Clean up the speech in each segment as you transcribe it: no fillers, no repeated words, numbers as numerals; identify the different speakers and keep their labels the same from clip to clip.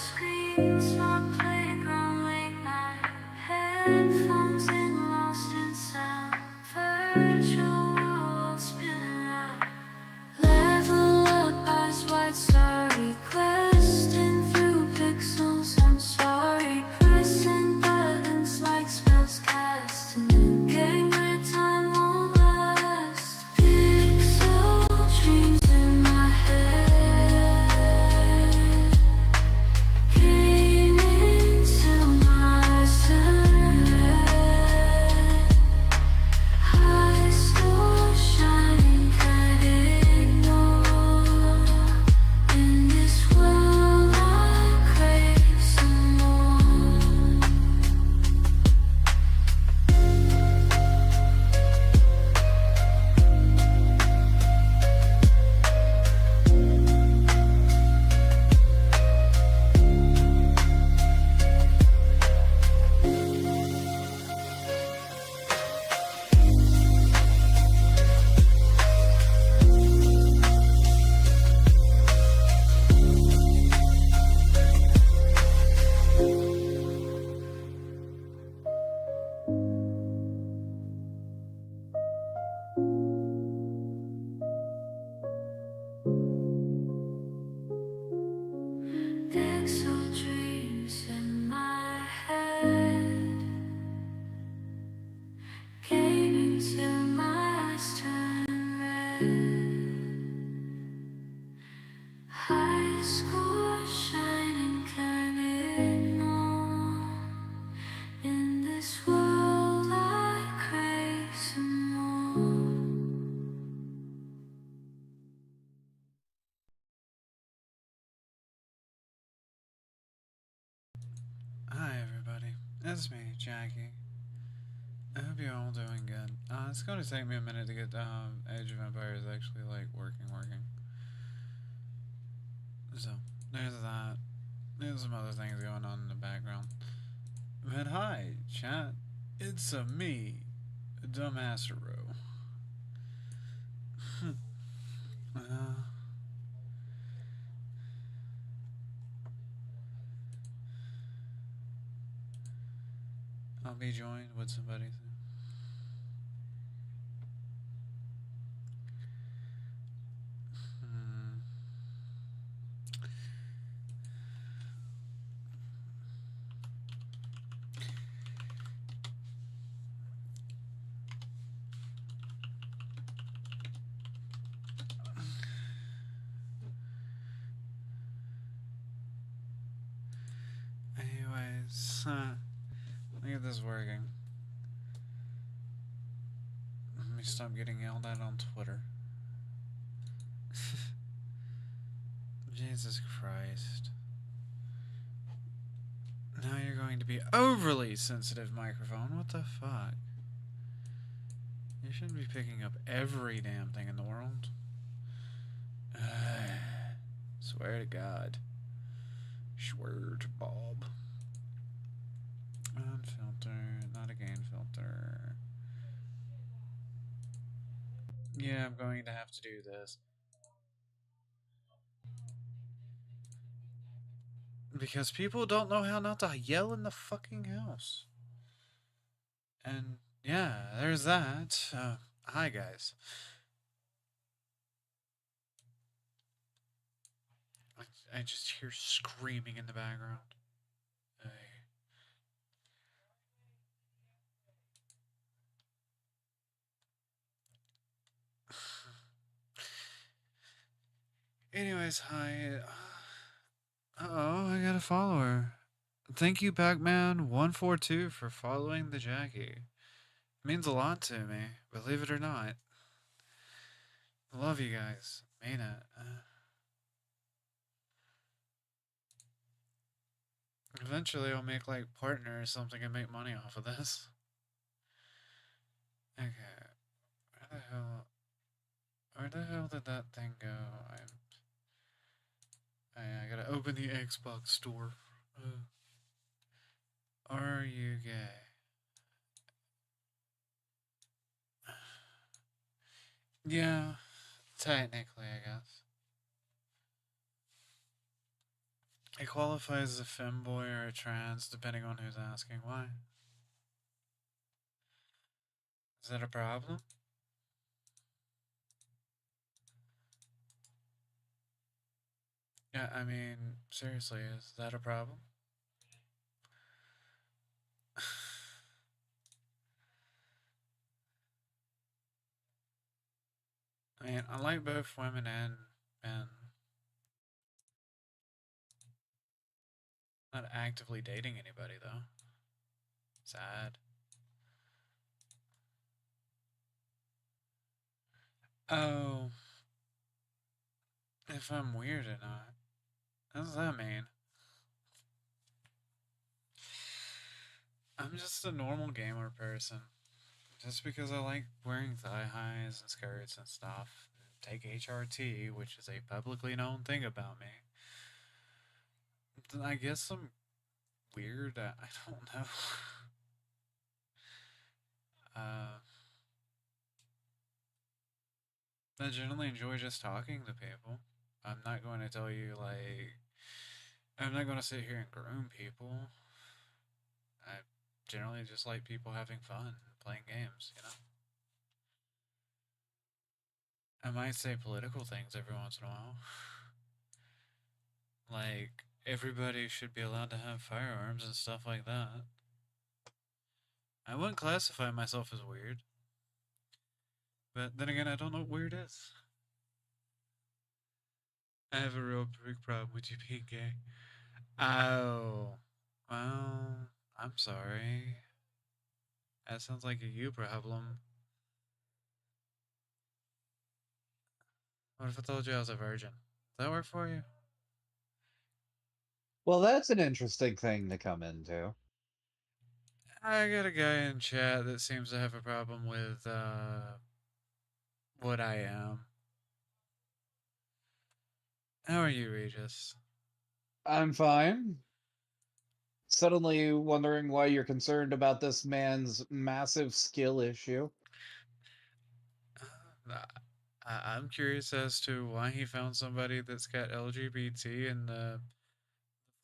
Speaker 1: screens, my playground late night. Headphones in, lost in sound. Virtual world spinning out. Level up, eyes wide, sorry. Questing through pixels, I'm sorry. Pressing buttons like spells cast. In a game where time won't last. Pixel dreams in my head. Came into my sunrise. High star shining, can't ignore. In this world I crave some more. Pixel dreams in my head. Gaming till my eyes turn red. High score shining, can't ignore. In this world I crave some more.
Speaker 2: Hi everybody, it's me, Jackie. I hope you're all doing good. It's going to take me a minute to get Age of Empires actually like working. So there's that. There's some other things going on in the background. But hi, chat. It's me, Dumbassero. uh, I'll be joined with somebody soon. Anyways, let me get this working. Let me stop getting yelled at on Twitter. Jesus Christ. Now you're going to be overly sensitive microphone. What the fuck? You shouldn't be picking up every damn thing in the world. Swear to God. Swear to Bob. Unfilter, not a gain filter. Yeah, I'm going to have to do this. Because people don't know how not to yell in the fucking house. And yeah, there's that. Hi guys. I just hear screaming in the background. Anyways, hi. Uh-oh, I got a follower. Thank you, Pac-Man142, for following the Jackie. It means a lot to me, believe it or not. Love you guys. Mean it. Eventually, I'll make like partner or something and make money off of this. Okay. Where the hell did that thing go? I gotta open the Xbox store. Are you gay? Yeah, technically, I guess. It qualifies as a femboy or a trans, depending on who's asking. Why? Is that a problem? Yeah, I mean, seriously, is that a problem? I mean, I like both women and men. Not actively dating anybody, though. Sad. Oh, if I'm weird or not. What does that mean? I'm just a normal gamer person. Just because I like wearing thigh highs and skirts and stuff. Take HRT, which is a publicly known thing about me. Then I guess I'm weird. I don't know. uh, I generally enjoy just talking to people. I'm not going to tell you, like, I'm not going to sit here and groom people. I generally just like people having fun playing games, you know? I might say political things every once in a while. Like, everybody should be allowed to have firearms and stuff like that. I wouldn't classify myself as weird. But then again, I don't know what weird is. I have a real big problem with you being gay. Oh. Well, I'm sorry. That sounds like a you problem. What if I told you I was a virgin? Does that work for you?
Speaker 3: Well, that's an interesting thing to come into.
Speaker 2: I got a guy in chat that seems to have a problem with what I am. How are you, Regis?
Speaker 3: I'm fine. Suddenly wondering why you're concerned about this man's massive skill issue.
Speaker 2: I'm curious as to why he found somebody that's got LGBT in the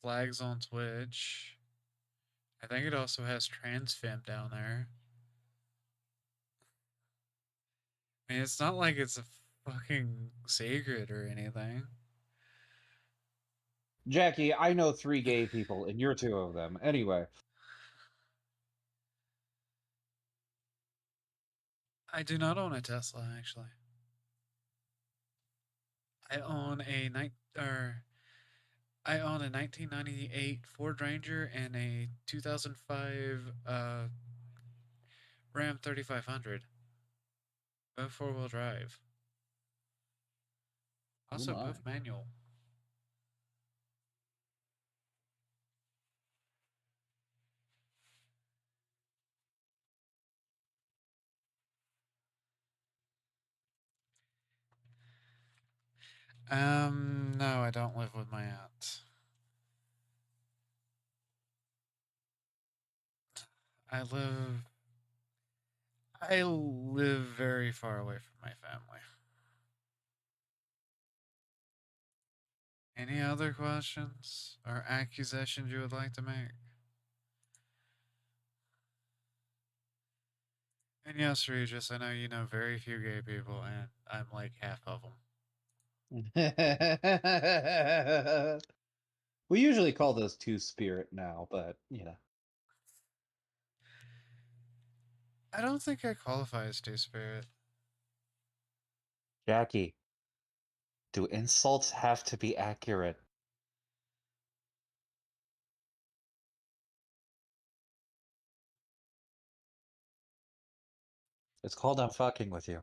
Speaker 2: flags on Twitch. I think it also has trans femme down there. I mean, it's not like it's a fucking secret or anything.
Speaker 3: Jackie, I know 3 gay people, and you're 2 of them. Anyway,
Speaker 2: I do not own a Tesla, actually. I own a I own a 1998 Ford Ranger and a 2005 Ram 3500. Both four-wheel drive.
Speaker 3: oh
Speaker 2: Also,
Speaker 3: my.
Speaker 2: both manual. No, I don't live with my aunt. I live I live very far away from my family. Any other questions or accusations you would like to make? And yes, Regis, I know you know very few gay people, and I'm like half of them.
Speaker 3: We usually call those two-spirit now, but, you know.
Speaker 2: I don't think I qualify as two-spirit.
Speaker 3: Jackie, do insults have to be accurate? It's called I'm fucking with you.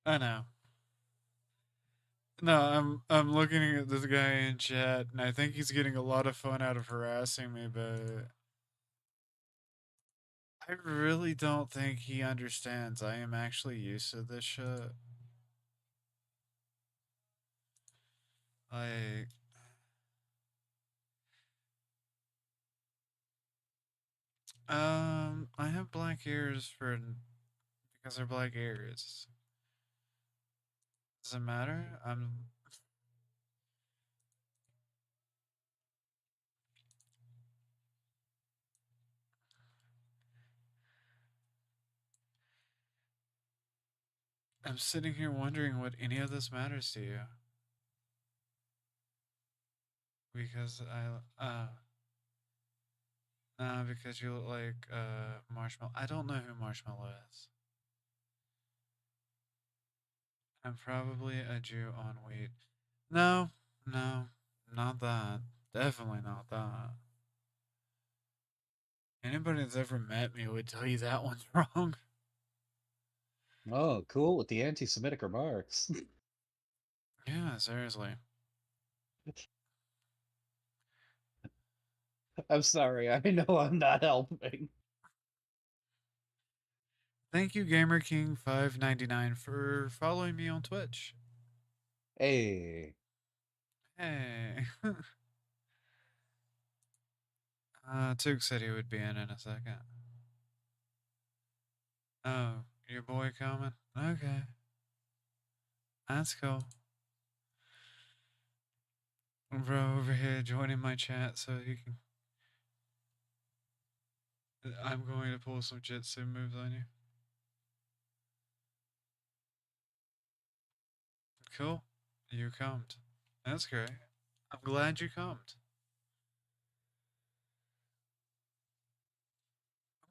Speaker 2: I know. No, I'm looking at this guy in chat, and I think he's getting a lot of fun out of harassing me, but I really don't think he understands. I am actually used to this shit. Like, I have black ears because they're black ears. Does it matter? I'm sitting here wondering what any of this matters to you. Because because you look like Marshmallow. I don't know who Marshmallow is. I'm probably a Jew on weed. No, no, not that. Definitely not that. Anybody that's ever met me would tell you that one's wrong.
Speaker 3: Oh, cool with the anti-Semitic remarks.
Speaker 2: Yeah, seriously.
Speaker 3: I'm sorry, I know I'm not helping.
Speaker 2: Thank you, GamerKing599, for following me on Twitch.
Speaker 3: Hey,
Speaker 2: Hey. Took said he would be in a second. Oh, your boy coming? Okay. That's cool. Bro over here joining my chat so he can. I'm going to pull some jitsu moves on you. Cool. You comed. That's great. I'm glad you comed.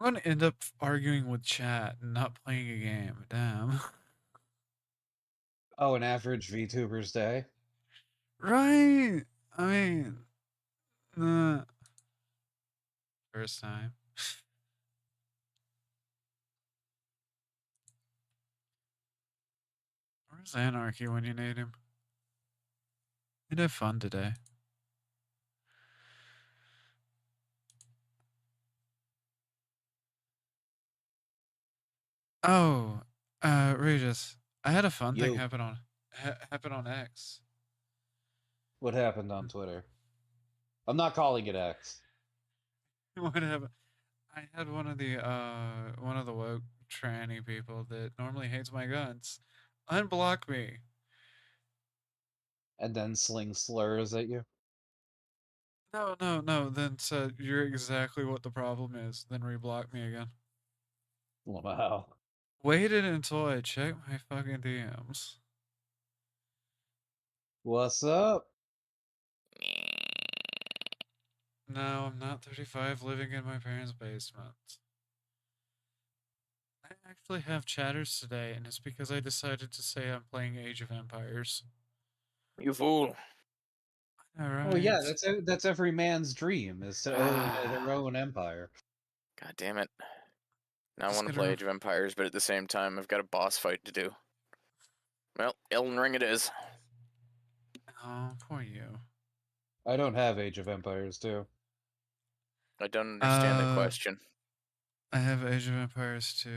Speaker 2: I'm going to end up arguing with chat and not playing a game. Damn.
Speaker 3: oh, an average VTuber's day.
Speaker 2: Right? I mean, first time. Where's Anarchy when you need him? We'd have fun today. Oh, Regis, I had a fun thing
Speaker 3: You,
Speaker 2: happen on X.
Speaker 3: what happened on Twitter? I'm not calling it X.
Speaker 2: What happened? I had one of the woke tranny people that normally hates my guns unblock me.
Speaker 3: And then sling slurs at you.
Speaker 2: No. Then said you're exactly what the problem is. Then reblock me again.
Speaker 3: Wow.
Speaker 2: Waited until I checked my fucking DMs.
Speaker 3: What's up?
Speaker 2: No, I'm not 35 living in my parents' basement. I actually have chatters today, and it's because I decided to say I'm playing Age of Empires.
Speaker 4: You fool.
Speaker 3: Oh yeah,
Speaker 2: Alright.
Speaker 3: that's every man's dream is to own their own empire.
Speaker 4: God damn it. Now I
Speaker 2: Just
Speaker 4: want to
Speaker 2: gonna
Speaker 4: play Age of Empires, but at the same time, I've got a boss fight to do. Well, Elden Ring it is.
Speaker 2: Oh, poor you.
Speaker 3: I don't have Age of Empires 2.
Speaker 4: I don't understand the
Speaker 2: Uh,
Speaker 4: question.
Speaker 2: I have Age of Empires 2,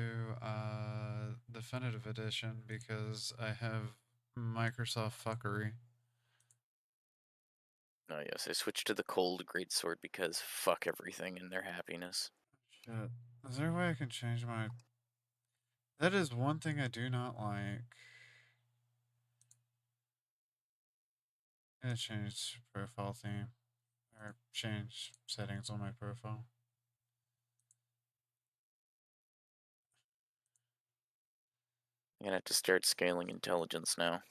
Speaker 2: Definitive Edition because I have Microsoft fuckery.
Speaker 4: Oh yes, I switched to the Cold Greatsword because fuck everything and their happiness.
Speaker 2: Shit. Is there a way I can change my... That is one thing I do not like. I changed profile theme. Or change settings on my profile.
Speaker 4: I'm gonna have to start scaling intelligence now.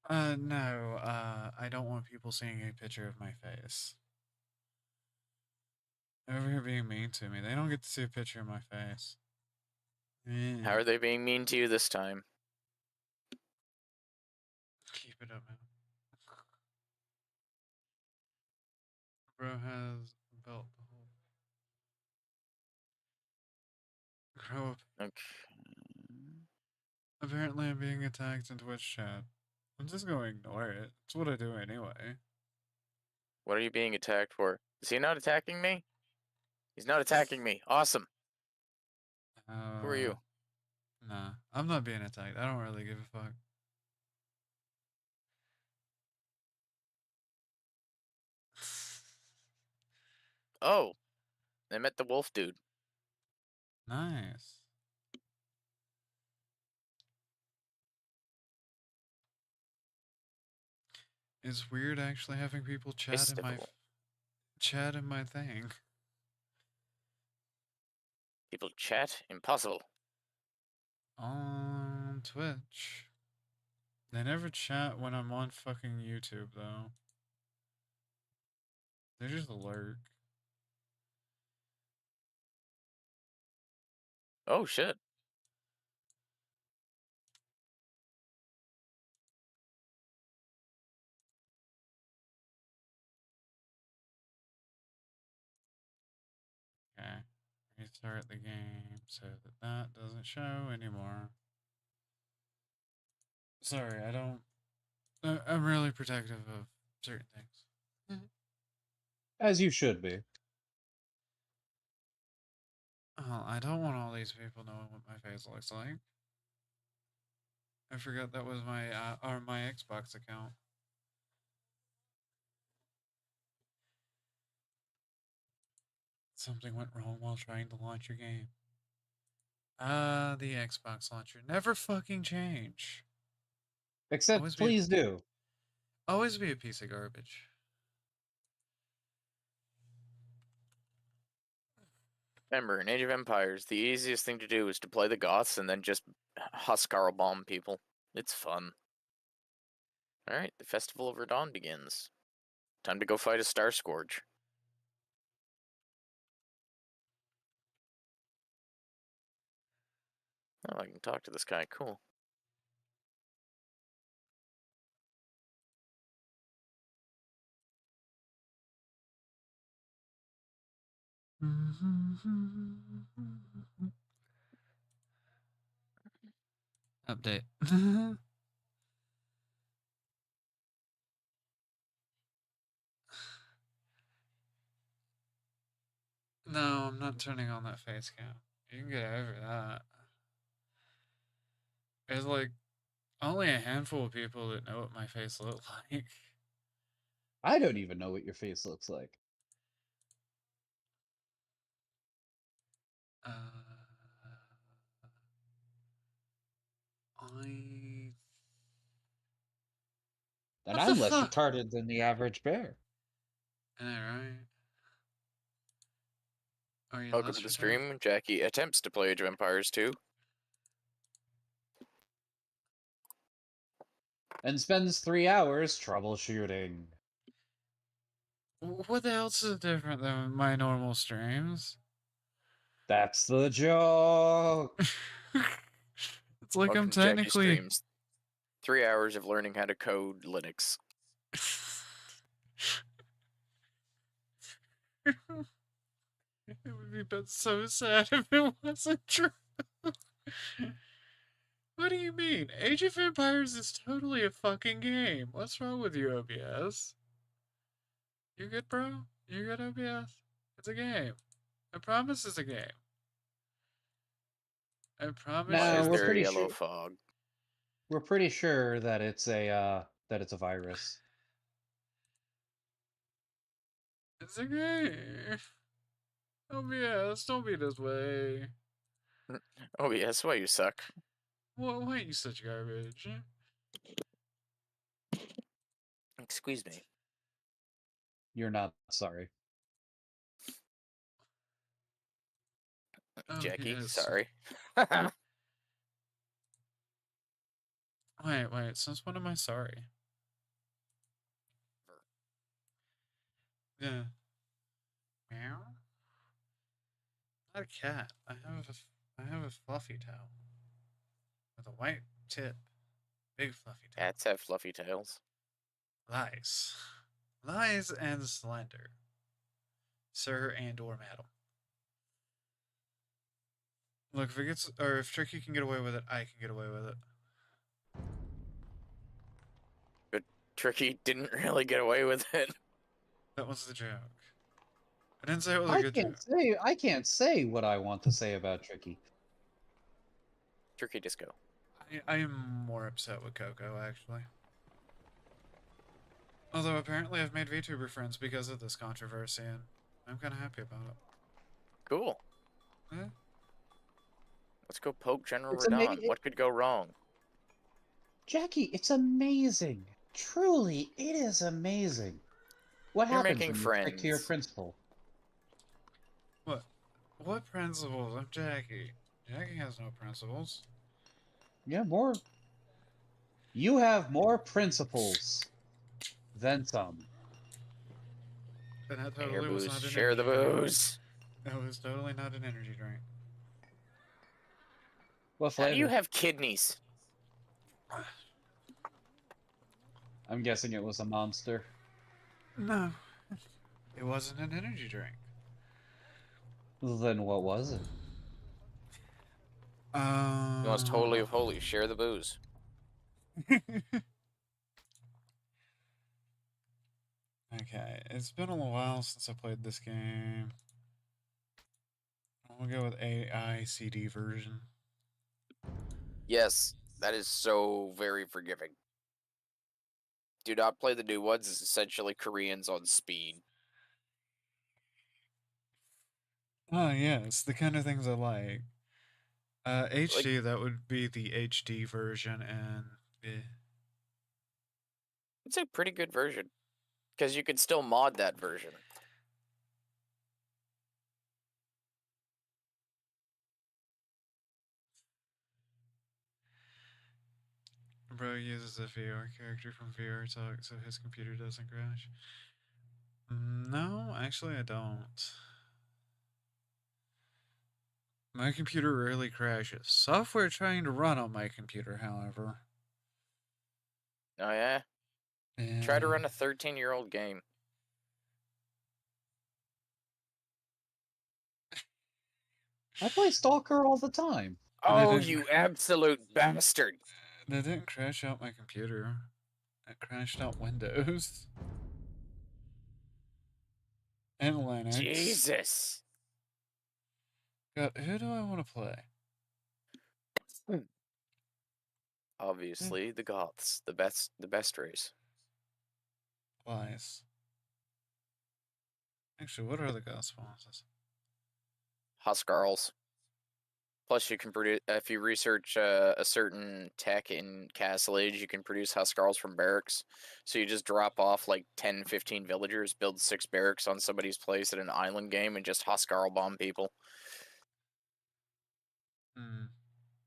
Speaker 2: No, I don't want people seeing a picture of my face. Over here being mean to me. They don't get to see a picture of my face.
Speaker 4: How are they being mean to you this time?
Speaker 2: Keep it up, man. Bro has built the whole. Grow up.
Speaker 4: Okay.
Speaker 2: Apparently, I'm being attacked in Twitch chat. I'm just going to ignore it. It's what I do anyway.
Speaker 4: What are you being attacked for? Is he not attacking me? He's not attacking me. Awesome. Who are you?
Speaker 2: Nah, I'm not being attacked. I don't really give a fuck.
Speaker 4: Oh, I met the wolf dude.
Speaker 2: Nice. It's weird actually having people
Speaker 4: Festival.
Speaker 2: chat in my thing.
Speaker 4: People chat? Impossible.
Speaker 2: On Twitch. They never chat when I'm on fucking YouTube though. They just lurk.
Speaker 4: Oh shit.
Speaker 2: Okay. Restart the game so that doesn't show anymore. Sorry, I don't. I'm really protective of certain things.
Speaker 3: As you should be.
Speaker 2: Oh, I don't want all these people knowing what my face looks like. I forgot that was my my Xbox account. Something went wrong while trying to launch your game. The Xbox launcher never fucking change.
Speaker 3: Except,
Speaker 2: Always be,
Speaker 3: please do.
Speaker 2: always be a piece of garbage.
Speaker 4: Remember, in Age of Empires, the easiest thing to do is to play the Goths and then just Huskarl bomb people. It's fun. Alright, the Festival of Verdun begins. Time to go fight a Star Scourge. Oh, I can talk to this guy. Cool.
Speaker 2: Update. No, I'm not turning on that face cam. You can get over that. There's like only a handful of people that know what my face looks like.
Speaker 3: I don't even know what your face looks like.
Speaker 2: I
Speaker 3: And
Speaker 2: what the
Speaker 3: I'm less
Speaker 2: fuck?
Speaker 3: retarded than the average bear.
Speaker 2: Right? Are you
Speaker 4: Welcome
Speaker 2: less
Speaker 4: to the
Speaker 2: retarded?
Speaker 4: stream. Jackie attempts to play Age of Empires 2.
Speaker 3: And spends 3 hours troubleshooting.
Speaker 2: What else is different than my normal streams?
Speaker 3: That's the joke.
Speaker 2: It's like
Speaker 4: Welcome
Speaker 2: I'm
Speaker 4: to Jackie
Speaker 2: technically.
Speaker 4: Streams. 3 hours of learning how to code Linux.
Speaker 2: It would be so sad if it wasn't true. What do you mean? Age of Empires is totally a fucking game. What's wrong with you, OBS? You good, bro? You good, OBS? It's a game. I promise it's a game. I promise
Speaker 4: Why
Speaker 3: No,
Speaker 4: is
Speaker 2: you
Speaker 3: we're
Speaker 2: it's
Speaker 4: there a
Speaker 3: pretty
Speaker 4: yellow
Speaker 3: sure.
Speaker 4: fog?
Speaker 3: We're pretty sure that it's a virus.
Speaker 2: It's a game. OBS, don't be this way.
Speaker 4: Oh yes, why you suck.
Speaker 2: Why are you such garbage?
Speaker 4: Excuse me.
Speaker 3: You're not sorry.
Speaker 4: Jackie,
Speaker 2: OBS.
Speaker 4: sorry.
Speaker 2: Wait, since when am I sorry? Yeah. Meow? Not a cat. I have a fluffy tail. With a white tip. Big fluffy tail.
Speaker 4: Cats have fluffy tails.
Speaker 2: Lies. Lies and slender. Sir and or madam. Look, if Tricky can get away with it, I can get away with it.
Speaker 4: But Tricky didn't really get away with it.
Speaker 2: That was the joke. I didn't say it was a good joke.
Speaker 3: I can't say what I want to say about Tricky.
Speaker 4: Tricky Disco.
Speaker 2: I am more upset with Coco, actually. Although apparently I've made VTuber friends because of this controversy, and I'm kind of happy about it.
Speaker 4: Cool.
Speaker 2: Yeah.
Speaker 4: Let's go poke General
Speaker 3: It's
Speaker 4: Radon. What could go wrong?
Speaker 3: Jackie, it's amazing. Truly, it is amazing. What
Speaker 4: You're
Speaker 3: happens
Speaker 4: making
Speaker 3: when you stick to your
Speaker 4: friends.
Speaker 3: principle?
Speaker 2: What? What principles? I'm Jackie. Jackie has no principles.
Speaker 3: Yeah, more. You have more principles than some.
Speaker 2: And that
Speaker 4: And your
Speaker 2: totally was
Speaker 4: booze.
Speaker 2: not an
Speaker 4: Share the
Speaker 2: energy drink.
Speaker 4: booze.
Speaker 2: That was totally not an energy drink.
Speaker 3: What
Speaker 4: How do you
Speaker 3: flavor?
Speaker 4: have kidneys?
Speaker 3: I'm guessing it was a monster.
Speaker 2: No, it wasn't an energy drink.
Speaker 3: Then what was it?
Speaker 4: You must totally of holy. Share the booze.
Speaker 2: Okay, it's been a little while since I played this game. I'm gonna go with AICD version.
Speaker 4: Yes, that is so very forgiving. Do not play the new ones. It's essentially Koreans on speed.
Speaker 2: Oh yeah, it's the kind of things I like.
Speaker 4: Like,
Speaker 2: HD, that would be the HD version, and
Speaker 4: it's a pretty good version. Because you can still mod that version.
Speaker 2: bro uses a VR character from VR Talk so his computer doesn't crash. No, actually I don't. My computer rarely crashes. Software trying to run on my computer, however.
Speaker 4: Oh, yeah? Try to
Speaker 2: Yeah.
Speaker 4: run a 13-year-old game.
Speaker 3: I play Stalker all the time.
Speaker 4: Oh,
Speaker 2: didn't-
Speaker 4: you absolute bastard.
Speaker 2: That didn't crash out my computer. It crashed out Windows. And Linux.
Speaker 4: Jesus.
Speaker 2: God, who do I want to play?
Speaker 4: Obviously, the Goths. The best race.
Speaker 2: Lies. Actually, what are the gospels?
Speaker 4: Huskarls. Plus, you can produce, if you research a certain tech in Castle Age, you can produce Huskarls from barracks. So you just drop off like 10, 15 villagers, build 6 barracks on somebody's place at an island game, and just Huskarl bomb people.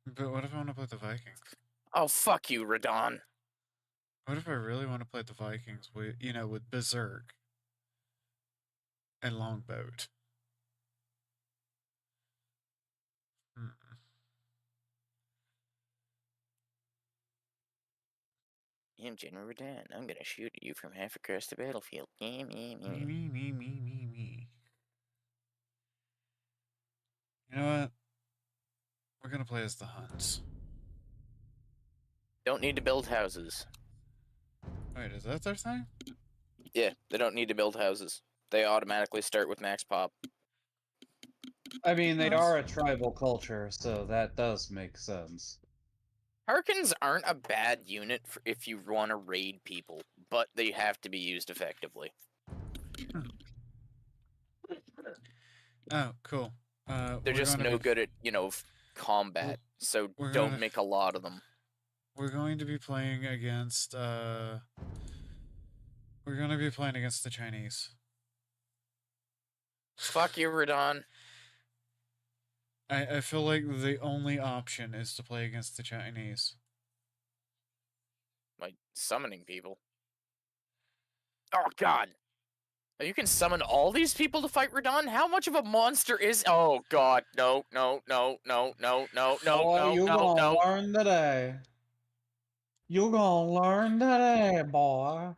Speaker 2: But what if I want to play the Vikings?
Speaker 4: Oh, fuck you, Radon.
Speaker 2: What if I really want to play the Vikings with, with Berserk and Longboat?
Speaker 4: I'm General Radon. I'm gonna shoot at you from half across the battlefield.
Speaker 2: Me. You know what? We're gonna play as the Huns.
Speaker 4: Don't need to build houses.
Speaker 2: Wait, is that their thing?
Speaker 4: Yeah, they don't need to build houses. They automatically start with max pop.
Speaker 3: I mean, they
Speaker 2: Nice.
Speaker 3: are a tribal culture, so that does make sense.
Speaker 4: Harkins aren't a bad unit for if you want to raid people, but they have to be used effectively.
Speaker 2: Oh, cool.
Speaker 4: They're just no good at, combat, so
Speaker 2: we're
Speaker 4: don't
Speaker 2: gonna-
Speaker 4: make a lot of them.
Speaker 2: We're going to be playing against we're going to be playing against the Chinese.
Speaker 4: Fuck you, Radon.
Speaker 2: I feel like the only option is to play against the Chinese.
Speaker 4: Like, summoning people. Oh, God. You can summon all these people to fight Radon? How much of a monster is... Oh, God. No, no, no, no, no, no, no,
Speaker 3: Boy,
Speaker 4: no,
Speaker 3: you
Speaker 4: no,
Speaker 3: gonna
Speaker 4: no.
Speaker 3: learn today. You gonna learn today, boy.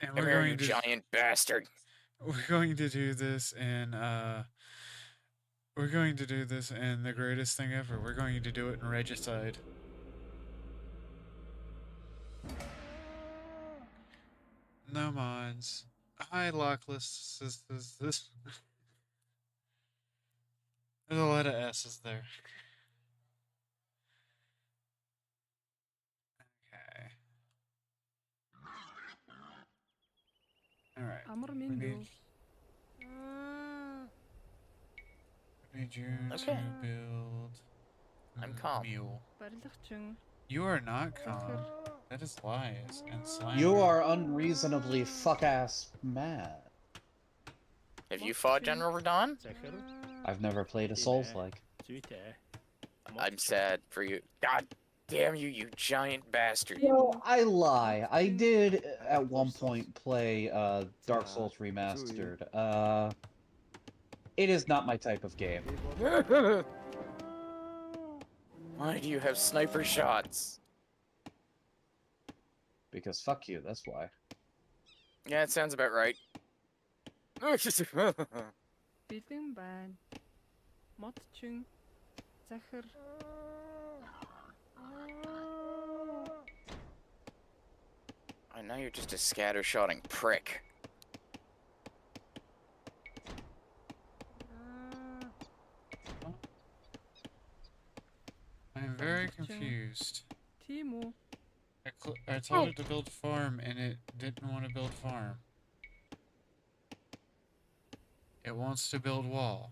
Speaker 2: And
Speaker 4: Come
Speaker 2: we're
Speaker 4: here, you
Speaker 2: going to
Speaker 4: giant bastard.
Speaker 2: we're going to do this in the greatest thing ever. We're going to do it in Regicide. No mods. Hi, Lockless. This. There's a lot of S's there. Okay. Alright. We need you
Speaker 4: Okay.
Speaker 2: to build
Speaker 4: I'm calm.
Speaker 2: Mule.
Speaker 5: Барилгачин.
Speaker 2: You are not calm.
Speaker 5: Захар.
Speaker 2: That is lies and slander.
Speaker 3: You are unreasonably fuck-ass mad.
Speaker 4: Have you fought General Radon?
Speaker 3: I've never played a Souls-like.
Speaker 4: I'm sad for you. God damn you, you giant bastard.
Speaker 3: Well, I lie. I did at one point play Dark Souls Remastered. It is not my type of game.
Speaker 4: Why do you have sniper shots?
Speaker 3: Because fuck you, that's why.
Speaker 4: Yeah, it sounds about right.
Speaker 5: Бэлэн байна. Модчин. Захар.
Speaker 4: I know you're just a scattershotting prick.
Speaker 2: I'm very confused.
Speaker 5: Тимо.
Speaker 2: I told it to build farm and it didn't want to build farm. It wants to build wall.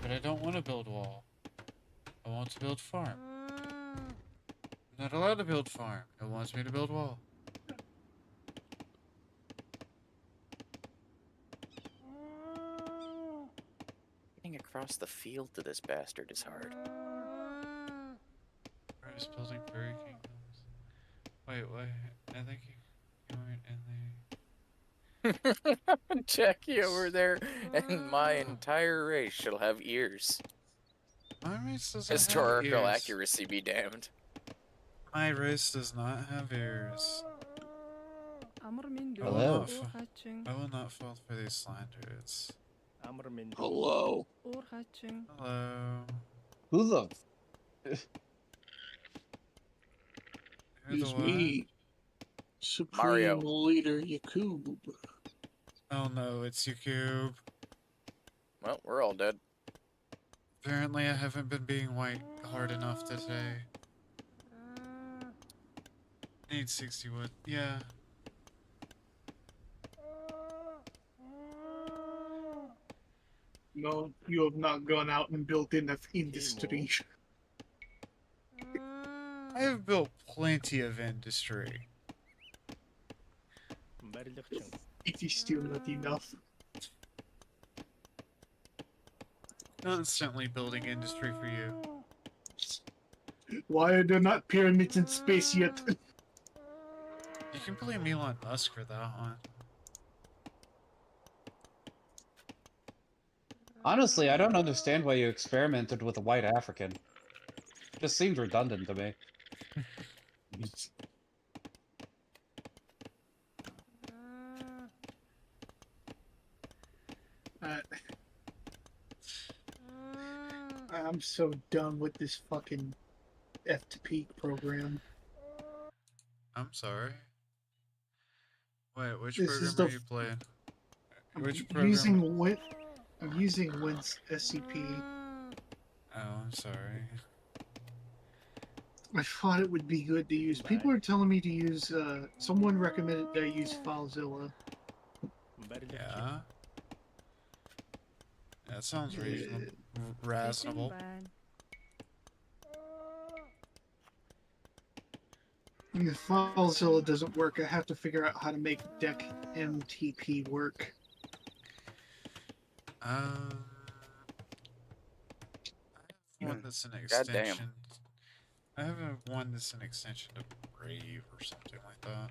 Speaker 2: But I don't want to build wall. I want to build farm. I'm not allowed to build farm. It wants me to build wall.
Speaker 4: Getting across the field to this bastard is hard.
Speaker 2: I was building fairy kingdoms. Wait, what? I think you weren't in the...
Speaker 4: Jackie over there, and my entire race shall have ears.
Speaker 2: My race doesn't
Speaker 4: Historical
Speaker 2: have ears.
Speaker 4: accuracy be damned.
Speaker 2: My race does not have ears.
Speaker 5: Амар минь
Speaker 3: Hello.
Speaker 5: Уурхачин.
Speaker 2: I will not fall for these slanders.
Speaker 6: Hello.
Speaker 5: Уурхачин.
Speaker 2: Hello.
Speaker 3: Who the...
Speaker 2: Who the
Speaker 6: It's
Speaker 2: what?
Speaker 6: me, Supreme
Speaker 4: Mario.
Speaker 6: Leader Yakub.
Speaker 2: Oh no, it's Yakub.
Speaker 4: Well, we're all dead.
Speaker 2: Apparently I haven't been being white hard enough today. Need 60 wood. Yeah.
Speaker 6: No, you have not gone out and built enough industry.
Speaker 2: I have built plenty of industry.
Speaker 6: It is still not enough.
Speaker 2: Constantly building industry for you.
Speaker 6: Why are there not pyramids in space yet?
Speaker 2: You can blame Elon Musk for that one.
Speaker 3: Honestly, I don't understand why you experimented with a white African. Just seems redundant to me.
Speaker 6: Uh, I'm so done with this fucking F2P program.
Speaker 2: I'm sorry. Wait, which
Speaker 6: This is
Speaker 2: program are
Speaker 6: the
Speaker 2: you playing?
Speaker 6: I'm
Speaker 2: Which program?
Speaker 6: I'm using Wins SCP.
Speaker 2: Oh, I'm sorry.
Speaker 6: I thought it would be good to use. People are telling me to use. Someone recommended that I use FileZilla.
Speaker 2: Yeah. That sounds reasonable.
Speaker 5: Бэлэн
Speaker 2: Reasonable.
Speaker 5: байна.
Speaker 6: If FileZilla doesn't work, I have to figure out how to make Deck MTP work.
Speaker 2: I have one that's an
Speaker 4: Goddamn.
Speaker 2: extension. I have one that's an extension to Brave or something like that.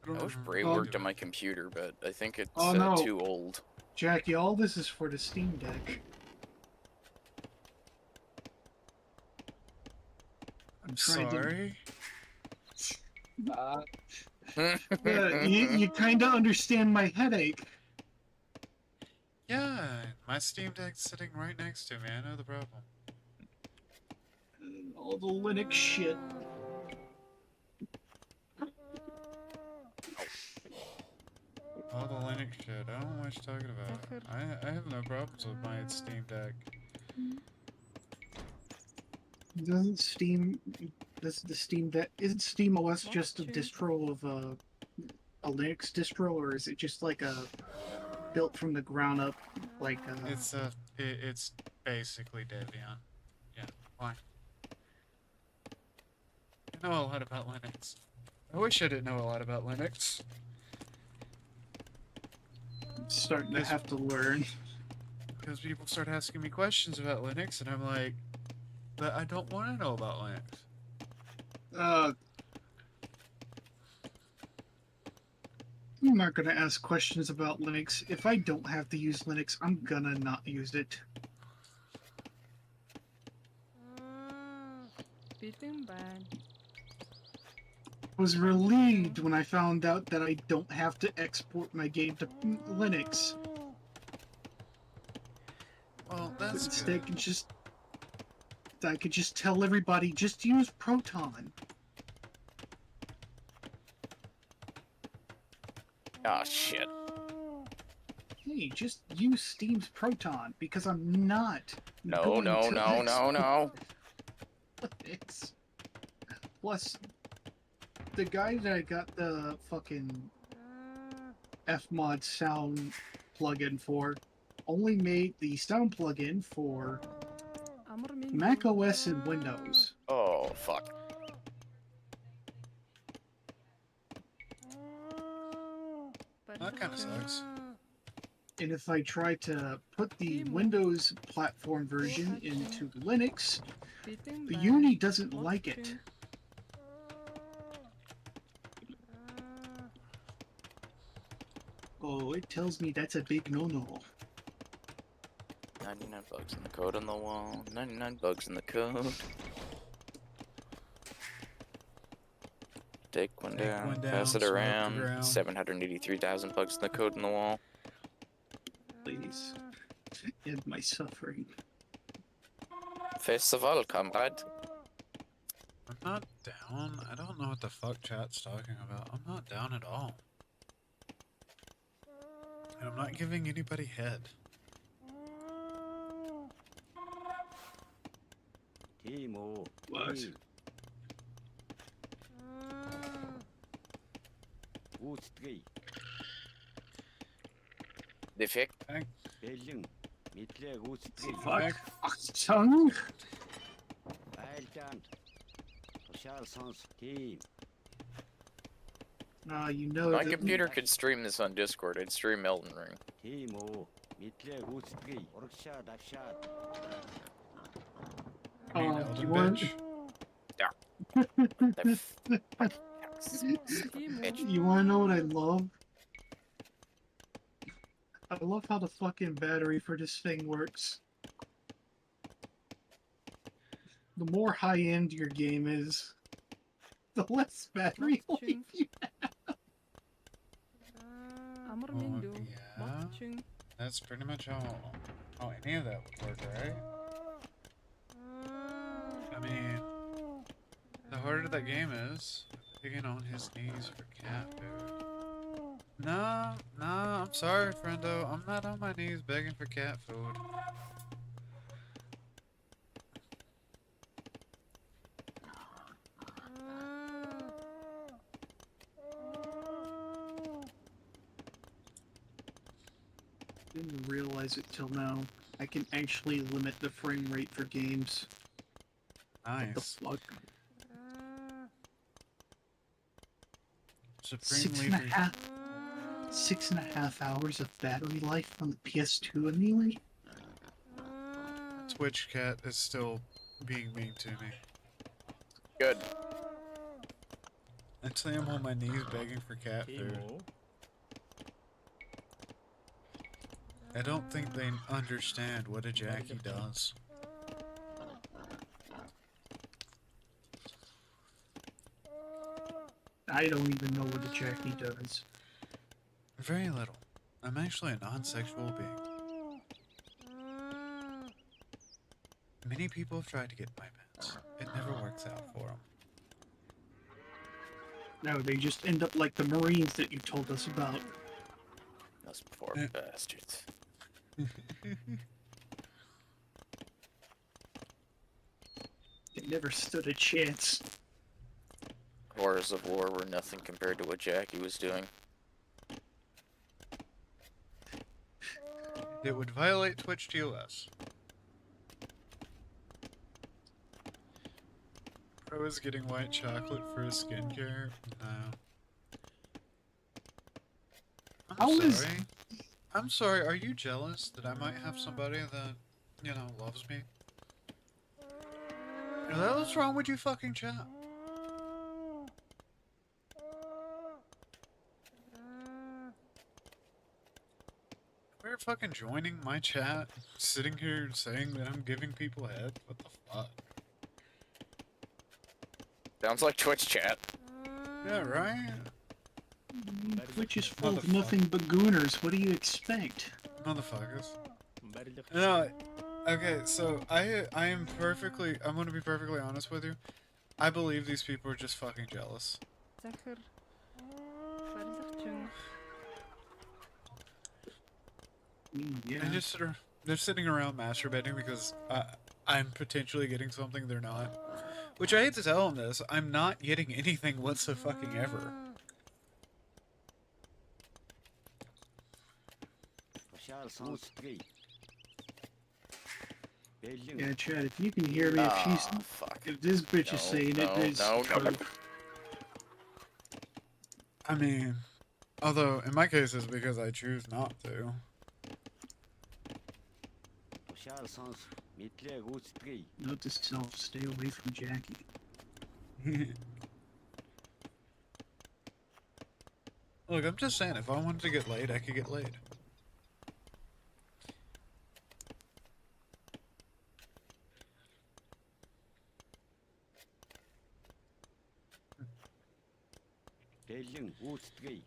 Speaker 4: I wish
Speaker 2: remember
Speaker 4: Brave
Speaker 2: what
Speaker 4: worked
Speaker 2: it
Speaker 4: on my computer, but I think it's
Speaker 6: Oh, no.
Speaker 4: too old.
Speaker 6: Jackie, all this is for the Steam Deck. I'm trying
Speaker 2: Sorry.
Speaker 6: to. You kind of understand my headache.
Speaker 2: Yeah, my Steam Deck's sitting right next to me. I know the problem.
Speaker 6: All the Linux shit.
Speaker 2: All the Linux shit. I don't know what you're talking about. I have no problems with my Steam Deck.
Speaker 6: Doesn't Steam? Does the Steam Deck? Isn't Steam OS just a distro of a Linux distro, or is it just like a built from the ground up, like?
Speaker 2: It's basically Debian. Yeah, why? I know a lot about Linux. I wish I didn't know a lot about Linux.
Speaker 6: I'm starting to
Speaker 2: Yes.
Speaker 6: have to learn.
Speaker 2: Because people start asking me questions about Linux, and I'm like, but I don't want to know about Linux.
Speaker 6: I'm not gonna ask questions about Linux. If I don't have to use Linux, I'm gonna not use it.
Speaker 5: Feeling bad.
Speaker 6: I was relieved when I found out that I don't have to export my game to Linux.
Speaker 2: Well, that's
Speaker 6: Instead,
Speaker 2: good.
Speaker 6: I could just tell everybody just use Proton.
Speaker 4: Oh shit.
Speaker 6: Hey, just use Steam's Proton because I'm not.
Speaker 4: No,
Speaker 6: going
Speaker 4: no,
Speaker 6: to
Speaker 4: no, no, no.
Speaker 6: Linux. Plus, the guy that I got the fucking Fmod sound plugin for only made the sound plugin for Mac OS and Windows.
Speaker 4: Oh fuck.
Speaker 2: That kind of sucks.
Speaker 6: And if I try to put the Windows platform version into Linux, the Uni doesn't like it. Oh, it tells me that's a big no-no.
Speaker 4: 99 bugs in the code on the wall. 99 bugs in the code. Take one down, pass it
Speaker 2: smoke the
Speaker 4: around.
Speaker 2: ground.
Speaker 4: 783,000 bugs in the code on the wall.
Speaker 6: Please. End my suffering.
Speaker 4: Festival, comrade.
Speaker 2: I'm not down. I don't know what the fuck chat's talking about. I'm not down at all. And I'm not giving anybody head.
Speaker 7: Timo.
Speaker 6: What?
Speaker 7: Үстгэе.
Speaker 4: Defect.
Speaker 7: Бэлэн. Мэдлэг үстгэе.
Speaker 6: Fuck. Tongue?
Speaker 7: Айлдаанд. Тушаал сонс. Тим.
Speaker 6: You know
Speaker 4: My
Speaker 6: that
Speaker 4: computer could stream this on Discord. I'd stream Elden Ring.
Speaker 7: Timo. Мэдлэг үстгэе. Урагшаа давшаа.
Speaker 2: Mean
Speaker 6: you
Speaker 2: Elden
Speaker 6: want
Speaker 2: bitch.
Speaker 4: The fuck? Bitch.
Speaker 6: you want to know what I love? I love how the fucking battery for this thing works. The more high-end your game is, the less battery life
Speaker 5: Watching.
Speaker 6: you
Speaker 5: 아무르민도
Speaker 2: yeah.
Speaker 5: watching.
Speaker 2: That's pretty much how any of that would work, right? I mean, the harder that game is, digging on his knees for cat food. No, I'm sorry, friendo. I'm not on my knees begging for cat food.
Speaker 6: didn't realize it till now. I can actually limit the frame rate for games. What the
Speaker 2: Nice.
Speaker 6: fuck?
Speaker 2: Supreme Leader.
Speaker 6: 6.5 hours of battery life on the PS2 anyway?
Speaker 2: Twitch cat is still being mean to me.
Speaker 4: Good.
Speaker 2: Actually, I'm on my knees begging for cat food.
Speaker 7: Timo.
Speaker 2: I don't think they understand what a Jackie does.
Speaker 6: I don't even know what a Jackie does.
Speaker 2: Very little. I'm actually a non-sexual being. Many people have tried to get my pets. It never works out for them.
Speaker 6: No, they just end up like the Marines that you told us about.
Speaker 4: Those poor
Speaker 2: Yeah.
Speaker 4: bastards.
Speaker 6: They never stood a chance.
Speaker 4: Horrors of war were nothing compared to what Jackie was doing.
Speaker 2: It would violate Twitch TOS. Bro is getting white chocolate for his skincare. No.
Speaker 6: How
Speaker 2: I'm
Speaker 6: is-
Speaker 2: sorry. I'm sorry. Are you jealous that I might have somebody that, you know, loves me? Is that what's wrong with you fucking chat? We're fucking joining my chat, sitting here saying that I'm giving people head. What the fuck?
Speaker 4: Sounds like Twitch chat.
Speaker 2: Yeah, right?
Speaker 6: Twitch is full of
Speaker 2: Motherfucker.
Speaker 6: nothing but gooners. What do you expect?
Speaker 2: Motherfuckers.
Speaker 7: Барлық
Speaker 2: No, okay, so I'm gonna be perfectly honest with you. I believe these people are just fucking jealous.
Speaker 5: Захар. Барилгачин.
Speaker 6: Yeah.
Speaker 2: They're sitting around masturbating because I'm potentially getting something they're not. Which I hate to tell them this, I'm not getting anything whatsoever.
Speaker 7: тушаал сонсдгийг. Бэлэн
Speaker 6: Yeah, Chad, if you can hear me,
Speaker 4: Ah, fuck.
Speaker 6: if this bitch is saying
Speaker 4: No,
Speaker 6: it, it's
Speaker 4: no, no, no.
Speaker 6: true.
Speaker 2: I mean, although in my case it's because I choose not to.
Speaker 7: тушаал сонс мэдлэг үүсдгийг.
Speaker 6: Note to self, stay away from Jackie.
Speaker 2: Look, I'm just saying, if I wanted to get laid, I could get laid.
Speaker 7: Бэлэн үүсдгийг.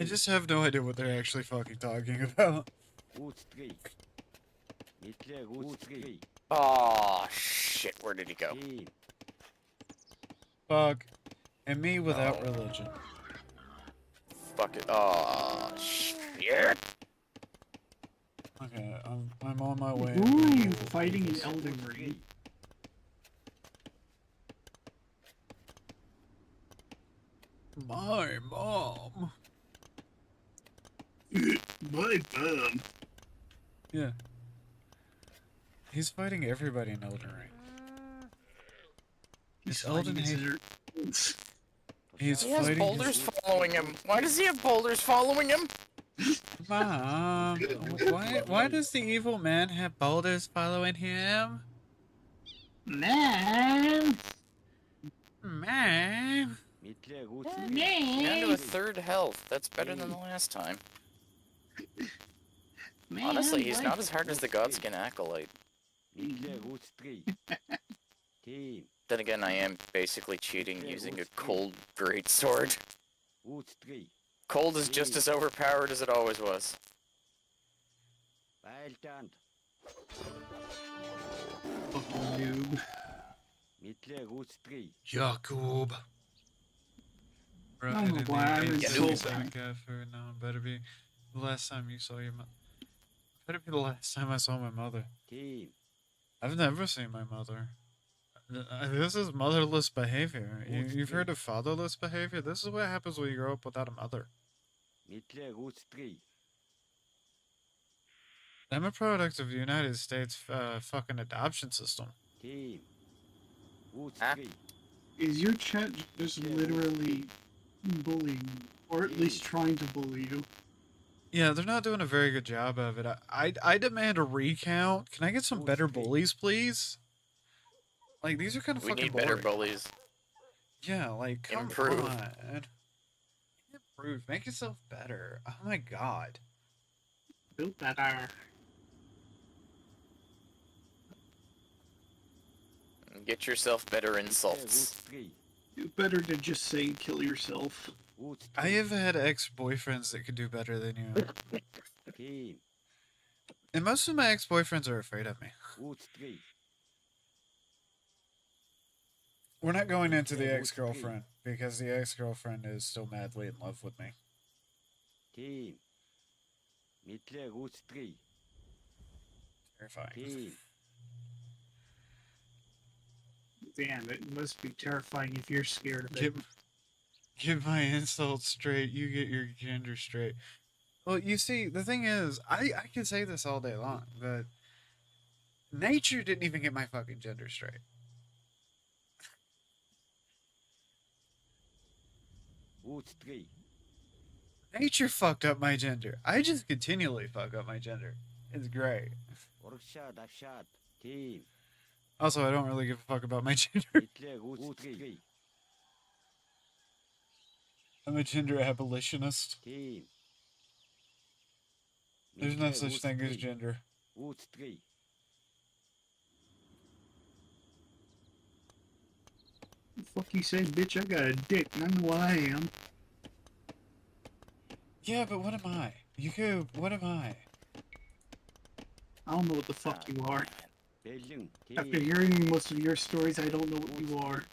Speaker 2: I just have no idea what they're actually fucking talking about.
Speaker 7: Үүсдгийг. Мэдлэг үүсдгийг.
Speaker 4: Oh shit, where did he go?
Speaker 7: Тийм.
Speaker 2: Fuck. And me without
Speaker 4: Oh.
Speaker 2: religion.
Speaker 4: Fuck it. Oh shit.
Speaker 2: Okay, I'm on my way.
Speaker 6: Who are you fighting in Elden Ring?
Speaker 2: My mom.
Speaker 6: My bum.
Speaker 2: Yeah. He's fighting everybody in Elden Ring.
Speaker 6: He's
Speaker 2: It's Elden
Speaker 6: fighting his
Speaker 2: Ring.
Speaker 6: inner-
Speaker 2: He's
Speaker 4: He has
Speaker 2: fighting
Speaker 4: boulders following him. Why does he have boulders following him?
Speaker 2: Mom. Why does the evil man have boulders following him?
Speaker 6: Man!
Speaker 2: Mom.
Speaker 7: мэдлэг үүсдгийг.
Speaker 4: Down to a third health. That's better than the last time.
Speaker 6: Man,
Speaker 4: Honestly, he's
Speaker 6: why-
Speaker 4: not as hard as the Godskin Acolyte.
Speaker 7: мэдлэг үүсдгийг. Тийм.
Speaker 4: Then again, I am basically cheating using a cold greatsword.
Speaker 7: Үүсдгийг.
Speaker 4: Cold is just as overpowered as it always was.
Speaker 7: Байлдаанд.
Speaker 6: Fucking noob.
Speaker 7: мэдлэг үүсдгийг.
Speaker 2: Jakub. Bro,
Speaker 6: I don't know
Speaker 2: didn't
Speaker 6: why I'm
Speaker 2: even
Speaker 4: in
Speaker 2: get
Speaker 4: so
Speaker 2: this
Speaker 6: bad.
Speaker 2: back after. No, it better be the last time you saw your mother. Better be the last time I saw my mother.
Speaker 7: Тийм.
Speaker 2: I've never seen my mother. This is motherless behavior. You've heard of fatherless behavior? This is what happens when you grow up without a mother.
Speaker 7: мэдлэг үүсдгийг.
Speaker 2: I'm a product of the United States fucking adoption system.
Speaker 7: Тийм. Үүсдгийг.
Speaker 6: Is your chat just literally bullying, or at least trying to bully you?
Speaker 2: Yeah, they're not doing a very good job of it. I demand a recount. Can I get some better bullies, please? Like, these are kind of
Speaker 4: We
Speaker 2: fucking
Speaker 4: need better
Speaker 2: boring.
Speaker 4: bullies.
Speaker 2: Yeah, like, come
Speaker 4: Improve.
Speaker 2: on. Improve. Make yourself better. Oh my god.
Speaker 6: Built better.
Speaker 4: Get yourself better
Speaker 7: мэдлэг
Speaker 4: insults.
Speaker 7: үүсдгийг.
Speaker 6: Better to just say kill yourself.
Speaker 2: I
Speaker 7: Үүсдгийг.
Speaker 2: have had ex-boyfriends that could do better than you.
Speaker 7: Тийм.
Speaker 2: And most of my ex-boyfriends are afraid of me.
Speaker 7: Үүсдгийг.
Speaker 2: We're not going into the ex-girlfriend because the ex-girlfriend is still madly in love with me.
Speaker 7: Тийм. мэдлэг үүсдгийг.
Speaker 2: Terrifying.
Speaker 7: Тийм.
Speaker 6: Damn, it must be terrifying if you're scared of it.
Speaker 2: Get my insults straight. You get your gender straight. Well, you see, the thing is, I can say this all day long, but nature didn't even get my fucking gender straight.
Speaker 7: Roots 3.
Speaker 2: Nature fucked up my gender. I just continually fuck up my gender. It's great.
Speaker 7: Orkshad Afshad. Team.
Speaker 2: Also, I don't really give a fuck about my gender.
Speaker 7: Hitler Roots 3.
Speaker 2: I'm a gender abolitionist.
Speaker 7: Team.
Speaker 2: There's no
Speaker 7: Hitler
Speaker 2: such
Speaker 7: Roots
Speaker 2: thing as
Speaker 7: 3.
Speaker 2: gender.
Speaker 7: Roots 3.
Speaker 6: The fuck you say, bitch? I got a dick, and I know what I am.
Speaker 2: Yeah, but what am I? Yukub, what am I?
Speaker 6: I don't know what the fuck you are.
Speaker 7: Belgium.
Speaker 6: After
Speaker 7: Team.
Speaker 6: hearing most of your stories, I don't know what you are.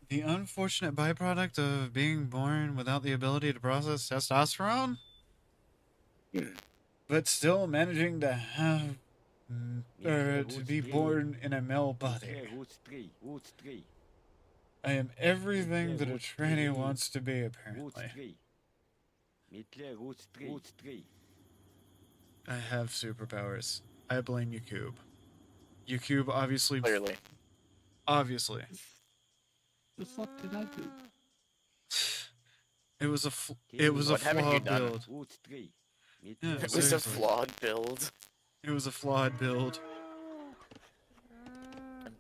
Speaker 2: The unfortunate byproduct of being born without the ability to process testosterone,
Speaker 6: Yeah.
Speaker 2: but still managing to have,
Speaker 7: Hitler
Speaker 2: to
Speaker 7: Roots
Speaker 2: be
Speaker 7: 3.
Speaker 2: born in a male
Speaker 7: Hitler
Speaker 2: body.
Speaker 7: Roots 3. Roots 3.
Speaker 2: I am everything
Speaker 7: Hitler
Speaker 2: that a
Speaker 7: Roots
Speaker 2: tranny
Speaker 7: 3.
Speaker 2: wants to be,
Speaker 7: Roots
Speaker 2: apparently.
Speaker 7: 3. Hitler Roots 3. Roots 3.
Speaker 2: I have superpowers. I blame Yukub. Yukub obviously...
Speaker 4: Clearly.
Speaker 2: Obviously.
Speaker 6: The fuck did I do?
Speaker 2: It was a it was a
Speaker 4: What haven't you
Speaker 2: flawed
Speaker 4: done?
Speaker 2: build.
Speaker 7: Roots 3.
Speaker 2: Yeah,
Speaker 4: It was a
Speaker 2: seriously.
Speaker 4: flawed build.
Speaker 2: It was a flawed build.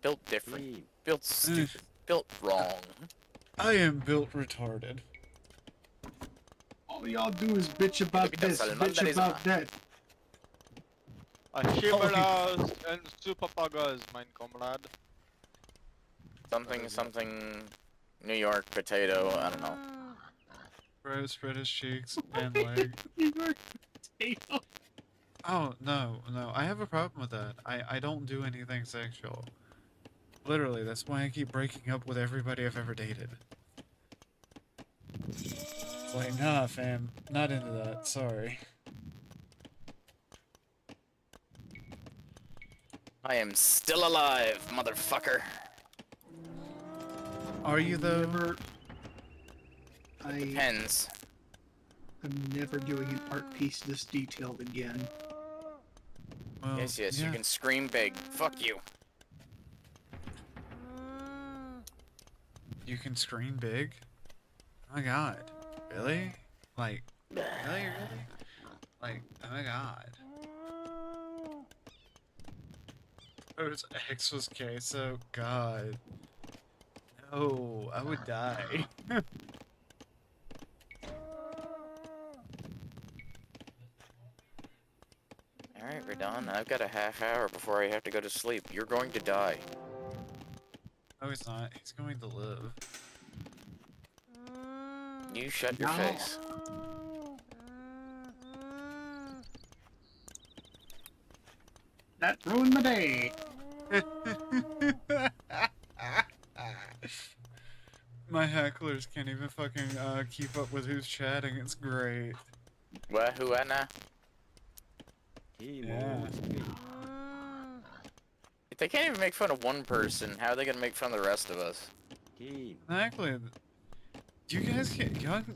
Speaker 4: Built different.
Speaker 7: Team.
Speaker 4: Built stupid. Built wrong.
Speaker 2: I am built retarded.
Speaker 6: All y'all do is bitch about
Speaker 4: Maybe that's
Speaker 6: this,
Speaker 4: Salman
Speaker 6: bitch about
Speaker 4: Charisma.
Speaker 6: that.
Speaker 8: Shimeras and Superpagas, mein Comrade.
Speaker 4: Something. New York potato. I don't know.
Speaker 2: Bro spread his cheeks and leg.
Speaker 6: New York potato.
Speaker 2: Oh, no. I have a problem with that. I don't do anything sexual. Literally, that's why I keep breaking up with everybody I've ever dated. Like, nah, fam. Not into that. Sorry.
Speaker 4: I am still alive, motherfucker.
Speaker 2: Are you, though?
Speaker 4: Depends.
Speaker 6: I'm never doing an art piece this detailed again.
Speaker 2: Well,
Speaker 4: Yes, you
Speaker 2: yeah.
Speaker 4: can scream big. Fuck you.
Speaker 2: You can scream big? Oh my god. Really? Like, really? Like, oh my god. Whose ex was queso? God. No, I would die.
Speaker 4: Alright, Radon, I've got a half hour before I have to go to sleep. You're going to die.
Speaker 2: No, he's not. He's going to live.
Speaker 4: You shut your
Speaker 6: No.
Speaker 4: face.
Speaker 6: That ruined my day.
Speaker 2: My hecklers can't even fucking keep up with who's chatting. It's great.
Speaker 4: What? Who? Anna?
Speaker 7: Team.
Speaker 2: Yeah.
Speaker 7: Roots 3.
Speaker 4: If they can't even make fun of one person, how are they gonna make fun of the rest of us?
Speaker 7: Team.
Speaker 2: Exactly. You guys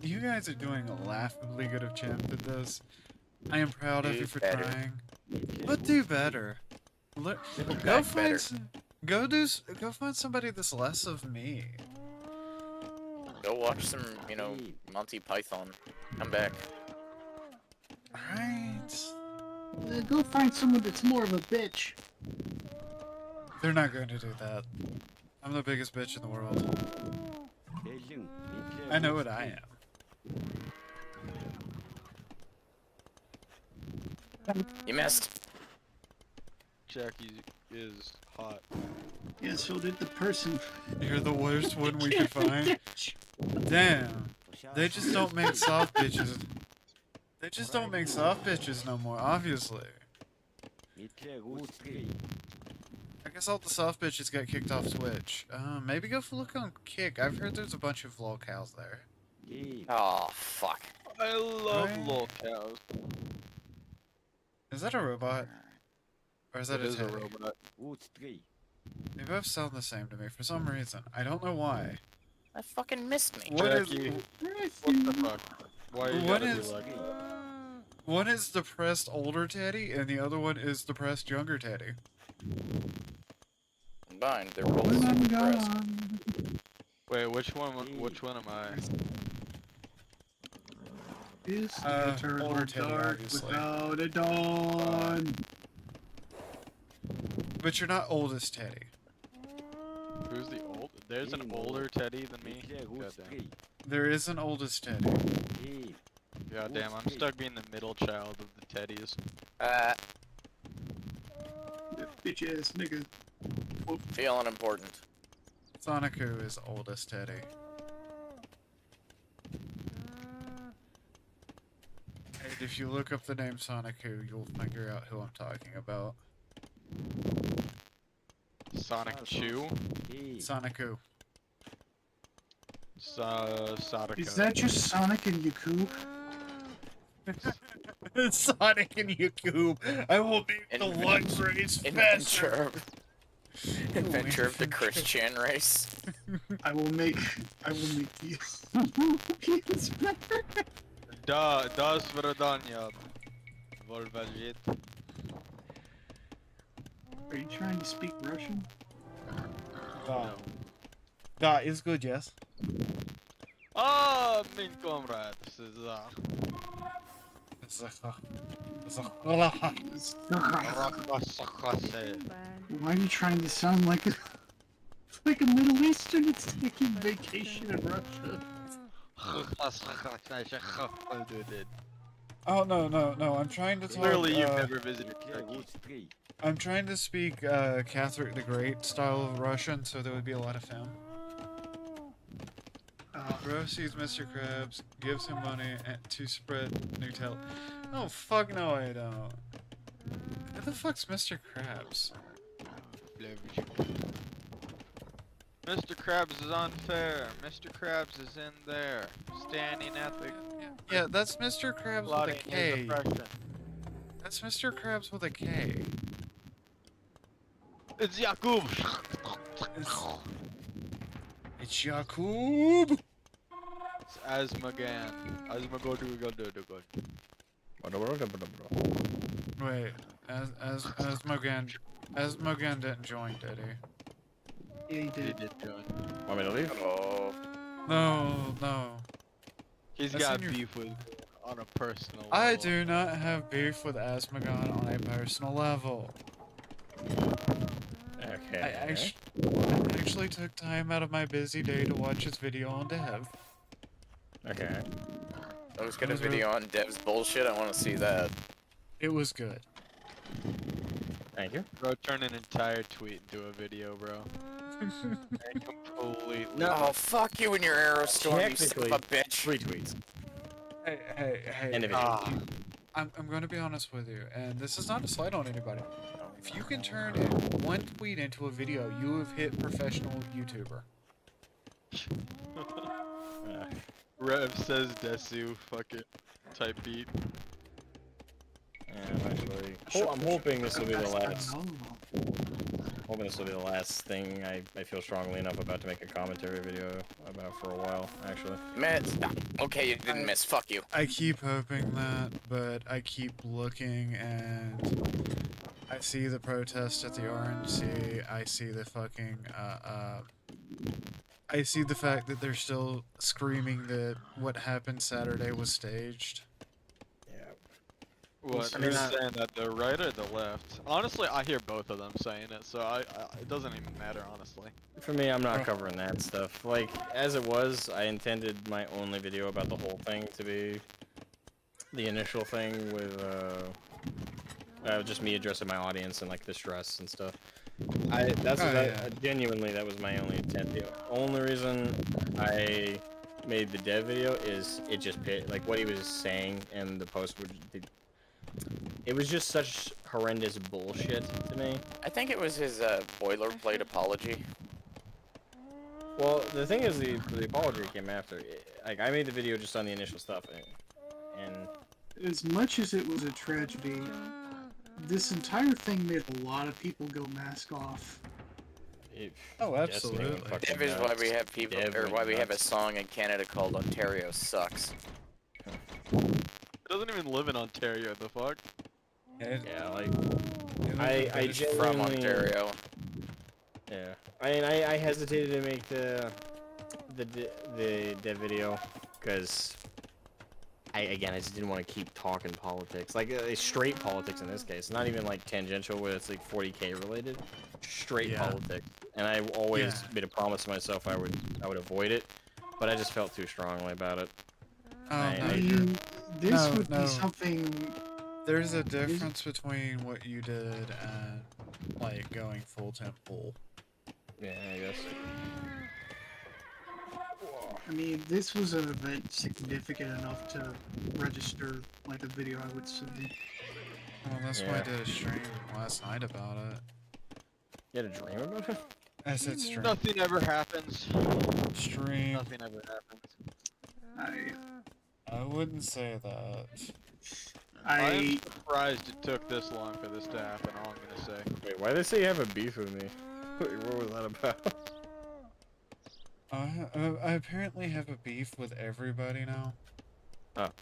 Speaker 2: you guys are doing a laughably good attempt at this. I am proud of
Speaker 4: Do
Speaker 2: you for
Speaker 4: better.
Speaker 2: trying.
Speaker 7: Hitler
Speaker 2: But
Speaker 7: Roots
Speaker 2: do
Speaker 7: 3.
Speaker 2: better. Look,
Speaker 4: Go
Speaker 2: go
Speaker 4: back
Speaker 2: find
Speaker 4: better.
Speaker 2: go find somebody that's less of me.
Speaker 4: Go watch some, Monty Python. Come back.
Speaker 2: Right?
Speaker 6: Go find someone that's more of a bitch.
Speaker 2: They're not going to do that. I'm the biggest bitch in the world.
Speaker 7: Belgium. Hitler
Speaker 2: I know
Speaker 7: Roots
Speaker 2: what I
Speaker 7: 3.
Speaker 2: am.
Speaker 4: You missed.
Speaker 8: Jackie is hot.
Speaker 6: Yeah, so did the person.
Speaker 2: You're the worst one we could find. Damn. They just don't make soft bitches. They just don't make soft bitches no more, obviously.
Speaker 7: Hitler Roots 3.
Speaker 2: I guess all the soft bitches got kicked off Twitch. Maybe go for look on Kick. I've heard there's a bunch of lolcows there.
Speaker 7: Team.
Speaker 4: Oh, fuck.
Speaker 8: I love
Speaker 2: Right.
Speaker 8: lol cows.
Speaker 2: Is that a robot? Or is that
Speaker 8: It
Speaker 2: a
Speaker 8: is a
Speaker 2: teddy?
Speaker 8: robot.
Speaker 7: Roots 3.
Speaker 2: They both sound the same to me for some reason. I don't know why.
Speaker 4: That fucking missed me.
Speaker 2: What is
Speaker 8: Jackie. What the fuck? Why you
Speaker 2: What
Speaker 8: gotta
Speaker 2: is-
Speaker 8: be like that?
Speaker 2: one is depressed older Teddy, and the other one is depressed younger Teddy.
Speaker 4: combined, they're both
Speaker 6: When I'm
Speaker 4: super pressed.
Speaker 6: gone.
Speaker 8: Wait, which one am I?
Speaker 6: Is
Speaker 2: older
Speaker 6: eternal
Speaker 2: Teddy,
Speaker 6: dark
Speaker 2: obviously.
Speaker 6: without a dawn.
Speaker 2: But you're not oldest Teddy.
Speaker 8: Who's the old? There's an older Teddy than me. Goddamn.
Speaker 2: There is an oldest Teddy.
Speaker 7: Hey,
Speaker 8: Goddamn, I'm stuck being the middle child of the Teddys.
Speaker 6: Bitch ass nigga.
Speaker 4: Feeling important.
Speaker 2: Sonicu is oldest Teddy. And if you look up the name Sonicu, you'll figure out who I'm talking about.
Speaker 8: Sonic Chew?
Speaker 7: hey,
Speaker 2: Sonicu.
Speaker 8: Sadako.
Speaker 6: Is that just Sonic and Yakub?
Speaker 2: Sonic and Yakub. I will make the one race faster.
Speaker 4: Adventure of the Christian race.
Speaker 6: I will make you. It's better.
Speaker 8: Das Vradanya. Volvajit.
Speaker 6: Are you trying to speak Russian?
Speaker 2: Da is good, yes.
Speaker 8: Ah, mein comrade. This is
Speaker 6: Why are you trying to sound like a Middle Eastern? It's taking vacation in Russia.
Speaker 2: Oh no! I'm trying to talk.
Speaker 8: Clearly, you've never visited Turkey.
Speaker 7: Turkey.
Speaker 2: I'm trying to speak Catherine the Great style of Russian, so there would be a lot of film. Bro sees Mr. Krabs, gives him money to spread Nutella. Oh fuck no, I don't. Who the fuck's Mr. Krabs?
Speaker 8: Mr. Krabs is unfair. Mr. Krabs is in there, standing at the
Speaker 2: Yeah, that's Mr. Krabs with a
Speaker 8: plotting his
Speaker 2: K.
Speaker 8: oppression.
Speaker 2: That's Mr. Krabs with a K.
Speaker 8: It's Yakub.
Speaker 2: It's Yakub.
Speaker 8: It's Asmagan. Asmagodu.
Speaker 2: Wait, as Mogan didn't join, did he?
Speaker 6: Yeah, he
Speaker 8: He
Speaker 6: did.
Speaker 8: did join.
Speaker 9: Want me to leave?
Speaker 4: Oh,
Speaker 2: No.
Speaker 8: He's
Speaker 2: That's
Speaker 8: got
Speaker 2: in your-
Speaker 8: beef with on a personal level.
Speaker 2: I do not have beef with Asmogon on a personal level.
Speaker 9: Okay.
Speaker 2: I actually took time out of my busy day to watch his video on Dev.
Speaker 9: Okay.
Speaker 4: let's get a video on Dev's bullshit. I want to see that.
Speaker 2: It was good.
Speaker 9: Thank you.
Speaker 8: Bro, turn an entire tweet into a video, bro. And completely.
Speaker 4: Oh, fuck you and your Aerostorm, you son of a bitch.
Speaker 9: 3 tweets.
Speaker 2: Hey.
Speaker 9: End of video.
Speaker 2: I'm going to be honest with you, and this is not a slight on anybody. If you can turn one tweet into a video, you have hit professional YouTuber.
Speaker 8: Rev says Desu, fuck it. Type beat.
Speaker 9: Yeah, actually. I'm hoping this will be the last.
Speaker 6: Oh.
Speaker 9: Hoping this will be the last thing I feel strongly enough about to make a commentary video about for a while, actually.
Speaker 4: Miss. Okay, you didn't miss. Fuck you.
Speaker 2: I keep hoping that, but I keep looking and I see the protest at the RNC. I see the fucking I see the fact that they're still screaming that what happened Saturday was staged.
Speaker 9: Yeah.
Speaker 8: What?
Speaker 9: I
Speaker 8: Who's
Speaker 9: mean,
Speaker 8: saying that? The right or the left? Honestly, I hear both of them saying it, so it doesn't even matter, honestly.
Speaker 9: For me, I'm not covering that stuff. Like, as it was, I intended my only video about the whole thing to be the initial thing with, just me addressing my audience and, like, the stress and stuff. Genuinely, that was my only intent. The only reason I made the dev video is it just like, what he was saying in the post would it was just such horrendous bullshit to me.
Speaker 4: I think it was his boilerplate apology.
Speaker 9: Well, the thing is, the apology came after. Like, I made the video just on the initial stuff, and
Speaker 6: As much as it was a tragedy, this entire thing made a lot of people go mask off.
Speaker 9: it
Speaker 2: Oh,
Speaker 9: just made me
Speaker 2: absolutely.
Speaker 9: fucking
Speaker 4: Dev is why
Speaker 9: nuts.
Speaker 4: we have people,
Speaker 9: Dev
Speaker 4: or
Speaker 9: went
Speaker 4: why we have a
Speaker 9: nuts.
Speaker 4: song in Canada called Ontario Sucks.
Speaker 8: It doesn't even live in Ontario, the fuck?
Speaker 9: Yeah, like,
Speaker 2: It
Speaker 9: I
Speaker 2: was
Speaker 4: From
Speaker 9: genuinely,
Speaker 4: Ontario.
Speaker 9: yeah, I mean, I hesitated to make the video because I just didn't want to keep talking politics, like straight politics in this case, not even like tangential where it's like 40K related, straight politics. And I always made a promise to myself I would avoid it, but I just felt too strongly about it.
Speaker 6: I mean, this would be something.
Speaker 2: There's a difference between what you did and like going full temple.
Speaker 9: Yeah, I guess.
Speaker 6: I mean, this was an event significant enough to register like a video, I would say.
Speaker 2: Well, that's why I did a stream last night about it.
Speaker 9: You had a dream about it?
Speaker 2: I said stream.
Speaker 8: Nothing ever happens.
Speaker 2: Stream.
Speaker 8: Nothing ever happens.
Speaker 2: I wouldn't say that.
Speaker 8: I'm surprised it took this long for this to happen, all I'm gonna say.
Speaker 9: Wait, why did they say you have a beef with me? Wait, what was that about?
Speaker 2: I apparently have a beef with everybody now.
Speaker 9: Oh.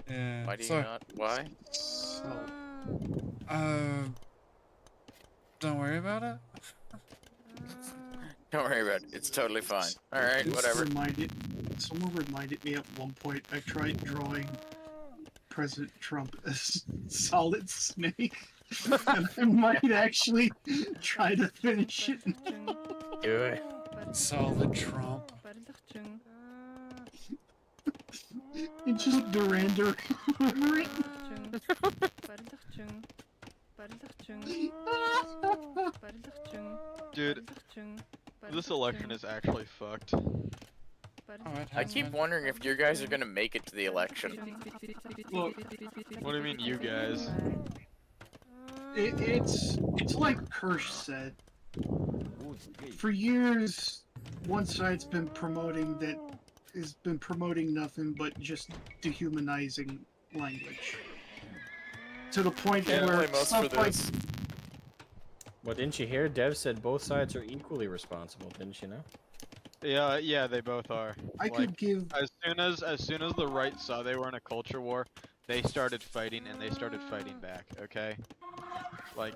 Speaker 2: Yeah.
Speaker 4: Why do you not? Why?
Speaker 2: Don't worry about it.
Speaker 4: Don't worry about it. It's totally fine. Alright, whatever.
Speaker 6: Someone reminded me at one point I tried drawing President Trump as Solid Snake. And I might actually try to finish it now.
Speaker 9: Do it.
Speaker 2: Solid Trump.
Speaker 6: It's just Duran Duran.
Speaker 8: Dude, this election is actually fucked.
Speaker 4: I keep wondering if you guys are gonna make it to the election.
Speaker 6: Look,
Speaker 8: What do you mean, you guys?
Speaker 6: it's like Kirsch said. For years, one side's been promoting nothing but just dehumanizing language. To the point where stuff like
Speaker 9: Well, didn't you hear? Dev said both sides are equally responsible. Didn't you know?
Speaker 8: Yeah, they both are.
Speaker 6: I could give
Speaker 8: as soon as the right saw they were in a culture war, they started fighting and they started fighting back. Okay, like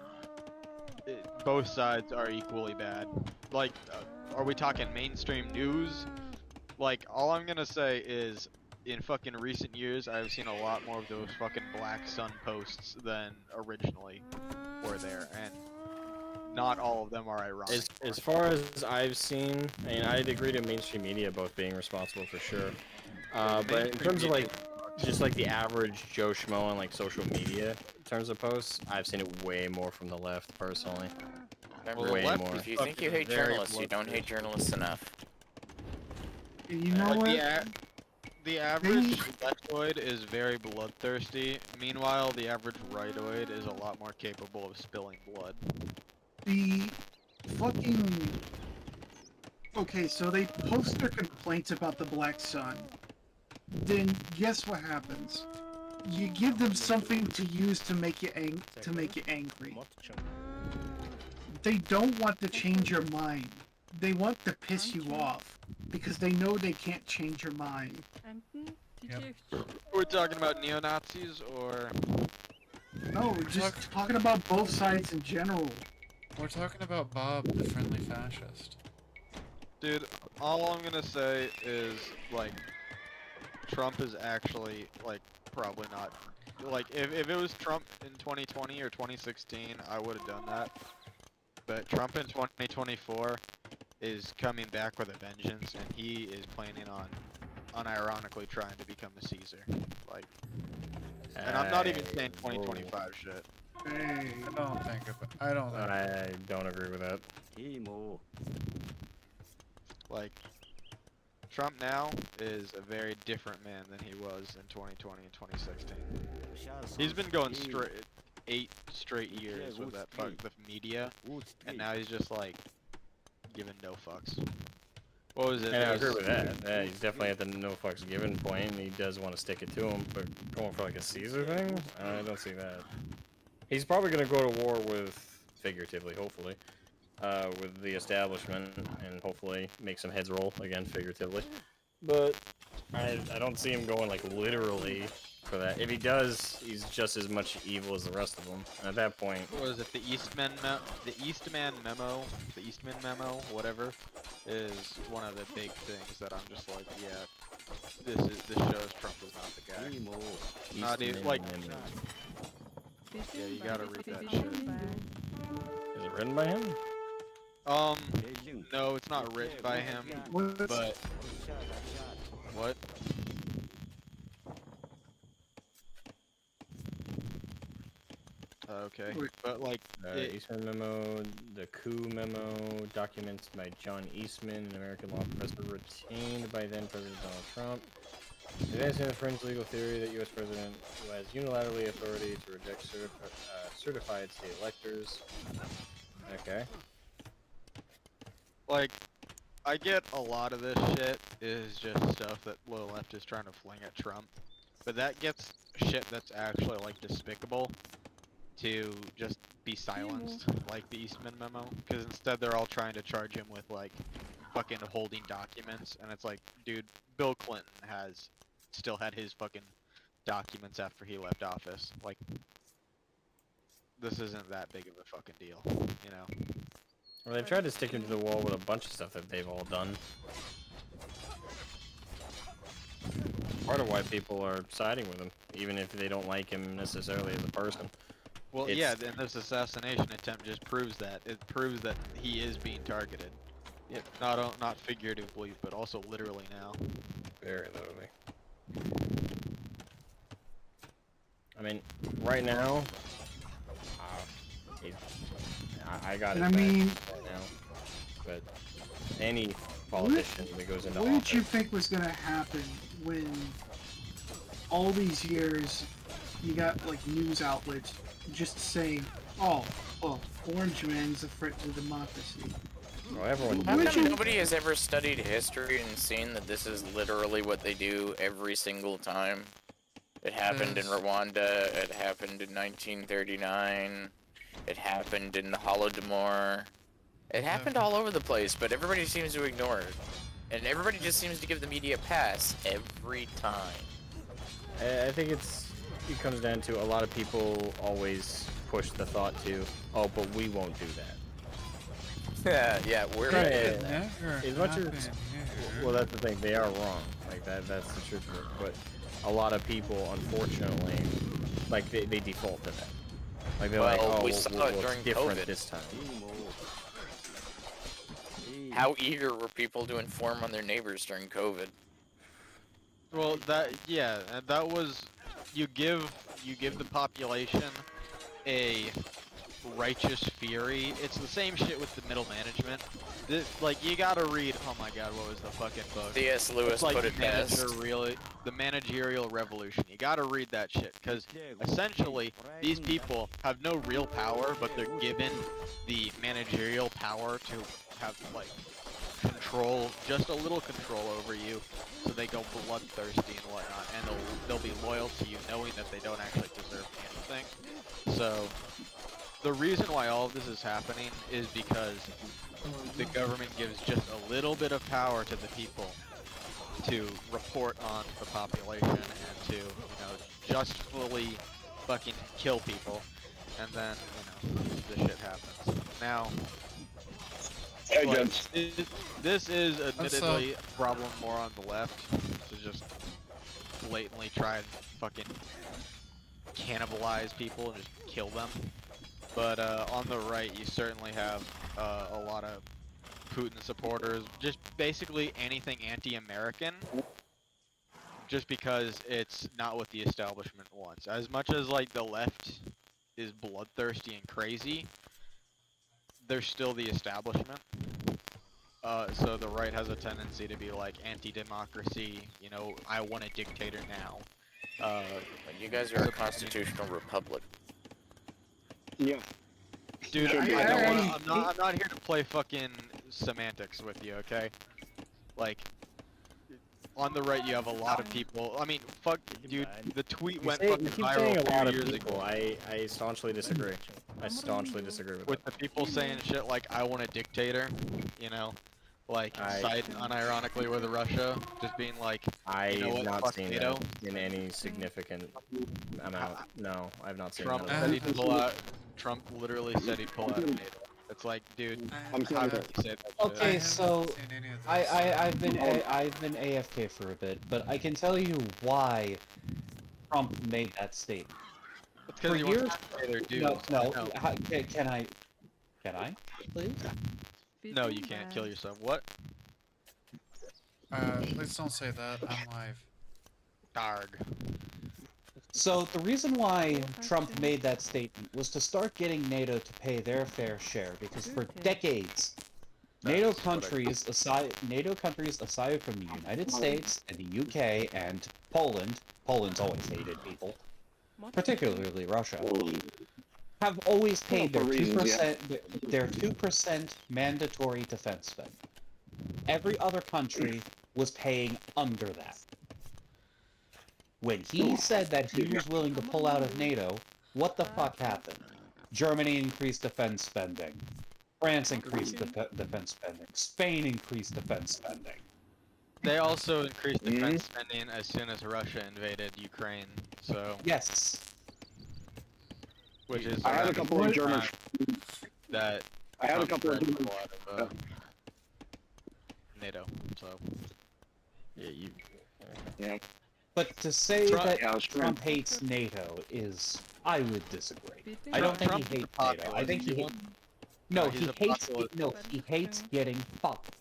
Speaker 8: both sides are equally bad. Like, are we talking mainstream news? Like, all I'm gonna say is, in fucking recent years, I've seen a lot more of those fucking Black Sun posts than originally were there, and not all of them are ironic.
Speaker 9: As far as I've seen, I mean, I'd agree to mainstream media both being responsible for sure. But in terms of like, just like the average Joe Schmo on like social media, in terms of posts, I've seen it way more from the left personally.
Speaker 4: Remember,
Speaker 9: Way more.
Speaker 4: if you think you hate journalists, you don't hate journalists enough.
Speaker 6: And you know what?
Speaker 8: The average leftoid is very bloodthirsty. Meanwhile, the average rightoid is a lot more capable of spilling blood.
Speaker 6: The fucking... Okay, so they post their complaints about the Black Sun. Then guess what happens? You give them something to use to make you angry. They don't want to change your mind. They want to piss you off because they know they can't change your mind.
Speaker 8: We're talking about neo-Nazis, or...
Speaker 6: No, we're just talking about both sides in general.
Speaker 2: We're talking about Bob, the friendly fascist.
Speaker 8: Dude, all I'm gonna say is, like, Trump is actually, like, probably not... Like, if it was Trump in 2020 or 2016, I would have done that. But Trump in 2024 is coming back with a vengeance, and he is planning on unironically trying to become a Caesar. Like, and I'm not even saying 2025 shit.
Speaker 6: Hey.
Speaker 2: I
Speaker 9: don't agree with that.
Speaker 8: Like, Trump now is a very different man than he was in 2020 and 2016. He's been going straight 8 straight years with that the media, and now he's just like giving no fucks. What was it?
Speaker 9: And I agree with that. Yeah, he's definitely at the no fucks given point, and he does want to stick it to him. But going for like a Caesar thing, I don't see that. He's probably gonna go to war with, figuratively, hopefully, with the establishment, and hopefully make some heads roll again, figuratively. But I don't see him going like literally for that. If he does, he's just as much evil as the rest of them. And at that point,
Speaker 8: What is it? The Eastman memo, whatever, is one of the big things that I'm just like, yeah, this shows Trump is not the guy. Not even like, yeah, you gotta read that shit.
Speaker 9: Is it written by him?
Speaker 8: No, it's not written by him,
Speaker 6: What's-
Speaker 8: but what? Okay,
Speaker 6: Wait.
Speaker 8: but like, it,
Speaker 9: Eastman memo, the coup memo, documents by John Eastman, an American law professor retained by then President Donald Trump. Advancing the fringe legal theory that U.S. President who has unilaterally authority to reject certified state electors. Okay.
Speaker 8: like, I get a lot of this shit is just stuff that the left is trying to fling at Trump, but that gets shit that's actually like despicable to just be silenced, like the Eastman memo, because instead they're all trying to charge him with like fucking holding documents, and it's like, dude, Bill Clinton has still had his fucking documents after he left office. Like, this isn't that big of a fucking deal, you know?
Speaker 9: Well, they've tried to stick him to the wall with a bunch of stuff that they've all done. Part of why people are siding with him, even if they don't like him necessarily as a person.
Speaker 8: Well,
Speaker 9: It's-
Speaker 8: yeah, and this assassination attempt just proves that. It proves that he is being targeted. Yeah, not figuratively, but also literally now.
Speaker 9: Very literally. I mean, right now, I got it
Speaker 6: And I mean,
Speaker 9: right now. But any politician that goes into
Speaker 6: what did you
Speaker 9: office,
Speaker 6: think was gonna happen when all these years you got like news outlets just saying, "Oh, well, Orange Man's a threat to democracy."
Speaker 9: well, everyone.
Speaker 4: How
Speaker 6: Would
Speaker 4: come
Speaker 6: you-
Speaker 4: nobody has ever studied history and seen that this is literally what they do every single time? It happened in
Speaker 2: Yes.
Speaker 4: Rwanda, it happened in 1939, it happened in the Holodomor. It happened all over the place, but everybody seems to ignore it. And everybody just seems to give the media a pass every time.
Speaker 9: I think it comes down to a lot of people always push the thought to, oh, but we won't do that.
Speaker 4: Yeah, we're
Speaker 9: Yeah,
Speaker 2: It
Speaker 9: yeah.
Speaker 2: never
Speaker 9: As much as-
Speaker 2: happened here.
Speaker 9: Well, that's the thing. They are wrong. Like that's the truth of it. But a lot of people, unfortunately, like they default to that. Like they're like,
Speaker 4: Well,
Speaker 9: oh,
Speaker 4: we
Speaker 9: well,
Speaker 4: saw
Speaker 9: well,
Speaker 4: it
Speaker 9: it's
Speaker 4: during
Speaker 9: different
Speaker 4: COVID.
Speaker 9: this time.
Speaker 4: How eager were people to inform on their neighbors during COVID?
Speaker 8: Well, that was, you give the population a righteous fury. It's the same shit with the middle management. Like, you gotta read, oh my god, what was the fucking book?
Speaker 4: C.S. Lewis
Speaker 8: It's like
Speaker 4: put it best.
Speaker 8: the managerial revolution. You gotta read that shit, because essentially these people have no real power, but they're given the managerial power to have like control, just a little control over you, so they go bloodthirsty and whatnot, and they'll be loyal to you, knowing that they don't actually deserve anything. So the reason why all of this is happening is because the government gives just a little bit of power to the people to report on the population and to, you know, justly fucking kill people, and then, you know, this shit happens. Now, like, this is admittedly a problem more on the left, to just blatantly try and fucking cannibalize people and just kill them. But on the right, you certainly have a lot of Putin supporters, just basically anything anti-American, just because it's not what the establishment wants. As much as like the left is bloodthirsty and crazy, they're still the establishment. So the right has a tendency to be like anti-democracy, you know, I want a dictator now.
Speaker 4: But you guys are a constitutional republic.
Speaker 10: Yeah.
Speaker 8: Dude,
Speaker 6: I-
Speaker 8: I'm not here to play fucking semantics with you, okay? Like, on the right you have a lot of people. I mean, fuck, dude, the tweet went
Speaker 9: You
Speaker 8: fucking
Speaker 9: keep
Speaker 8: viral
Speaker 9: saying a
Speaker 8: 4
Speaker 9: lot of
Speaker 8: years
Speaker 9: people.
Speaker 8: ago.
Speaker 9: I staunchly disagree. I staunchly disagree with
Speaker 8: With
Speaker 9: that.
Speaker 8: the people saying shit like, I want a dictator, you know? like
Speaker 9: I-
Speaker 8: siding unironically with Russia, just being like,
Speaker 9: I've
Speaker 8: know what?
Speaker 9: not
Speaker 8: Fuck
Speaker 9: seen
Speaker 8: NATO.
Speaker 9: that in any significant amount. No, I've not seen
Speaker 8: Trump
Speaker 9: that.
Speaker 8: said he'd pull out. Trump literally said he'd pull out of NATO. It's like, dude,
Speaker 10: I'm
Speaker 8: how
Speaker 10: sorry.
Speaker 8: did you say that shit?
Speaker 2: I
Speaker 3: Okay,
Speaker 2: haven't
Speaker 3: so
Speaker 2: seen any of
Speaker 3: I,
Speaker 2: this.
Speaker 3: I've been AFK for a bit, but I can tell you why Trump made that statement.
Speaker 8: It's
Speaker 3: For
Speaker 8: because he wants
Speaker 3: years,
Speaker 8: to pay their dues.
Speaker 3: no, no.
Speaker 8: No.
Speaker 3: Can I, please?
Speaker 8: No, you
Speaker 5: Feeling
Speaker 8: can't
Speaker 5: bad.
Speaker 8: kill yourself. What?
Speaker 2: Please don't say that. I'm live.
Speaker 8: Darg.
Speaker 3: So the reason why Trump
Speaker 5: Action.
Speaker 3: made that statement was to start getting NATO to pay their fair share, because for
Speaker 5: Okay.
Speaker 3: decades, NATO countries aside from the United States and the UK and Poland's always hated people,
Speaker 5: What?
Speaker 3: particularly Russia, have always paid
Speaker 10: Well,
Speaker 3: their
Speaker 10: for reasons, yeah.
Speaker 3: 2% their 2% mandatory defense spending. Every other country was paying under that. When he said that he was willing to pull out of NATO, what the fuck happened? Germany increased defense spending. France increased defense spending. Spain increased defense spending.
Speaker 8: They also increased defense spending as soon as Russia invaded Ukraine. So,
Speaker 3: Yes.
Speaker 8: which is
Speaker 10: I had a
Speaker 8: around
Speaker 10: couple
Speaker 8: the
Speaker 10: of German.
Speaker 8: time that
Speaker 10: I had a
Speaker 8: Trump
Speaker 10: couple of
Speaker 8: tried to
Speaker 10: German.
Speaker 8: pull out of NATO. So,
Speaker 9: Yeah, you.
Speaker 10: Yeah.
Speaker 3: But to say
Speaker 8: Trump-
Speaker 3: that
Speaker 10: Yeah, I was trying.
Speaker 3: Trump hates NATO is, I would disagree.
Speaker 5: Feeling
Speaker 3: I don't think
Speaker 8: Trump
Speaker 3: he
Speaker 8: is
Speaker 3: hates
Speaker 8: a
Speaker 3: NATO. I think
Speaker 8: populist.
Speaker 3: no,
Speaker 8: No, he's
Speaker 3: he
Speaker 8: a
Speaker 3: hates
Speaker 8: populist.
Speaker 3: no, he hates getting fucked.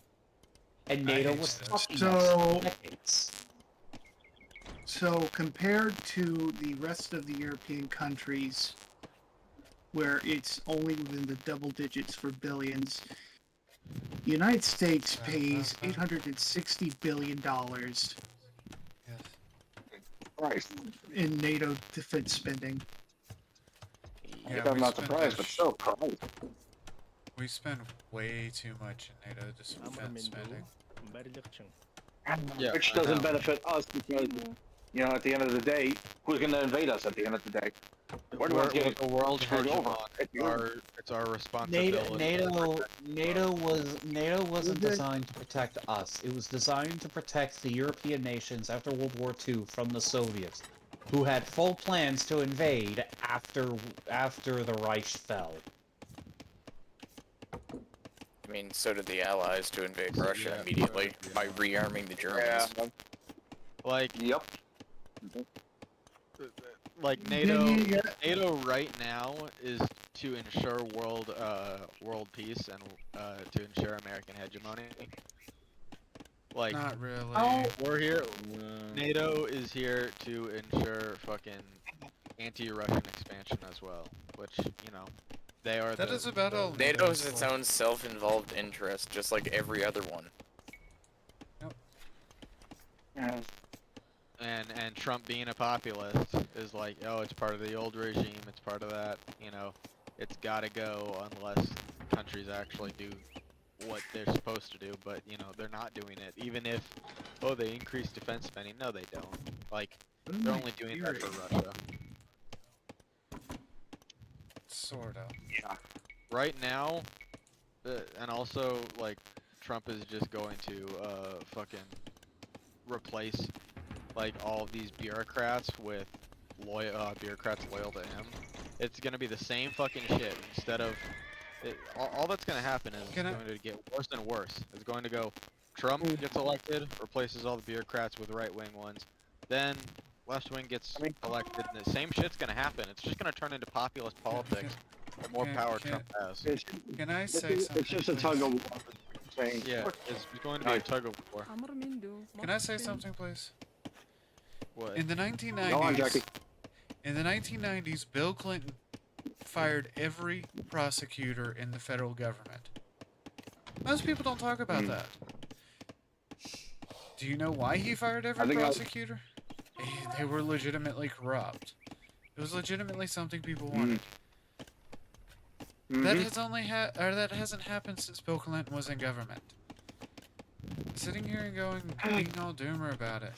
Speaker 3: And
Speaker 2: I
Speaker 3: NATO
Speaker 2: hate
Speaker 3: was
Speaker 2: this.
Speaker 3: fucking
Speaker 6: So-
Speaker 3: us for decades.
Speaker 6: So compared to the rest of the European countries, where it's only within the double digits for billions, the United States pays $860 billion
Speaker 2: Yes.
Speaker 10: Christ.
Speaker 6: in NATO defense spending.
Speaker 2: Yeah,
Speaker 10: I'm
Speaker 2: we
Speaker 10: not
Speaker 2: spend
Speaker 10: surprised,
Speaker 2: a
Speaker 10: but
Speaker 2: sh-
Speaker 10: still, Christ.
Speaker 2: We spend way too much in NATO defense spending.
Speaker 8: yeah,
Speaker 10: Which
Speaker 8: I
Speaker 10: doesn't
Speaker 8: know.
Speaker 10: benefit us because, you know, at the end of the day, who's going to invade us at the end of the day? We're the ones getting
Speaker 8: the world
Speaker 10: screwed over.
Speaker 8: It's our responsibility.
Speaker 3: NATO wasn't designed to protect us. It was designed to protect the European nations after World War II from the Soviets, who had full plans to invade after the Reich fell.
Speaker 4: I mean, so did the Allies to invade Russia
Speaker 8: Yeah.
Speaker 4: immediately by rearming the Germans.
Speaker 10: Yeah.
Speaker 8: Like,
Speaker 10: Yep.
Speaker 8: like NATO.
Speaker 6: Yeah,
Speaker 8: NATO right now is to ensure world peace and to ensure American hegemony. Like,
Speaker 2: Not really.
Speaker 8: we're here. NATO is here to ensure fucking anti-Russian expansion as well, which, you know, they are.
Speaker 2: That is about all.
Speaker 4: NATO is its own self-involved interest, just like every other one.
Speaker 10: Yeah.
Speaker 8: And Trump being a populist is like, oh, it's part of the old regime, it's part of that, you know, it's gotta go unless countries actually do what they're supposed to do, but, you know, they're not doing it, even if, oh, they increase defense spending, no they don't, like, they're only doing that for Russia.
Speaker 2: Sort of.
Speaker 10: Yeah.
Speaker 8: Right now, and also, like, Trump is just going to, fucking replace, like, all of these bureaucrats with bureaucrats loyal to him. It's gonna be the same fucking shit. Instead of all that's gonna happen is it's
Speaker 2: Can I-
Speaker 8: going to get worse and worse. It's going to go, Trump gets elected, replaces all the bureaucrats with right-wing ones, then left wing gets elected, and the same shit's gonna happen. It's just gonna turn into populist politics. The more
Speaker 2: Can-
Speaker 8: power
Speaker 2: can-
Speaker 8: Trump has.
Speaker 2: Can I say
Speaker 10: It's
Speaker 2: something?
Speaker 10: just a
Speaker 2: please?
Speaker 10: tug of war. Saying,
Speaker 8: Yeah, it's going to be a tug of war.
Speaker 5: Amor Mindu.
Speaker 2: Can I say something, please?
Speaker 8: What?
Speaker 2: In the
Speaker 10: Go on,
Speaker 2: 1990s,
Speaker 10: Jackie.
Speaker 2: in the 1990s, Bill Clinton fired every prosecutor in the federal government. Most people don't talk about that. Do you know why he fired
Speaker 10: I
Speaker 2: every
Speaker 10: think I-
Speaker 2: prosecutor? They were legitimately corrupt. It was legitimately something people wanted. That has only that hasn't happened since Bill Clinton was in government. Sitting here and being all doomer about it.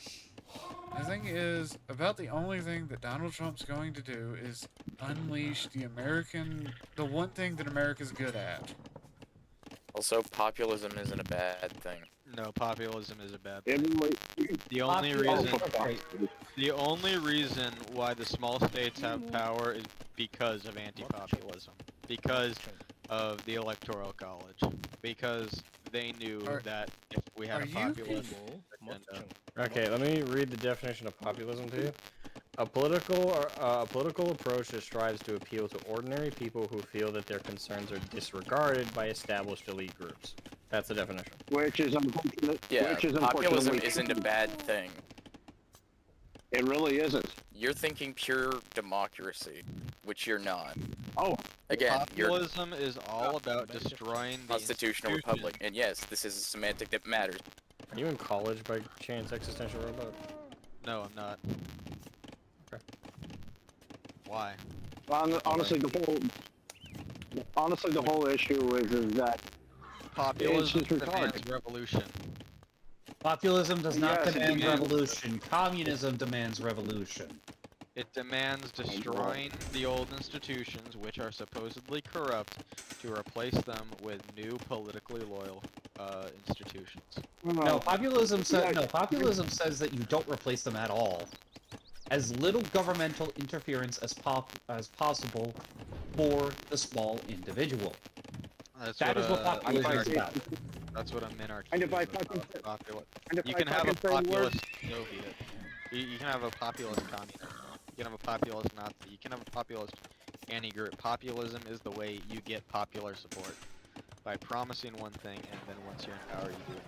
Speaker 2: The thing is, about the only thing that Donald Trump's going to do is unleash the one thing that America's good at.
Speaker 4: Also, populism isn't a bad thing.
Speaker 8: No, populism is a bad
Speaker 10: It
Speaker 8: thing.
Speaker 10: really,
Speaker 8: The only
Speaker 3: Populism-
Speaker 8: reason the only reason why the small states have power is because of anti-populism. Because of the Electoral College. Because they knew
Speaker 2: Are-
Speaker 8: that if we had
Speaker 2: are
Speaker 8: a
Speaker 2: you
Speaker 8: populist agenda,
Speaker 9: Okay, let me read the definition of populism to you. A political approach that strives to appeal to ordinary people who feel that their concerns are disregarded by established elite groups. That's the definition.
Speaker 10: which is unfortunate.
Speaker 4: Yeah,
Speaker 10: which is
Speaker 4: populism
Speaker 10: unfortunately
Speaker 4: isn't a
Speaker 10: true.
Speaker 4: bad thing.
Speaker 10: It really isn't.
Speaker 4: You're thinking pure democracy, which you're not.
Speaker 10: Oh,
Speaker 4: Again, you're
Speaker 8: populism is all about destroying the
Speaker 4: constitutional
Speaker 8: institution.
Speaker 4: republic, and yes, this is a semantic that matters.
Speaker 9: Are you in college by chance, Existential Robot?
Speaker 8: No, I'm not.
Speaker 9: Okay.
Speaker 8: Why?
Speaker 10: honestly, the whole issue is that
Speaker 8: Populism
Speaker 10: just retarded.
Speaker 8: demands revolution.
Speaker 3: Populism does not
Speaker 10: Yes, it
Speaker 3: demand
Speaker 8: demands-
Speaker 3: revolution. Communism demands revolution.
Speaker 8: It demands destroying the old institutions, which are supposedly corrupt, to replace them with new politically loyal institutions.
Speaker 3: No, populism says
Speaker 10: Yeah.
Speaker 3: no. Populism says that you don't replace them at all. As little governmental interference as possible for the small individual. That is what populism is about.
Speaker 8: That's what a minarchy
Speaker 10: And if I
Speaker 8: is
Speaker 10: fucking
Speaker 8: about, populi-
Speaker 10: and if
Speaker 8: You
Speaker 10: I
Speaker 8: can have a
Speaker 10: fucking say words-
Speaker 8: populist Soviet. You can have a populist communist. You can have a populist Nazi. You can have a populist anti-group. Populism is the way you get popular support. By promising one thing, and then once you're in power, you do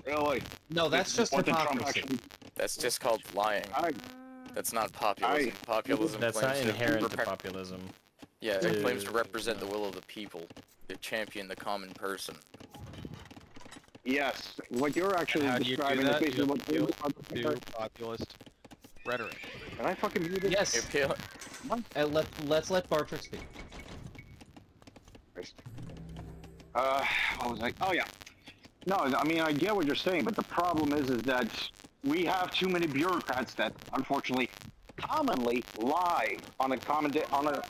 Speaker 8: another.
Speaker 10: Really?
Speaker 3: No, that's just
Speaker 10: What did Trump
Speaker 3: hypocrisy.
Speaker 10: actually-
Speaker 4: That's just called lying. That's not populism. Populism
Speaker 9: That's not
Speaker 4: claims to
Speaker 9: inherent to
Speaker 4: repre-
Speaker 9: populism.
Speaker 4: Yeah, it claims to
Speaker 9: Uh,
Speaker 4: represent the will of the people. To champion the common person.
Speaker 10: Yes. What you're actually
Speaker 8: How do you do
Speaker 10: describing is
Speaker 8: that?
Speaker 10: basically
Speaker 8: You
Speaker 10: what
Speaker 8: do populist rhetoric.
Speaker 10: Can I fucking mute it?
Speaker 3: Yes.
Speaker 4: Appeal-
Speaker 3: Let's let Bartrick speak.
Speaker 10: What was I? Oh yeah. No, I mean I get what you're saying, but the problem is that we have too many bureaucrats that unfortunately commonly lie on a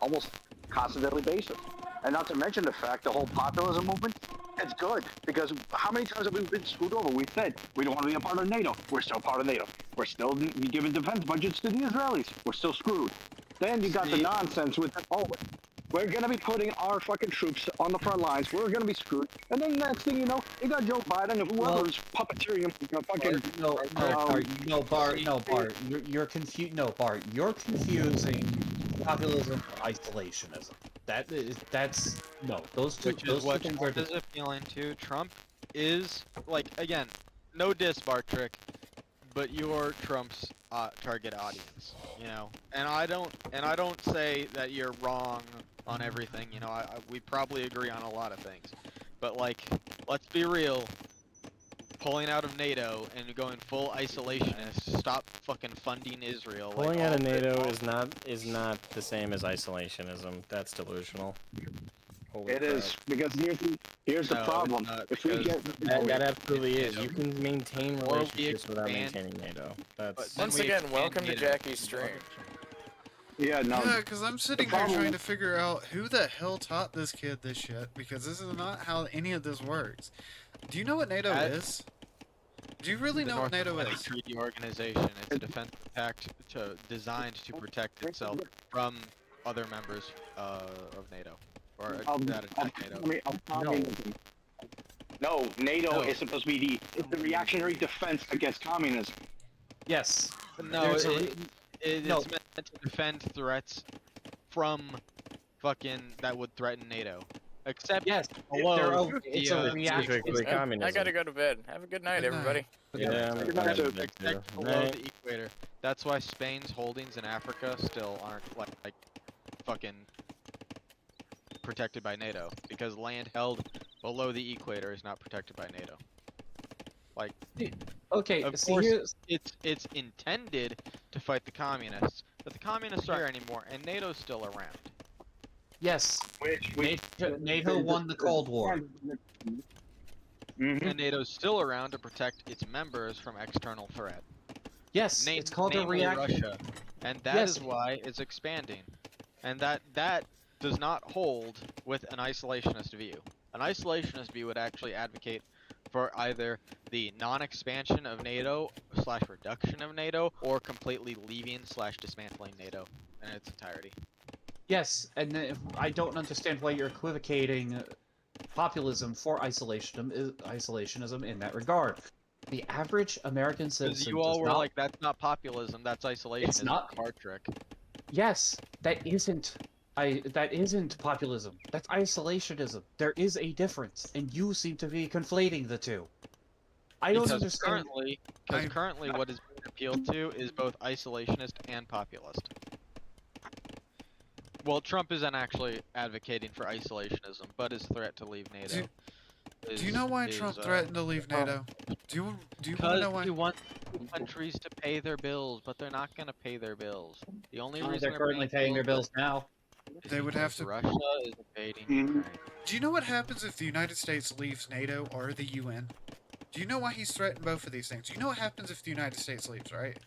Speaker 10: almost constant daily basis. And not to mention the fact the whole populism movement, it's good because how many times have we been screwed over? We've said we don't want to be a part of NATO. We're still part of NATO. We're still giving defense budgets to the Israelis. We're still screwed. Then you got the nonsense with we're gonna be putting our fucking troops on the front lines. We're gonna be screwed. And then next thing you know, you got Joe Biden and whoever's puppeteering fucking.
Speaker 3: Bart. You're confused. No, Bart, you're confusing populism and isolationism. That's no. Those two.
Speaker 8: Which
Speaker 3: those
Speaker 8: is what
Speaker 3: two things are
Speaker 8: Trump is appealing to. Trump is, like, again, no diss, Bartrick, but you're Trump's target audience, you know. And I don't say that you're wrong on everything, you know. We probably agree on a lot of things, but like, let's be real. Pulling out of NATO and going full isolationist, stop fucking funding Israel. like,
Speaker 9: Pulling out of
Speaker 8: all-
Speaker 9: NATO is not the same as isolationism. That's delusional. Holy
Speaker 10: It
Speaker 9: crap.
Speaker 10: is because here's the
Speaker 8: No,
Speaker 10: problem.
Speaker 8: it's not,
Speaker 10: If we
Speaker 8: because
Speaker 10: get
Speaker 9: That absolutely is. You can maintain
Speaker 8: Or we
Speaker 9: relationships without
Speaker 8: expand-
Speaker 9: maintaining NATO.
Speaker 8: But
Speaker 9: That's
Speaker 8: then
Speaker 4: Once
Speaker 8: we
Speaker 4: again,
Speaker 8: expand
Speaker 4: welcome to
Speaker 8: NATO.
Speaker 4: Jackie's stream.
Speaker 10: yeah no
Speaker 2: Yeah, because I'm sitting here
Speaker 10: problem-
Speaker 2: trying to figure out who the hell taught this kid this shit, because this is not how any of this works. Do you know what NATO
Speaker 8: That-
Speaker 2: is? Do you really
Speaker 8: The
Speaker 2: know what
Speaker 8: North
Speaker 2: NATO
Speaker 8: Atlantic
Speaker 2: is?
Speaker 8: Treaty Organization. It's a defensive pact designed to protect itself from other members of NATO or that attack NATO.
Speaker 10: No, NATO
Speaker 8: No.
Speaker 10: is supposed to be the reactionary defense against communism.
Speaker 3: yes.
Speaker 8: No,
Speaker 3: There's a
Speaker 8: it's
Speaker 3: no.
Speaker 8: meant to defend threats from fucking that would threaten NATO. Except
Speaker 3: Yes.
Speaker 8: below
Speaker 3: It's
Speaker 8: the,
Speaker 3: a reaction.
Speaker 9: specifically
Speaker 4: I
Speaker 9: communism.
Speaker 4: gotta go to bed. Have a good night,
Speaker 2: Good night.
Speaker 4: everybody.
Speaker 9: Yeah, I'm
Speaker 10: Good
Speaker 9: gonna
Speaker 10: night,
Speaker 9: do
Speaker 10: sir.
Speaker 9: that too.
Speaker 8: except below
Speaker 9: Night.
Speaker 8: the equator. That's why Spain's holdings in Africa still aren't like fucking protected by NATO, because land held below the equator is not protected by NATO.
Speaker 3: Okay.
Speaker 8: Of
Speaker 3: See,
Speaker 8: course,
Speaker 3: here's,
Speaker 8: it's intended to fight the communists, but the communists aren't here anymore, and NATO's still around.
Speaker 3: yes.
Speaker 10: Which
Speaker 3: NATO won the Cold War.
Speaker 10: Mhm.
Speaker 8: And NATO's still around to protect its members from external threat.
Speaker 3: Yes. It's called a
Speaker 8: namely
Speaker 3: reaction.
Speaker 8: Russia, and that is
Speaker 3: Yes.
Speaker 8: why it's expanding. And that does not hold with an isolationist view. An isolationist view would actually advocate for either the non-expansion of NATO / reduction of NATO, or completely leaving / dismantling NATO in its entirety.
Speaker 3: Yes, and I don't understand why you're equivocating populism for isolationism in that regard. The average American
Speaker 8: Because
Speaker 3: citizen
Speaker 8: you all
Speaker 3: does
Speaker 8: were
Speaker 3: not...
Speaker 8: like, that's not populism, that's isolationism.
Speaker 3: not.
Speaker 8: Card trick.
Speaker 3: Yes, that isn't populism. That's isolationism. There is a difference, and you seem to be conflating the two. I don't understand.
Speaker 8: Currently what is being appealed to is both isolationist and populist. Well, Trump isn't actually advocating for isolationism, but his threat to leave NATO.
Speaker 2: Do you know why Trump threatened to leave NATO? Do you want to know why?
Speaker 8: He wants countries to pay their bills, but they're not going to pay their bills. The only reason
Speaker 3: They're currently paying their bills now.
Speaker 2: They would have to.
Speaker 8: Russia is invading Ukraine.
Speaker 2: Do you know what happens if the United States leaves NATO or the UN? Do you know why he's threatened both of these things? Do you know what happens if the United States leaves, right?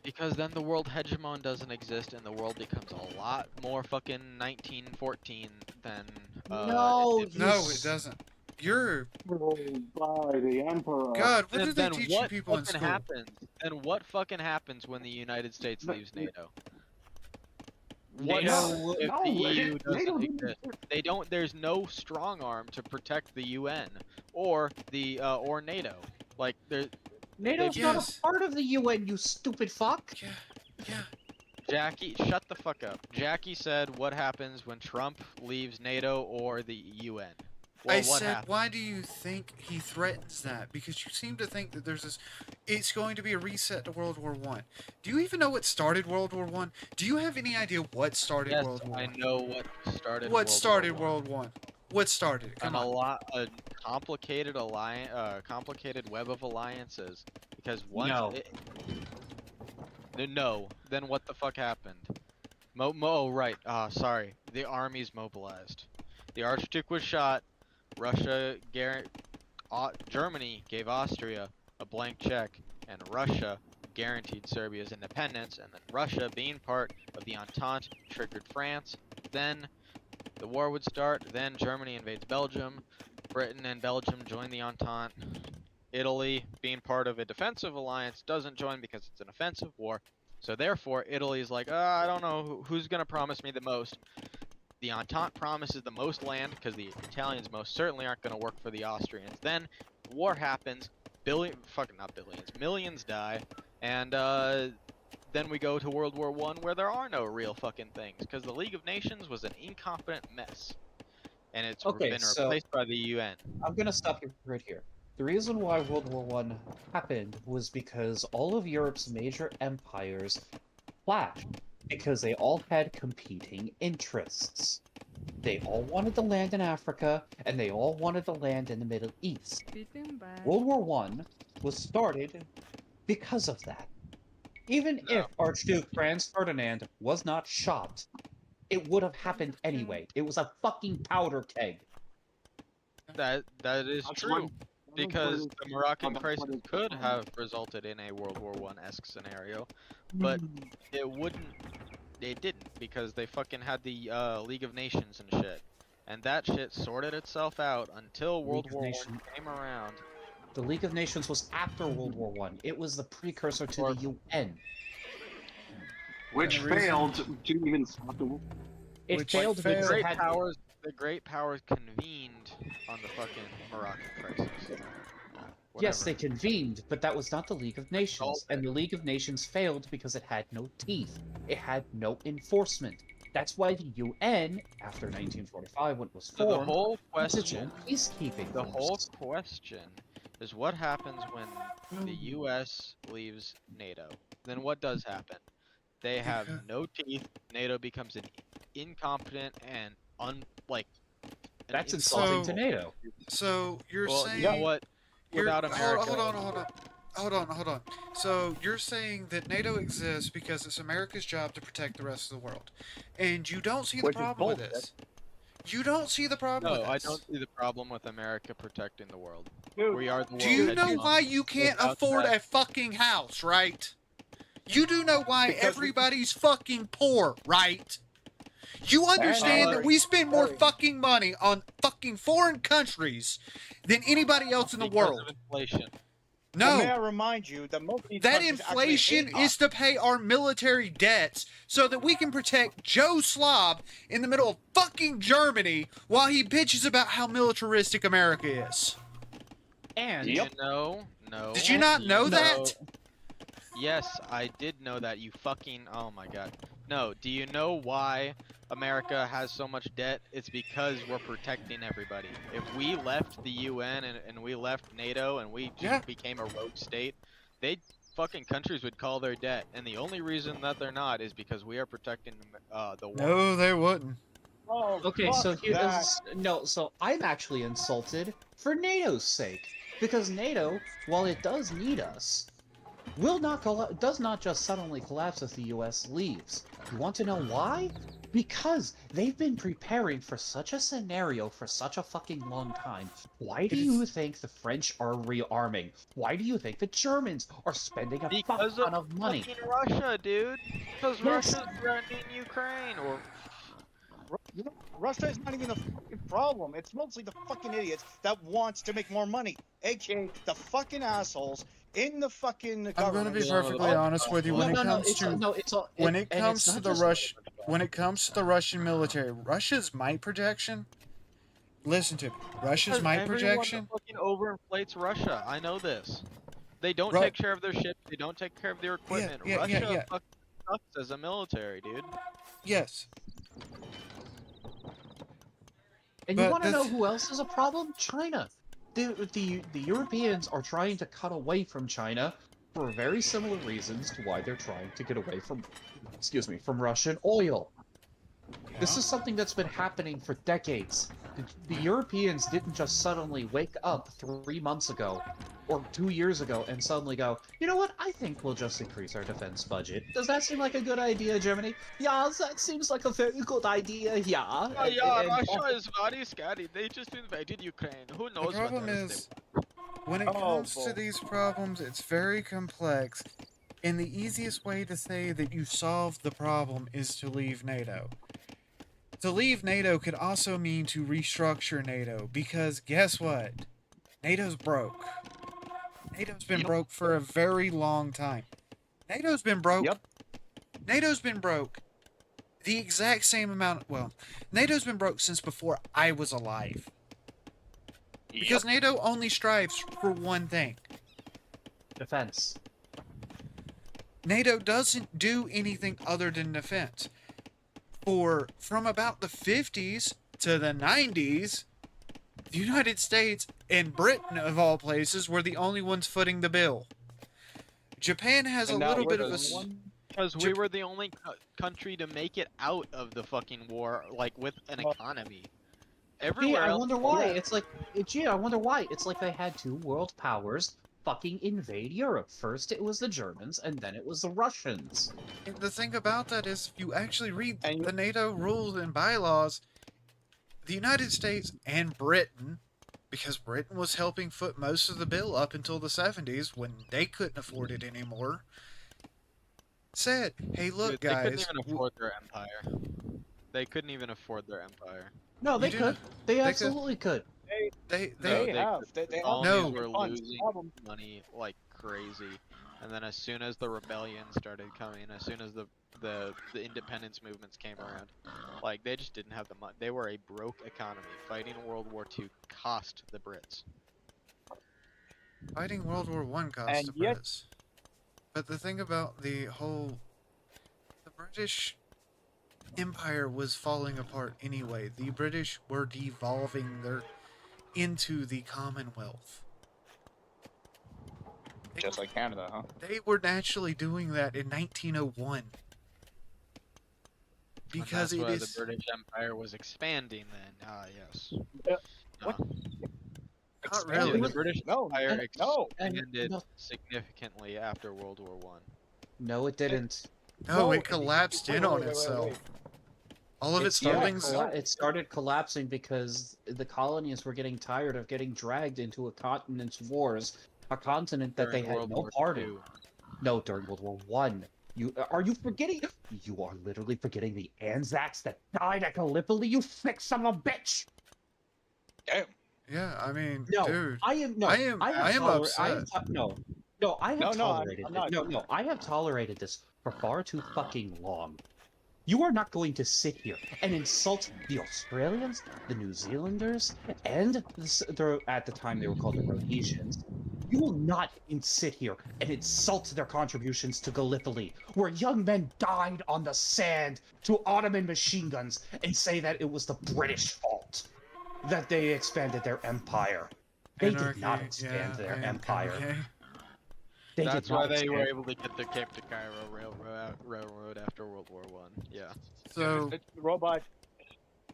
Speaker 8: Because then the world hegemon doesn't exist, and the world becomes a lot more fucking 1914 than.
Speaker 3: No,
Speaker 2: it doesn't. You're.
Speaker 10: By the Emperor.
Speaker 2: God, what did they
Speaker 8: Then
Speaker 2: teach you
Speaker 8: what
Speaker 2: people in
Speaker 8: fucking
Speaker 2: school?
Speaker 8: happens? Then what fucking happens when the United States leaves NATO? What
Speaker 3: NATO-
Speaker 8: if
Speaker 10: no,
Speaker 8: the EU
Speaker 10: NATO
Speaker 8: doesn't
Speaker 10: didn't-
Speaker 8: exist? They don't. There's no strong arm to protect the UN or the or NATO. Like there.
Speaker 3: NATO's
Speaker 2: Yes.
Speaker 3: not a part of the UN, you stupid fuck.
Speaker 2: Yeah.
Speaker 8: Jackie, shut the fuck up. Jackie said, "What happens when Trump leaves NATO or the UN?" Well,
Speaker 2: I
Speaker 8: what
Speaker 2: said,
Speaker 8: happens?
Speaker 2: why do you think he threatens that? Because you seem to think that there's this. It's going to be a reset to World War One. Do you even know what started World War One? Do you have any idea what started
Speaker 8: Yes,
Speaker 2: World War
Speaker 8: I
Speaker 2: One?
Speaker 8: know what started.
Speaker 2: What
Speaker 8: World
Speaker 2: started
Speaker 8: War
Speaker 2: World One? What started it? Come
Speaker 8: And
Speaker 2: on.
Speaker 8: a complicated complicated web of alliances. Because once
Speaker 3: No.
Speaker 8: no, then what the fuck happened? Right. Sorry. The army's mobilized. The Archduke was shot. Germany gave Austria a blank check, and Russia guaranteed Serbia's independence. And then Russia, being part of the Entente, triggered France. Then the war would start. Then Germany invades Belgium. Britain and Belgium join the Entente. Italy, being part of a defensive alliance, doesn't join because it's an offensive war. So therefore, Italy's like, I don't know who's gonna promise me the most. The Entente promises the most land because the Italians most certainly aren't gonna work for the Austrians. Then war happens. Millions die, and then we go to World War One, where there are no real fucking things because the League of Nations was an incompetent mess, and it's
Speaker 3: Okay,
Speaker 8: been
Speaker 3: so-
Speaker 8: replaced by the UN.
Speaker 3: I'm gonna stop you right here. The reason why World War One happened was because all of Europe's major empires clashed, because they all had competing interests. They all wanted the land in Africa, and they all wanted the land in the Middle East.
Speaker 5: Beating back.
Speaker 3: World War One was started because of that. Even if Archduke Franz Ferdinand was not shot, it would have happened anyway. It was a fucking powder keg.
Speaker 8: That is
Speaker 10: That's
Speaker 8: true.
Speaker 10: one-
Speaker 8: Because the Moroccan
Speaker 10: What-
Speaker 8: crisis
Speaker 10: what is-
Speaker 8: could have resulted in a World War One-esque scenario, but it wouldn't. It didn't because they fucking had the League of Nations and shit, and that shit sorted itself out until World
Speaker 3: League of
Speaker 8: War One
Speaker 3: Nations.
Speaker 8: came around.
Speaker 3: The League of Nations was after World War One. It was the precursor to
Speaker 8: Or-
Speaker 3: the UN.
Speaker 10: Which
Speaker 2: And the reason-
Speaker 10: failed to even stop the war.
Speaker 3: It
Speaker 2: Which
Speaker 3: failed
Speaker 8: The
Speaker 3: because it
Speaker 8: great
Speaker 3: had
Speaker 8: powers, convened on the fucking Moroccan crisis.
Speaker 3: Yes, they
Speaker 8: Whatever.
Speaker 3: convened, but that was not the League of Nations.
Speaker 8: All-
Speaker 3: And the League of Nations failed because it had no teeth. It had no enforcement. That's why the UN, after 1945, when it was
Speaker 8: So the
Speaker 3: formed,
Speaker 8: whole
Speaker 3: was its own
Speaker 8: question.
Speaker 3: peacekeeping
Speaker 8: The whole
Speaker 3: force.
Speaker 8: question is what happens when the US leaves NATO. Then what does happen? They have
Speaker 2: Because-
Speaker 8: no teeth. NATO becomes an incompetent and
Speaker 3: That's
Speaker 8: an
Speaker 3: insulting
Speaker 2: So-
Speaker 3: to NATO.
Speaker 2: So you're
Speaker 8: Well,
Speaker 2: saying.
Speaker 8: you know what?
Speaker 2: You're-
Speaker 8: Without America,
Speaker 2: Hold on. So you're saying that NATO exists because it's America's job to protect the rest of the world, and you don't see the
Speaker 10: Which is
Speaker 2: problem with
Speaker 10: bullshit.
Speaker 2: this. You don't see the problem
Speaker 8: no,
Speaker 2: with
Speaker 8: I
Speaker 2: this.
Speaker 8: don't see the problem with America protecting the world.
Speaker 10: Dude,
Speaker 8: We are the world.
Speaker 2: Do you know
Speaker 8: hegemon.
Speaker 2: why you can't
Speaker 8: Without
Speaker 2: afford
Speaker 8: that-
Speaker 2: a fucking house, right? You do know why
Speaker 10: Because-
Speaker 2: everybody's fucking poor, right? You understand that
Speaker 11: Larry,
Speaker 2: we spend more
Speaker 11: Larry.
Speaker 2: fucking money on fucking foreign countries than anybody else in the
Speaker 8: Because
Speaker 2: world.
Speaker 8: of inflation.
Speaker 11: But may
Speaker 2: No,
Speaker 11: I remind you that most of these
Speaker 2: that
Speaker 11: countries actually
Speaker 2: inflation
Speaker 11: hate
Speaker 2: is
Speaker 11: us.
Speaker 2: to pay our military debts so that we can protect Joe Slob in the middle of fucking Germany while he bitches about how militaristic America is.
Speaker 3: And
Speaker 10: Yep.
Speaker 8: No.
Speaker 2: Did you not know that?
Speaker 8: Yes, I did know that. You fucking. Oh my god. No. Do you know why America has so much debt? It's because we're protecting everybody. If we left the UN and we left NATO and we just
Speaker 2: Yeah.
Speaker 8: became a rogue state, fucking countries would call their debt. And the only reason that they're not is because we are protecting the war.
Speaker 2: No, they wouldn't.
Speaker 11: Oh,
Speaker 3: okay, so
Speaker 11: fuck that.
Speaker 3: so I'm actually insulted for NATO's sake because NATO, while it does need us, does not just suddenly collapse if the US leaves. You want to know why? Because they've been preparing for such a scenario for such a fucking long time. Why do you think the French are rearming? Why do you think the Germans are spending a fuck
Speaker 8: Because
Speaker 3: ton of money?
Speaker 8: fucking Russia, dude. Because
Speaker 3: Yes.
Speaker 8: Russia's threatening Ukraine. Or
Speaker 11: You know, Russia is not even the fucking problem. It's mostly the fucking idiots that wants to make more money, aka the fucking assholes in the fucking
Speaker 2: I'm
Speaker 11: government.
Speaker 2: gonna be
Speaker 3: No,
Speaker 2: perfectly honest with you. When it comes to when it comes to the Russian military, Russia's might projection. Listen to me. Russia's
Speaker 8: because
Speaker 2: might
Speaker 8: everyone
Speaker 2: projection.
Speaker 8: fucking overinflates Russia. I know this. They don't
Speaker 2: Ru-
Speaker 8: take care of their ships. They don't take care of their equipment.
Speaker 2: yeah,
Speaker 8: Russia
Speaker 2: yeah.
Speaker 8: fucking sucks as a military, dude.
Speaker 2: Yes.
Speaker 3: And you
Speaker 2: But
Speaker 3: want to know
Speaker 2: this-
Speaker 3: who else is a problem? China. The Europeans are trying to cut away from China for very similar reasons to why they're trying to get away from, from Russian oil. This is something that's been happening for decades. The Europeans didn't just suddenly wake up 3 months ago or 2 years ago and suddenly go, you know what, I think we'll just increase our defense budget. Does that seem like a good idea, Germany? Yeah, that seems like a very good idea, yeah.
Speaker 8: Oh yeah, Russia is very scary. They just invaded Ukraine. Who knows
Speaker 2: The problem
Speaker 8: what else
Speaker 2: is, when it
Speaker 11: Oh,
Speaker 2: comes to
Speaker 11: boy.
Speaker 2: these problems, it's very complex. And the easiest way to say that you solve the problem is to leave NATO. To leave NATO could also mean to restructure NATO, because guess what? NATO's broke. NATO's been broke for a very long time. NATO's been broke.
Speaker 10: Yep.
Speaker 2: NATO's been broke the exact same amount. Well, NATO's been broke since before I was alive. Because NATO only strives for one thing.
Speaker 3: Defense.
Speaker 2: NATO doesn't do anything other than defense. From about the 50s to the 90s, the United States and Britain, of all places, were the only ones footing the bill. Japan has
Speaker 10: And
Speaker 2: a
Speaker 10: now
Speaker 2: little
Speaker 10: we're
Speaker 2: bit of
Speaker 10: the
Speaker 2: a...
Speaker 10: one-
Speaker 8: Because we were the only country to make it out of the fucking war, like with an economy. Everywhere
Speaker 3: I
Speaker 8: else,
Speaker 3: wonder why. It's like, I wonder why. It's like they had two world powers fucking invade Europe. First it was the Germans, and then it was the Russians.
Speaker 2: And the thing about that is, if you actually read
Speaker 10: And-
Speaker 2: the NATO rules and bylaws, the United States and Britain, because Britain was helping foot most of the bill up until the 70s when they couldn't afford it anymore, said, hey, look,
Speaker 8: Dude, they
Speaker 2: guys,
Speaker 8: couldn't even afford their empire. They couldn't even afford their empire.
Speaker 3: No, they
Speaker 2: You do
Speaker 3: could.
Speaker 2: know-
Speaker 3: They
Speaker 2: could.
Speaker 3: absolutely could.
Speaker 2: they
Speaker 8: No,
Speaker 11: They have. They
Speaker 8: the
Speaker 11: have.
Speaker 8: colonies
Speaker 2: No.
Speaker 8: were
Speaker 11: Funds.
Speaker 8: losing
Speaker 11: Problem.
Speaker 8: money like crazy. And then as soon as the rebellion started coming, as soon as the independence movements came around, like they just didn't have the money. They were a broke economy. Fighting World War II cost the Brits.
Speaker 2: Fighting World War One cost
Speaker 11: And
Speaker 2: the
Speaker 11: yet-
Speaker 2: Brits. But the thing about the British Empire was falling apart anyway. The British were devolving into the Commonwealth.
Speaker 10: Just like Canada, huh?
Speaker 2: They were naturally doing that in 1901. Because
Speaker 8: and
Speaker 2: it
Speaker 8: that's why
Speaker 2: is
Speaker 8: the British Empire was expanding then. Ah, yes.
Speaker 11: What?
Speaker 2: not
Speaker 8: Dude,
Speaker 2: really.
Speaker 8: the British
Speaker 11: No,
Speaker 8: Empire
Speaker 11: no.
Speaker 8: expanded
Speaker 3: no.
Speaker 8: significantly after World War One.
Speaker 3: No, it didn't.
Speaker 2: No,
Speaker 11: No,
Speaker 2: it collapsed
Speaker 11: wait,
Speaker 2: in
Speaker 11: wait,
Speaker 2: on
Speaker 11: wait, wait,
Speaker 2: itself.
Speaker 11: wait.
Speaker 2: All of its holdings.
Speaker 3: It started collapsing because the colonies were getting tired of getting dragged into a continent's wars, a continent that they
Speaker 8: during
Speaker 3: had
Speaker 8: World
Speaker 3: no
Speaker 8: War
Speaker 3: part
Speaker 8: II.
Speaker 3: in. No, during World War One. Are you forgetting? You are literally forgetting the Anzacs that died at Gallipoli. You sick son of a bitch!
Speaker 11: Damn.
Speaker 2: Yeah, I mean,
Speaker 3: No,
Speaker 2: dude,
Speaker 3: I am no.
Speaker 2: I am upset.
Speaker 3: No, no. I have
Speaker 11: No, no,
Speaker 3: tolerated
Speaker 11: I'm
Speaker 3: it.
Speaker 11: not.
Speaker 3: No. I have tolerated this for far too fucking long. You are not going to sit here and insult the Australians, the New Zealanders, and at the time they were called the Rhodesians. You will not sit here and insult their contributions to Gallipoli, where young men died on the sand to Ottoman machine guns, and say that it was the British fault that they expanded their empire. They did not
Speaker 2: Anarchy,
Speaker 3: expand
Speaker 2: yeah,
Speaker 3: their
Speaker 2: I am
Speaker 3: empire.
Speaker 2: MK.
Speaker 3: They
Speaker 8: That's
Speaker 3: did not
Speaker 8: why they were
Speaker 3: expand-
Speaker 8: able to get the Cape to Cairo railroad after World War One. Yeah.
Speaker 2: So,
Speaker 11: It's the robot.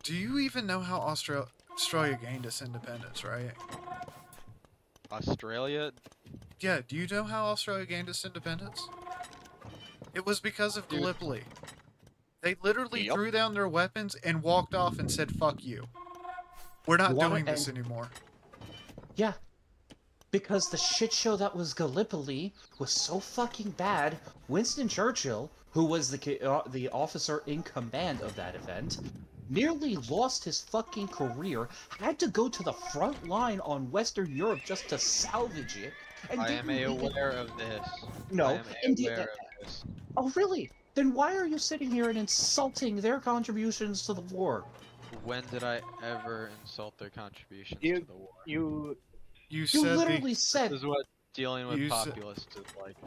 Speaker 2: do you even know how Australia gained its independence, right?
Speaker 8: Australia.
Speaker 2: Yeah, do you know how Australia gained its independence? It was because of
Speaker 8: Dude.
Speaker 2: Gallipoli. They literally
Speaker 11: Yep.
Speaker 2: threw down their weapons and walked off and said, "Fuck you. We're not
Speaker 3: You wanna
Speaker 2: doing this
Speaker 3: end-
Speaker 2: anymore."
Speaker 3: Yeah. Because the shit show that was Gallipoli was so fucking bad, Winston Churchill, who was the officer in command of that event, nearly lost his fucking career, had to go to the front line on Western Europe just to salvage it. And
Speaker 8: I am
Speaker 3: didn't even-
Speaker 8: aware of this.
Speaker 3: No,
Speaker 8: I am
Speaker 3: indeed-
Speaker 8: aware of this.
Speaker 3: Oh, really? Then why are you sitting here and insulting their contributions to the war?
Speaker 8: When did I ever insult their contributions
Speaker 11: You-
Speaker 8: to the war?
Speaker 2: You
Speaker 3: You
Speaker 2: said
Speaker 3: literally said
Speaker 8: This is what dealing with
Speaker 2: You said-
Speaker 8: populists is like.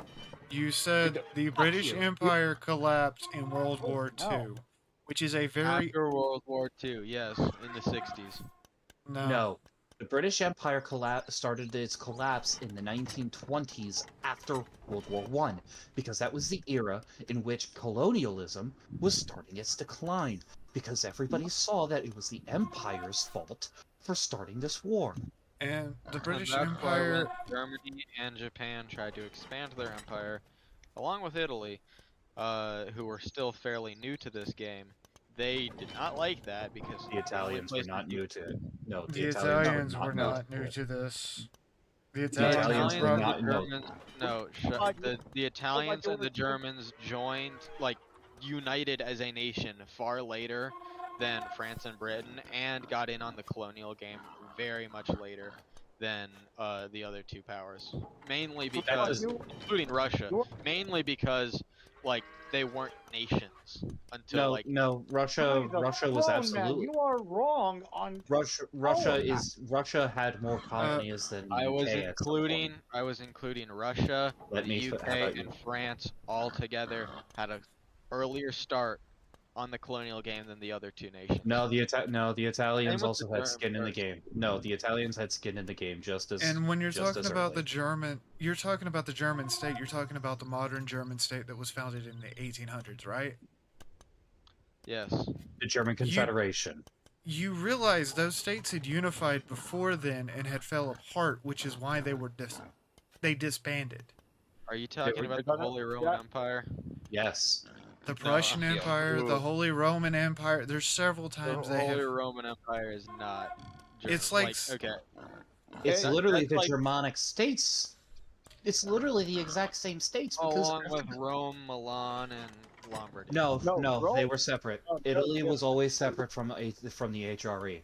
Speaker 2: you said the British
Speaker 3: you.
Speaker 2: Empire collapsed in World War
Speaker 11: No.
Speaker 2: II, which is a very
Speaker 8: After World War II, yes, in the 60s.
Speaker 3: no. The British Empire started its collapse in the 1920s after World War I, because that was the era in which colonialism was starting its decline, because everybody saw that it was the Empire's fault for starting this war.
Speaker 2: And the British
Speaker 8: And that's why
Speaker 2: Empire.
Speaker 8: when Germany and Japan tried to expand their empire, along with Italy, who were still fairly new to this game, they did not like that because
Speaker 3: The Italians were
Speaker 8: place
Speaker 3: not new to it. No,
Speaker 2: The
Speaker 3: Italians
Speaker 2: Italians were
Speaker 3: new
Speaker 2: not
Speaker 3: to
Speaker 2: new
Speaker 3: it.
Speaker 2: to this. The
Speaker 8: The
Speaker 2: Italians
Speaker 3: Italians
Speaker 8: Italians
Speaker 3: were
Speaker 8: and
Speaker 3: not-
Speaker 8: the
Speaker 3: no.
Speaker 8: Germans, no,
Speaker 11: Like-
Speaker 8: the Italians
Speaker 11: they
Speaker 8: and the
Speaker 11: were-
Speaker 8: Germans joined, like, united as a nation far later than France and Britain, and got in on the colonial game very much later than the other two powers. Mainly because, including Russia, mainly because, like, they weren't nations until,
Speaker 3: No,
Speaker 8: like,
Speaker 3: no, Russia
Speaker 11: Tell me
Speaker 3: was
Speaker 11: the phone, man,
Speaker 3: absolutely.
Speaker 11: You are wrong on.
Speaker 3: Russia had more colonies than
Speaker 8: I was
Speaker 3: UK at some
Speaker 8: including
Speaker 3: point.
Speaker 8: Russia,
Speaker 3: Let
Speaker 8: the
Speaker 3: me how
Speaker 8: UK,
Speaker 3: about you?
Speaker 8: and France all together had a earlier start on the colonial game than the other two nations.
Speaker 3: No, the Italians
Speaker 8: with
Speaker 3: also
Speaker 8: the
Speaker 3: had
Speaker 8: Germans
Speaker 3: skin in the
Speaker 8: first.
Speaker 3: game. No, the Italians had skin in the game just as.
Speaker 2: And when you're
Speaker 3: just
Speaker 2: talking
Speaker 3: as
Speaker 2: about the
Speaker 3: early.
Speaker 2: German, you're talking about the German state. You're talking about the modern German state that was founded in the 1800s, right?
Speaker 8: Yes.
Speaker 3: The German Confederation.
Speaker 2: You realize those states had unified before then and had fell apart, which is why they were they disbanded.
Speaker 8: Are you talking
Speaker 3: were-
Speaker 8: about the Holy Roman Empire?
Speaker 3: Yes.
Speaker 2: The Prussian
Speaker 8: yeah.
Speaker 2: Empire, the Holy Roman Empire. There's several
Speaker 8: The
Speaker 2: times they
Speaker 8: Holy
Speaker 2: have.
Speaker 8: Roman Empire is not.
Speaker 2: It's like
Speaker 8: okay.
Speaker 3: It's
Speaker 8: That-
Speaker 3: literally
Speaker 8: that's
Speaker 3: the
Speaker 8: like-
Speaker 3: Germanic states. It's literally the exact same states because
Speaker 8: Along with Rome, Milan, and Lombardy.
Speaker 3: no,
Speaker 11: No,
Speaker 3: they
Speaker 11: Rome-
Speaker 3: were separate.
Speaker 11: no,
Speaker 3: Italy
Speaker 11: no.
Speaker 3: was always separate from the HRE.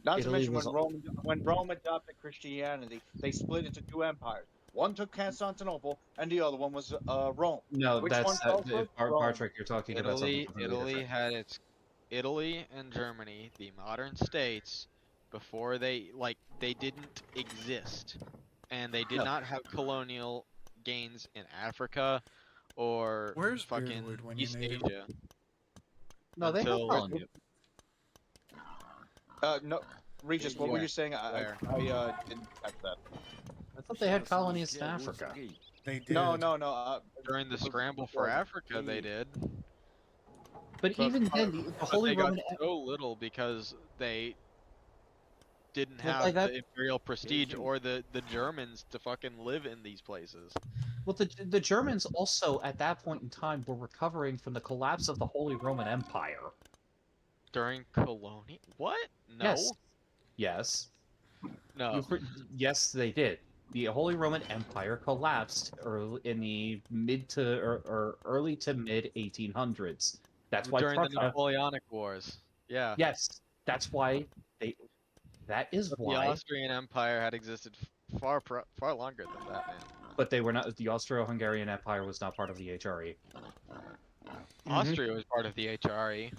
Speaker 11: Not to
Speaker 3: Italy
Speaker 11: mention
Speaker 3: was-
Speaker 11: when Rome adopted Christianity, they split into two empires. One took Constantinople, and the other one was Rome.
Speaker 3: No,
Speaker 11: Which
Speaker 3: that's
Speaker 11: one fell first? Rome.
Speaker 3: Bartrick. You're talking about something completely different.
Speaker 8: Italy and Germany, the modern states, before they didn't exist, and they did
Speaker 3: No.
Speaker 8: not have colonial gains in Africa or
Speaker 2: Where's
Speaker 8: fucking
Speaker 2: Beardwood when you
Speaker 8: East
Speaker 2: need him?
Speaker 8: Asia.
Speaker 3: No, they have
Speaker 8: until-
Speaker 3: colonies.
Speaker 11: No, Regis, what were
Speaker 8: Yeah,
Speaker 11: you saying? I
Speaker 8: where?
Speaker 11: didn't catch that.
Speaker 3: I thought they had colonies in Africa.
Speaker 2: They did.
Speaker 11: No.
Speaker 8: During the scramble for Africa, they did.
Speaker 3: But
Speaker 8: But-
Speaker 3: even then, the
Speaker 8: But
Speaker 3: Holy
Speaker 8: they got
Speaker 3: Roman
Speaker 8: so little because they didn't
Speaker 3: Well,
Speaker 8: have
Speaker 3: like that-
Speaker 8: the imperial prestige or the Germans to fucking live in these places.
Speaker 3: Well, the Germans also, at that point in time, were recovering from the collapse of the Holy Roman Empire.
Speaker 8: During colonial, what? No,
Speaker 3: Yes. Yes.
Speaker 8: no.
Speaker 3: Yes, they did. the Holy Roman Empire collapsed early in the mid to or early to mid 1800s. That's why
Speaker 8: during the
Speaker 3: Prussia.
Speaker 8: Napoleonic Wars. Yeah.
Speaker 3: Yes, that's why they. That is
Speaker 8: But the
Speaker 3: why.
Speaker 8: Austrian Empire had existed far longer than that, man.
Speaker 3: But they were not. The Austro-Hungarian Empire was not part of the HRE.
Speaker 8: Austria was part of the HRE,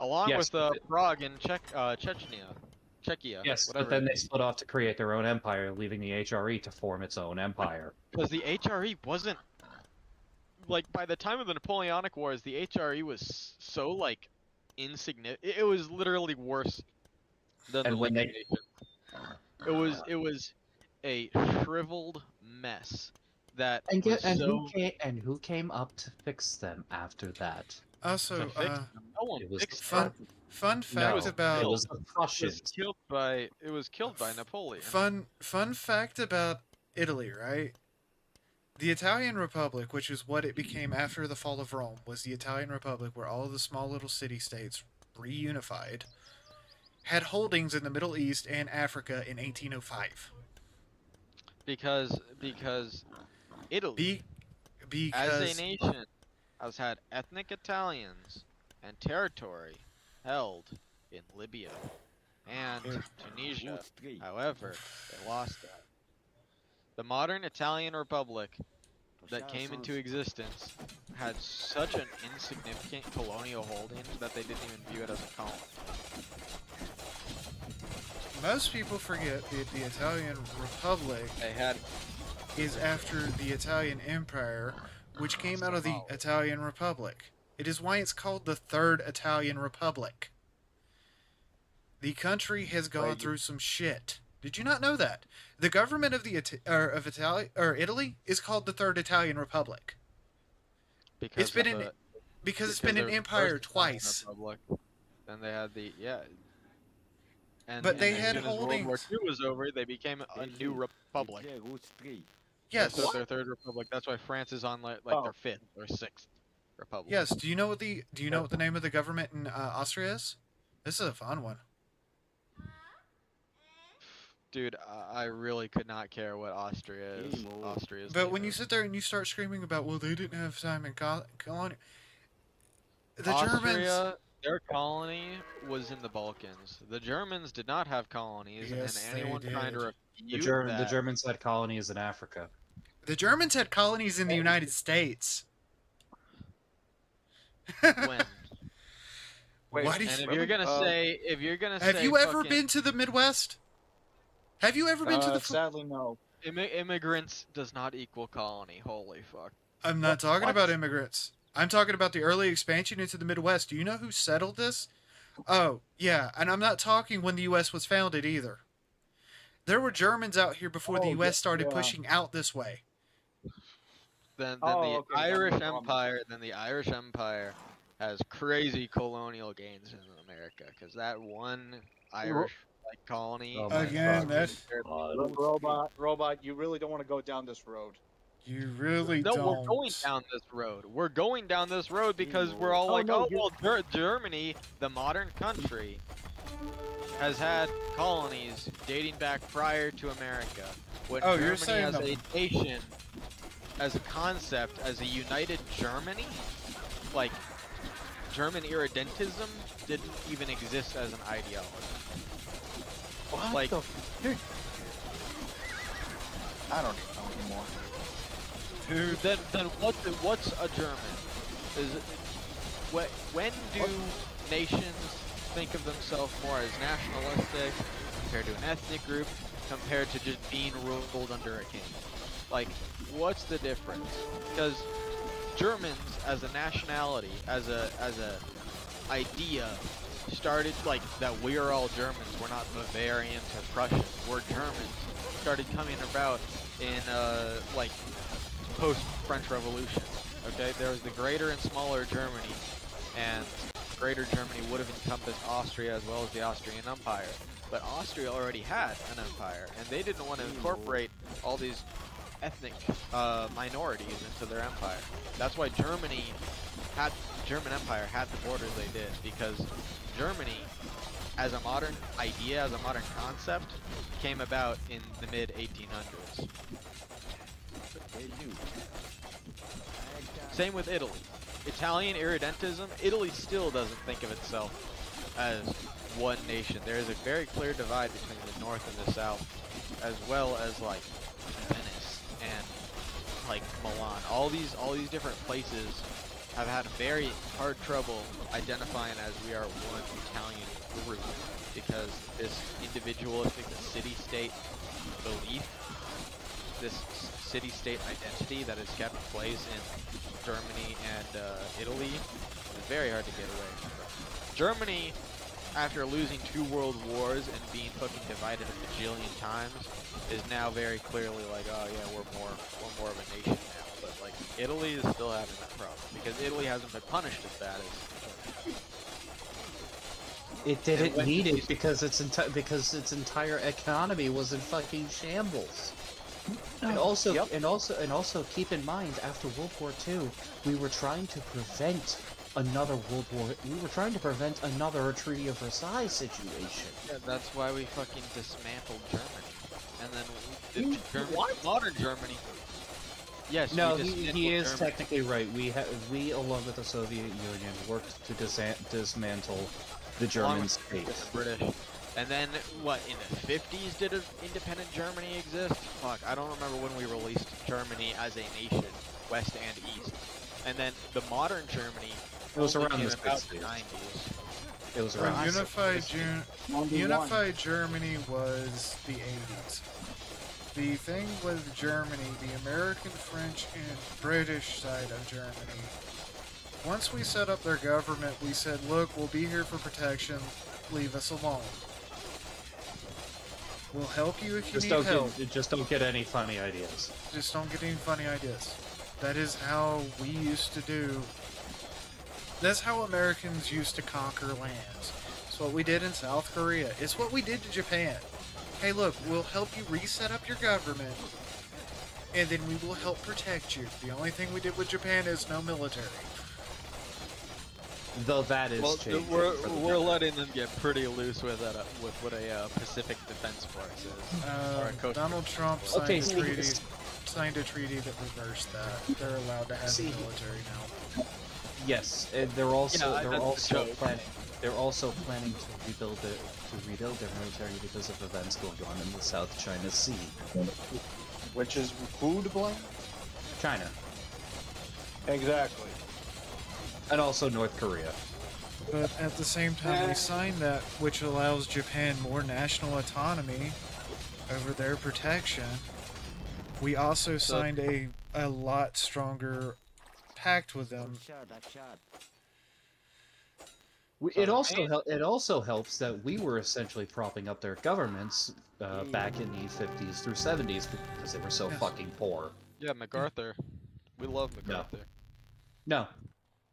Speaker 8: along
Speaker 3: Yes,
Speaker 8: with
Speaker 3: but-
Speaker 8: Prague and Czechia.
Speaker 3: Yes,
Speaker 8: whatever.
Speaker 3: but then they split off to create their own empire, leaving the HRE to form its own empire.
Speaker 8: Because the HRE wasn't like by the time of the Napoleonic Wars, the HRE was so like insignificant. It was literally worse than
Speaker 3: And
Speaker 8: the
Speaker 3: when
Speaker 8: League
Speaker 3: they-
Speaker 8: of Nations. It was a shriveled mess that
Speaker 3: And
Speaker 8: was
Speaker 3: who came up to fix them after that?
Speaker 2: Also,
Speaker 8: to fix them. No one
Speaker 3: It was
Speaker 8: fixed
Speaker 2: fun
Speaker 8: them.
Speaker 2: fun fact
Speaker 3: No,
Speaker 2: about
Speaker 3: it was the
Speaker 8: It
Speaker 3: Prussians.
Speaker 8: was killed by Napoleon.
Speaker 2: fun fact about Italy, right? The Italian Republic, which is what it became after the fall of Rome, was the Italian Republic where all of the small little city-states reunified, had holdings in the Middle East and Africa in 1805.
Speaker 8: Because Italy,
Speaker 2: Because
Speaker 8: as a nation, has had ethnic Italians and territory held in Libya and Tunisia. However, they lost that. The modern Italian Republic that came into existence had such an insignificant colonial holding that they didn't even view it as a colony.
Speaker 2: most people forget that the Italian Republic
Speaker 8: They had
Speaker 2: is after the Italian Empire, which came out of the Italian Republic. It is why it's called the Third Italian Republic. The country has gone through some shit. Did you not know that? The government of Italy is called the Third Italian Republic.
Speaker 8: because
Speaker 2: It's been
Speaker 8: of
Speaker 2: an
Speaker 8: the-
Speaker 2: because it's
Speaker 8: because
Speaker 2: been an
Speaker 8: there was
Speaker 2: empire
Speaker 8: first Italian
Speaker 2: twice.
Speaker 8: Republic, then they had the And,
Speaker 2: But they
Speaker 8: and as
Speaker 2: had
Speaker 8: soon as World War
Speaker 2: holdings.
Speaker 8: II was over, they became a new republic.
Speaker 2: Yes.
Speaker 8: So their third republic. That's why France is on like
Speaker 11: Oh.
Speaker 8: their fifth or sixth republic.
Speaker 2: Yes. Do you know what the name of the government in Austria is? This is a fun one.
Speaker 8: Dude, I really could not care what Austria is. Austria's
Speaker 2: But
Speaker 8: name
Speaker 2: when you
Speaker 8: is.
Speaker 2: sit there and you start screaming about, well, they didn't have time in colony. The
Speaker 8: Austria,
Speaker 2: Germans.
Speaker 8: their colony was in the Balkans. The Germans did not have colonies,
Speaker 2: Yes,
Speaker 8: and
Speaker 2: they
Speaker 8: anyone trying to
Speaker 2: did.
Speaker 8: refute
Speaker 3: The
Speaker 8: that,
Speaker 3: Germans had colonies in Africa.
Speaker 2: The Germans had colonies in the United States.
Speaker 8: when.
Speaker 2: Why do you,
Speaker 8: And if you're gonna say,
Speaker 2: have you ever
Speaker 8: fucking
Speaker 2: been to the Midwest? Have you ever been to the?
Speaker 11: Sadly, no.
Speaker 8: immigrants does not equal colony. Holy fuck.
Speaker 2: I'm not talking
Speaker 11: What?
Speaker 2: about immigrants. I'm talking about the early expansion into the Midwest. Do you know who settled this? Oh, yeah, and I'm not talking when the U.S. was founded either. There were Germans out here before the
Speaker 11: Oh,
Speaker 2: U.S. started
Speaker 11: yeah.
Speaker 2: pushing out this way.
Speaker 8: Then
Speaker 11: Oh,
Speaker 8: the
Speaker 11: okay,
Speaker 8: Irish
Speaker 11: that's
Speaker 8: Empire. Then the Irish Empire has crazy colonial gains in America because that one Irish like colony.
Speaker 3: Oh my
Speaker 2: Again,
Speaker 3: God.
Speaker 2: that's
Speaker 11: Robot, you really don't want to go down this road.
Speaker 2: you really
Speaker 8: No,
Speaker 2: don't.
Speaker 8: we're going down this road. We're going down this road because we're all
Speaker 11: Oh,
Speaker 8: like,
Speaker 11: no,
Speaker 8: oh, well, Germany, the modern country, has had colonies dating back prior to America. When
Speaker 2: Oh, you're
Speaker 8: Germany
Speaker 2: saying
Speaker 8: as
Speaker 2: the-
Speaker 8: a nation, as a concept, as a united Germany, like German irredentism didn't even exist as an ideology.
Speaker 11: What
Speaker 8: Like-
Speaker 11: the dude? I don't even know anymore.
Speaker 2: Dude,
Speaker 8: Then what's a German? Is it, when do nations think of themselves more as nationalistic compared to an ethnic group compared to just being ruled under a king? Like, what's the difference? Because Germans as a nationality, as a idea, started like that we are all Germans. We're not Bavarians or Prussians. We're Germans. Started coming about in like post-French Revolution. Okay, there was the Greater and Smaller Germany, and Greater Germany would have encompassed Austria as well as the Austrian Empire. But Austria already had an empire, and they didn't want to incorporate all these ethnic minorities into their empire. That's why German Empire had the borders they did, because Germany, as a modern idea, as a modern concept, came about in the mid 1800s. Same with Italy. Italian irredentism, Italy still doesn't think of itself as one nation. There is a very clear divide between the north and the south, as well as like Venice and like Milan. All these different places have had very hard trouble identifying as we are one Italian group, because this individualistic city-state belief, this city-state identity that has kept place in Germany and Italy is very hard to get away from. Germany, after losing 2 world wars and being fucking divided a bajillion times, is now very clearly like, oh yeah, we're more of a nation now. But like Italy is still having that problem because Italy hasn't been punished as bad as.
Speaker 3: It didn't need it because its entire economy was in fucking shambles. And also, and also keep in mind, after World War II, we were trying to prevent another World War. We were trying to prevent another Treaty of Versailles situation.
Speaker 8: Yeah, that's why we fucking dismantled Germany, and then modern Germany. Yes,
Speaker 3: No,
Speaker 8: we
Speaker 3: he is
Speaker 8: Germany.
Speaker 3: technically right. We along with the Soviet Union worked to dismantle the German state.
Speaker 8: The British. And then, what, in the 50s did independent Germany exist? Fuck, I don't remember when we released Germany as a nation, West and East. And then the modern Germany
Speaker 3: It was
Speaker 8: only
Speaker 3: around
Speaker 8: came
Speaker 3: the
Speaker 8: about
Speaker 3: 60s.
Speaker 8: the 90s.
Speaker 3: It was around.
Speaker 2: Unified Germany was the 80s. The thing with Germany, the American, French, and British side of Germany, once we set up their government, we said, look, we'll be here for protection, leave us alone. We'll help you if you need help.
Speaker 3: Just don't get any funny ideas.
Speaker 2: Just don't get any funny ideas. That is how we used to do. That's how Americans used to conquer lands. It's what we did in South Korea. It's what we did to Japan. Hey, look, we'll help you reset up your government, and then we will help protect you. The only thing we did with Japan is no military.
Speaker 3: Though that is changing.
Speaker 8: We're letting them get pretty loose with what a Pacific Defense Force is. Or a Coast
Speaker 2: Donald Trump signed,
Speaker 3: Okay,
Speaker 2: signed a treaty that reversed that. They're allowed to have a military now.
Speaker 3: Yes, and they're also
Speaker 8: that's the joke.
Speaker 3: planning to rebuild their military because of events going on in the South China Sea.
Speaker 11: Which is who to blame?
Speaker 3: China.
Speaker 11: Exactly.
Speaker 3: And also North Korea.
Speaker 2: But at the same time, we signed that, which allows Japan more national autonomy over their protection. We also signed a lot stronger pact with them.
Speaker 3: It also helps that we were essentially propping up their governments back in the 50s through 70s because they were so fucking poor.
Speaker 8: Yeah, MacArthur. We love MacArthur.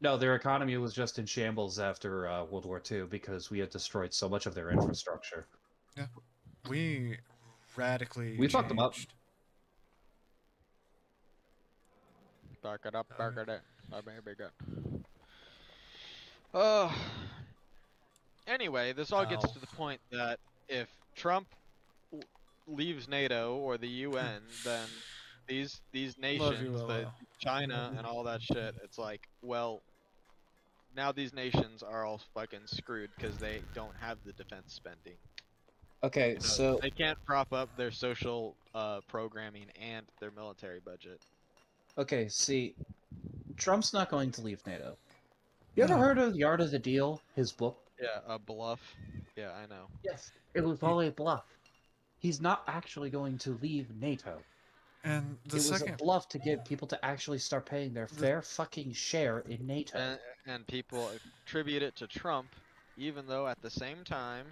Speaker 3: No, their economy was just in shambles after World War II because we had destroyed so much of their infrastructure.
Speaker 2: Yeah, we radically
Speaker 3: fucked them up.
Speaker 8: Back it up, back it up. I may be good. Anyway, this all gets to the point that if Trump leaves NATO or the UN, then these nations, China and all that shit, it's like, well, now these nations are all fucking screwed because they don't have the defense spending.
Speaker 3: Okay, so
Speaker 8: they can't prop up their social programming and their military budget.
Speaker 3: Okay, see, Trump's not going to leave NATO. You ever heard of The Art of the Deal, his book?
Speaker 8: Yeah, a bluff. Yeah, I know.
Speaker 3: Yes. It was all a bluff. He's not actually going to leave NATO.
Speaker 2: And
Speaker 3: It was a bluff to get people to actually start paying their fair fucking share in NATO.
Speaker 8: And people attribute it to Trump, even though at the same time,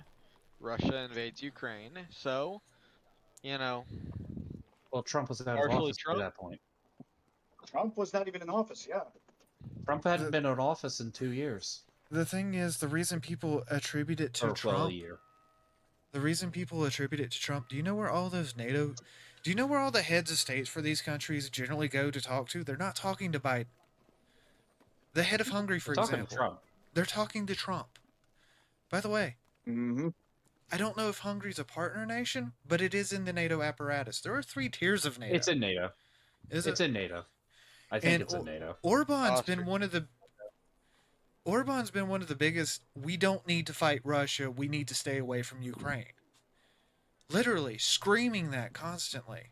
Speaker 8: Russia invades Ukraine. So, you know.
Speaker 3: Well, Trump was out of office at that point.
Speaker 11: Trump was not even in office, yeah.
Speaker 3: Trump hadn't been in office in 2 years.
Speaker 2: The thing is, the reason people attribute it to Trump. The reason people attribute it to Trump. Do you know where all those NATO? Do you know where all the heads of states for these countries generally go to talk to? They're not talking to Biden. The head of Hungary, for example.
Speaker 3: Trump.
Speaker 2: They're talking to Trump. By the way,
Speaker 11: Mm-hmm.
Speaker 2: I don't know if Hungary's a partner nation, but it is in the NATO apparatus. There are 3 tiers of NATO.
Speaker 3: It's in NATO.
Speaker 2: Is
Speaker 3: It's
Speaker 2: it?
Speaker 3: in NATO. I think
Speaker 2: And
Speaker 3: it's in NATO.
Speaker 2: Orban's
Speaker 8: Austria.
Speaker 2: been one of the biggest. We don't need to fight Russia. We need to stay away from Ukraine. Literally screaming that constantly.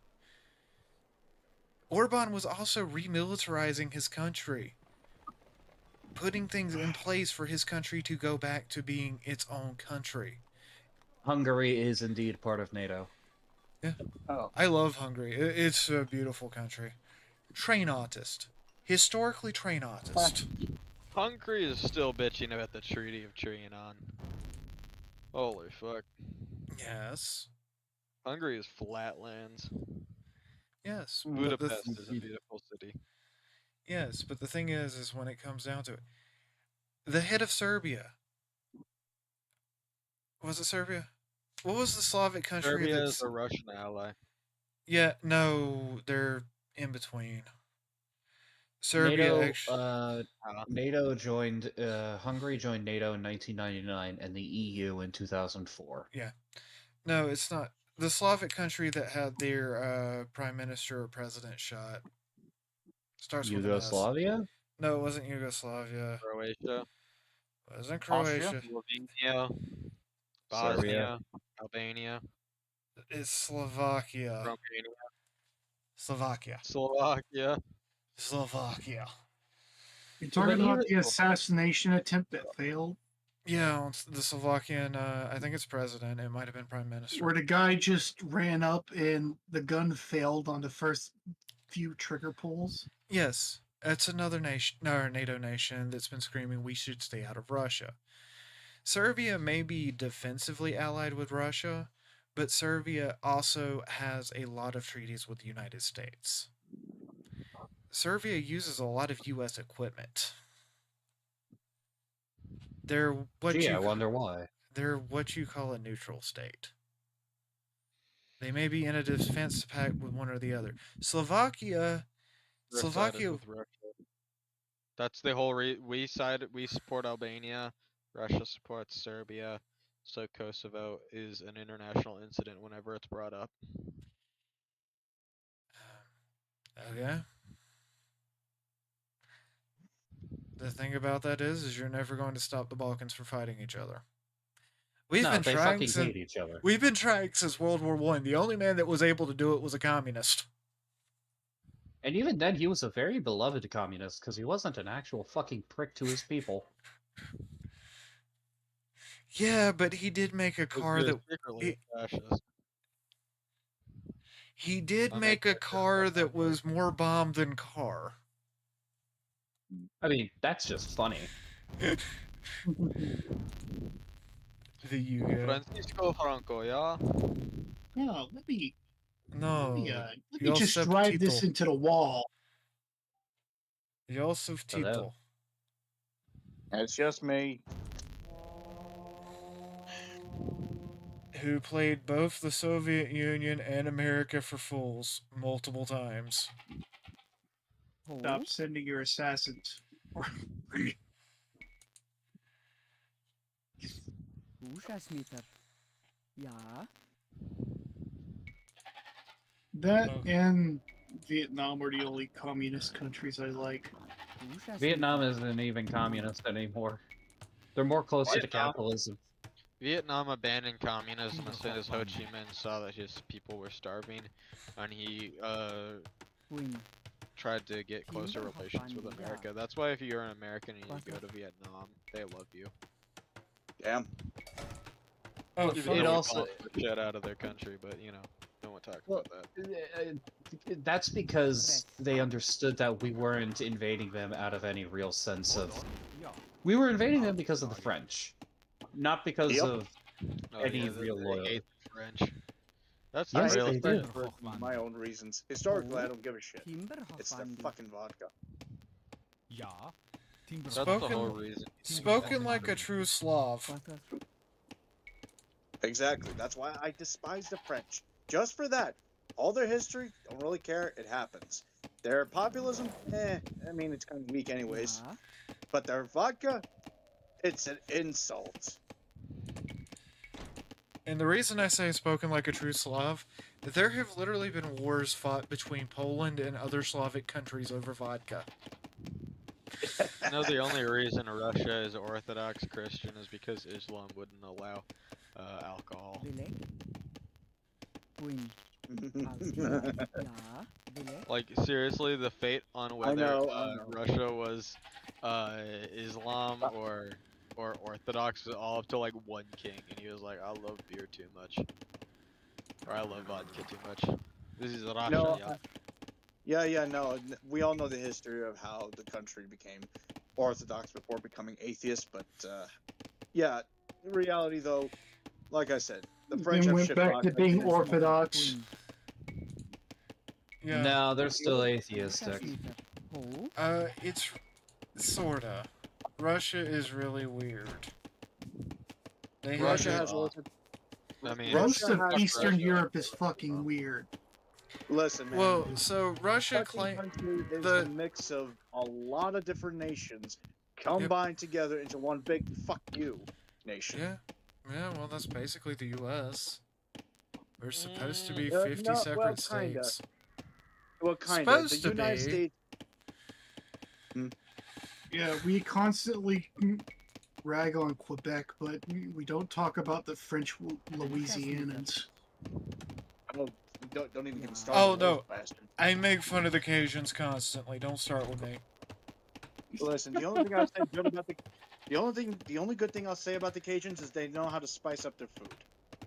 Speaker 2: Orban was also remilitarizing his country, putting things in place for his country to go back to being its own country.
Speaker 3: Hungary is indeed part of NATO.
Speaker 2: Yeah.
Speaker 11: Oh.
Speaker 2: I love Hungary. It's a beautiful country. Train artist. Historically train artist.
Speaker 8: Hungary is still bitching about the Treaty of Trianon. Holy fuck.
Speaker 2: Yes.
Speaker 8: Hungary is flatlands.
Speaker 2: Yes. but the
Speaker 8: Budapest is a beautiful city.
Speaker 2: Yes, but the thing is when it comes down to it, the head of Serbia. Was it Serbia? What was the Slavic country
Speaker 8: Serbia
Speaker 2: that's...
Speaker 8: is a Russian ally.
Speaker 2: Yeah, no, they're in between. Serbia
Speaker 3: NATO joined. Hungary joined NATO in 1999 and the EU in 2004.
Speaker 2: Yeah. No, it's not. The Slavic country that had their prime minister or president shot. Starts with an S.
Speaker 3: Yugoslavia?
Speaker 2: No, it wasn't Yugoslavia.
Speaker 8: Croatia.
Speaker 2: It wasn't Croatia.
Speaker 8: Slovenia. Bosnia.
Speaker 3: Serbia.
Speaker 8: Albania.
Speaker 2: It's Slovakia.
Speaker 8: Romania.
Speaker 2: Slovakia.
Speaker 8: Slovakia.
Speaker 2: Slovakia.
Speaker 6: You're talking
Speaker 3: But
Speaker 6: about
Speaker 3: even-
Speaker 6: the assassination attempt that failed,
Speaker 2: Yeah, it's the Slovakian, I think it's president. It might have been prime minister.
Speaker 6: where the guy just ran up and the gun failed on the first few trigger pulls.
Speaker 2: Yes, it's another nation, or NATO nation that's been screaming we should stay out of Russia. Serbia may be defensively allied with Russia, but Serbia also has a lot of treaties with the United States. Serbia uses a lot of U.S. equipment. They're what
Speaker 3: Gee,
Speaker 2: you
Speaker 3: I wonder why.
Speaker 2: they're what you call a neutral state. They may be in a defense pact with one or the other. Slovakia
Speaker 8: We're sided
Speaker 2: Slovakia
Speaker 8: with Russia. That's the whole we support Albania, Russia supports Serbia, so Kosovo is an international incident whenever it's brought up.
Speaker 2: Okay. The thing about that is you're never going to stop the Balkans from fighting each other. We've
Speaker 3: No,
Speaker 2: been
Speaker 3: they
Speaker 2: trying
Speaker 3: fucking
Speaker 2: since
Speaker 3: hate each other.
Speaker 2: we've been trying since World War One. The only man that was able to do it was a communist.
Speaker 3: And even then, he was a very beloved communist because he wasn't an actual fucking prick to his people.
Speaker 2: Yeah, but he did make a car
Speaker 8: He was
Speaker 2: that
Speaker 8: secretly a fascist.
Speaker 2: he did
Speaker 8: I'll
Speaker 2: make
Speaker 8: make
Speaker 2: a
Speaker 8: that
Speaker 2: car
Speaker 8: different
Speaker 2: that was more bomb than car.
Speaker 3: I mean, that's just funny.
Speaker 2: The Yugo.
Speaker 8: Francisco Franco, yeah?
Speaker 6: No, let me
Speaker 2: No.
Speaker 6: let me just
Speaker 2: Josep
Speaker 6: drive this
Speaker 2: Tito.
Speaker 6: into the wall.
Speaker 2: Joseph
Speaker 3: Hello.
Speaker 2: Tito.
Speaker 11: It's just me.
Speaker 2: Who played both the Soviet Union and America for fools multiple times.
Speaker 6: Stop sending your assassins.
Speaker 5: Úžasný. Ja.
Speaker 6: That
Speaker 2: Oh.
Speaker 6: and Vietnam are the only communist countries I like.
Speaker 5: Úžasný.
Speaker 3: Vietnam isn't even communist anymore. They're more closer to
Speaker 8: Vietnam?
Speaker 3: capitalism.
Speaker 8: Vietnam abandoned communism as soon as Ho Chi Minh saw that his people were starving, and he
Speaker 5: Wing.
Speaker 8: tried to get closer
Speaker 5: Timber
Speaker 8: relations with
Speaker 5: Hofan, yeah.
Speaker 8: America. That's why if you're an American and you
Speaker 5: Butter.
Speaker 8: go to Vietnam, they love you.
Speaker 11: Damn.
Speaker 2: Oh,
Speaker 8: Even
Speaker 3: it
Speaker 8: though we
Speaker 3: also-
Speaker 8: bomb the shit out of their country, but you know, no one talks
Speaker 3: Well,
Speaker 8: about that.
Speaker 3: That's because they understood that we weren't invading them out of any real sense of.
Speaker 5: Ja.
Speaker 3: We were invading them because of the French, not because
Speaker 11: Yep.
Speaker 3: of.
Speaker 8: Oh,
Speaker 3: any
Speaker 8: yeah,
Speaker 3: real
Speaker 8: they
Speaker 3: loyalty.
Speaker 8: hate the French. That's
Speaker 3: Yes,
Speaker 8: the real
Speaker 3: they
Speaker 8: thing.
Speaker 3: do.
Speaker 11: For my own reasons. Historically, I don't give a shit.
Speaker 5: Timber
Speaker 11: It's the
Speaker 5: Hofan.
Speaker 11: fucking vodka.
Speaker 5: Ja. Timber
Speaker 8: That's the whole
Speaker 2: Spoken-
Speaker 8: reason.
Speaker 2: Spoken like a true Slav.
Speaker 5: Butter.
Speaker 11: Exactly. That's why I despise the French. Just for that. All their history, don't really care. It happens. Their populism, I mean, it's kind of weak anyways.
Speaker 5: Ja.
Speaker 11: But their vodka, it's an insult.
Speaker 2: And the reason I say spoken like a true Slav, there have literally been wars fought between Poland and other Slavic countries over vodka.
Speaker 8: I know the only reason Russia is Orthodox Christian is because Islam wouldn't allow alcohol.
Speaker 5: Bilek. Queen. Austria. Ja. Bilek.
Speaker 8: Like seriously, the fate on whether
Speaker 11: know.
Speaker 8: Russia was Islam or Orthodox was all up to like one king, and he was like, "I love beer too much," or "I love vodka too much." This is Russia.
Speaker 11: No,
Speaker 8: yeah.
Speaker 11: no. We all know the history of how the country became Orthodox before becoming atheist, but yeah, in reality though, like I said, the French
Speaker 6: Then
Speaker 11: have
Speaker 6: went
Speaker 11: shipped
Speaker 6: back
Speaker 11: vodka
Speaker 6: to being
Speaker 11: to-
Speaker 6: Orthodox.
Speaker 5: Queen.
Speaker 2: Yeah.
Speaker 3: No, they're still atheistic.
Speaker 5: Transmitter. Oh.
Speaker 2: It's sorta. Russia is really weird. They have
Speaker 11: Russia
Speaker 2: it-
Speaker 11: has Orthodox.
Speaker 8: I mean,
Speaker 6: Most of
Speaker 11: Russia has-
Speaker 6: Eastern
Speaker 8: Russia.
Speaker 6: Europe is fucking weird.
Speaker 11: Listen, man.
Speaker 2: Well, so Russia
Speaker 11: fucking
Speaker 2: claim
Speaker 11: country is
Speaker 2: the-
Speaker 11: a mix of a lot of different nations combined together into one big fuck you nation.
Speaker 2: Yeah, well, that's basically the U.S. We're supposed to be
Speaker 11: no,
Speaker 2: 50
Speaker 11: well,
Speaker 2: separate
Speaker 11: kinda.
Speaker 2: states.
Speaker 11: Well, kind of. The
Speaker 2: Supposed to
Speaker 11: United
Speaker 2: be.
Speaker 11: States.
Speaker 6: Yeah, we constantly rag on Quebec, but we don't talk about the French Louisianans.
Speaker 11: Oh, don't even get me started.
Speaker 2: Oh,
Speaker 11: on
Speaker 2: no.
Speaker 11: those bastards.
Speaker 2: I make fun of the Cajuns constantly. Don't start with me.
Speaker 11: Listen, the only thing I say good about the only good thing I'll say about the Cajuns is they know how to spice up their food.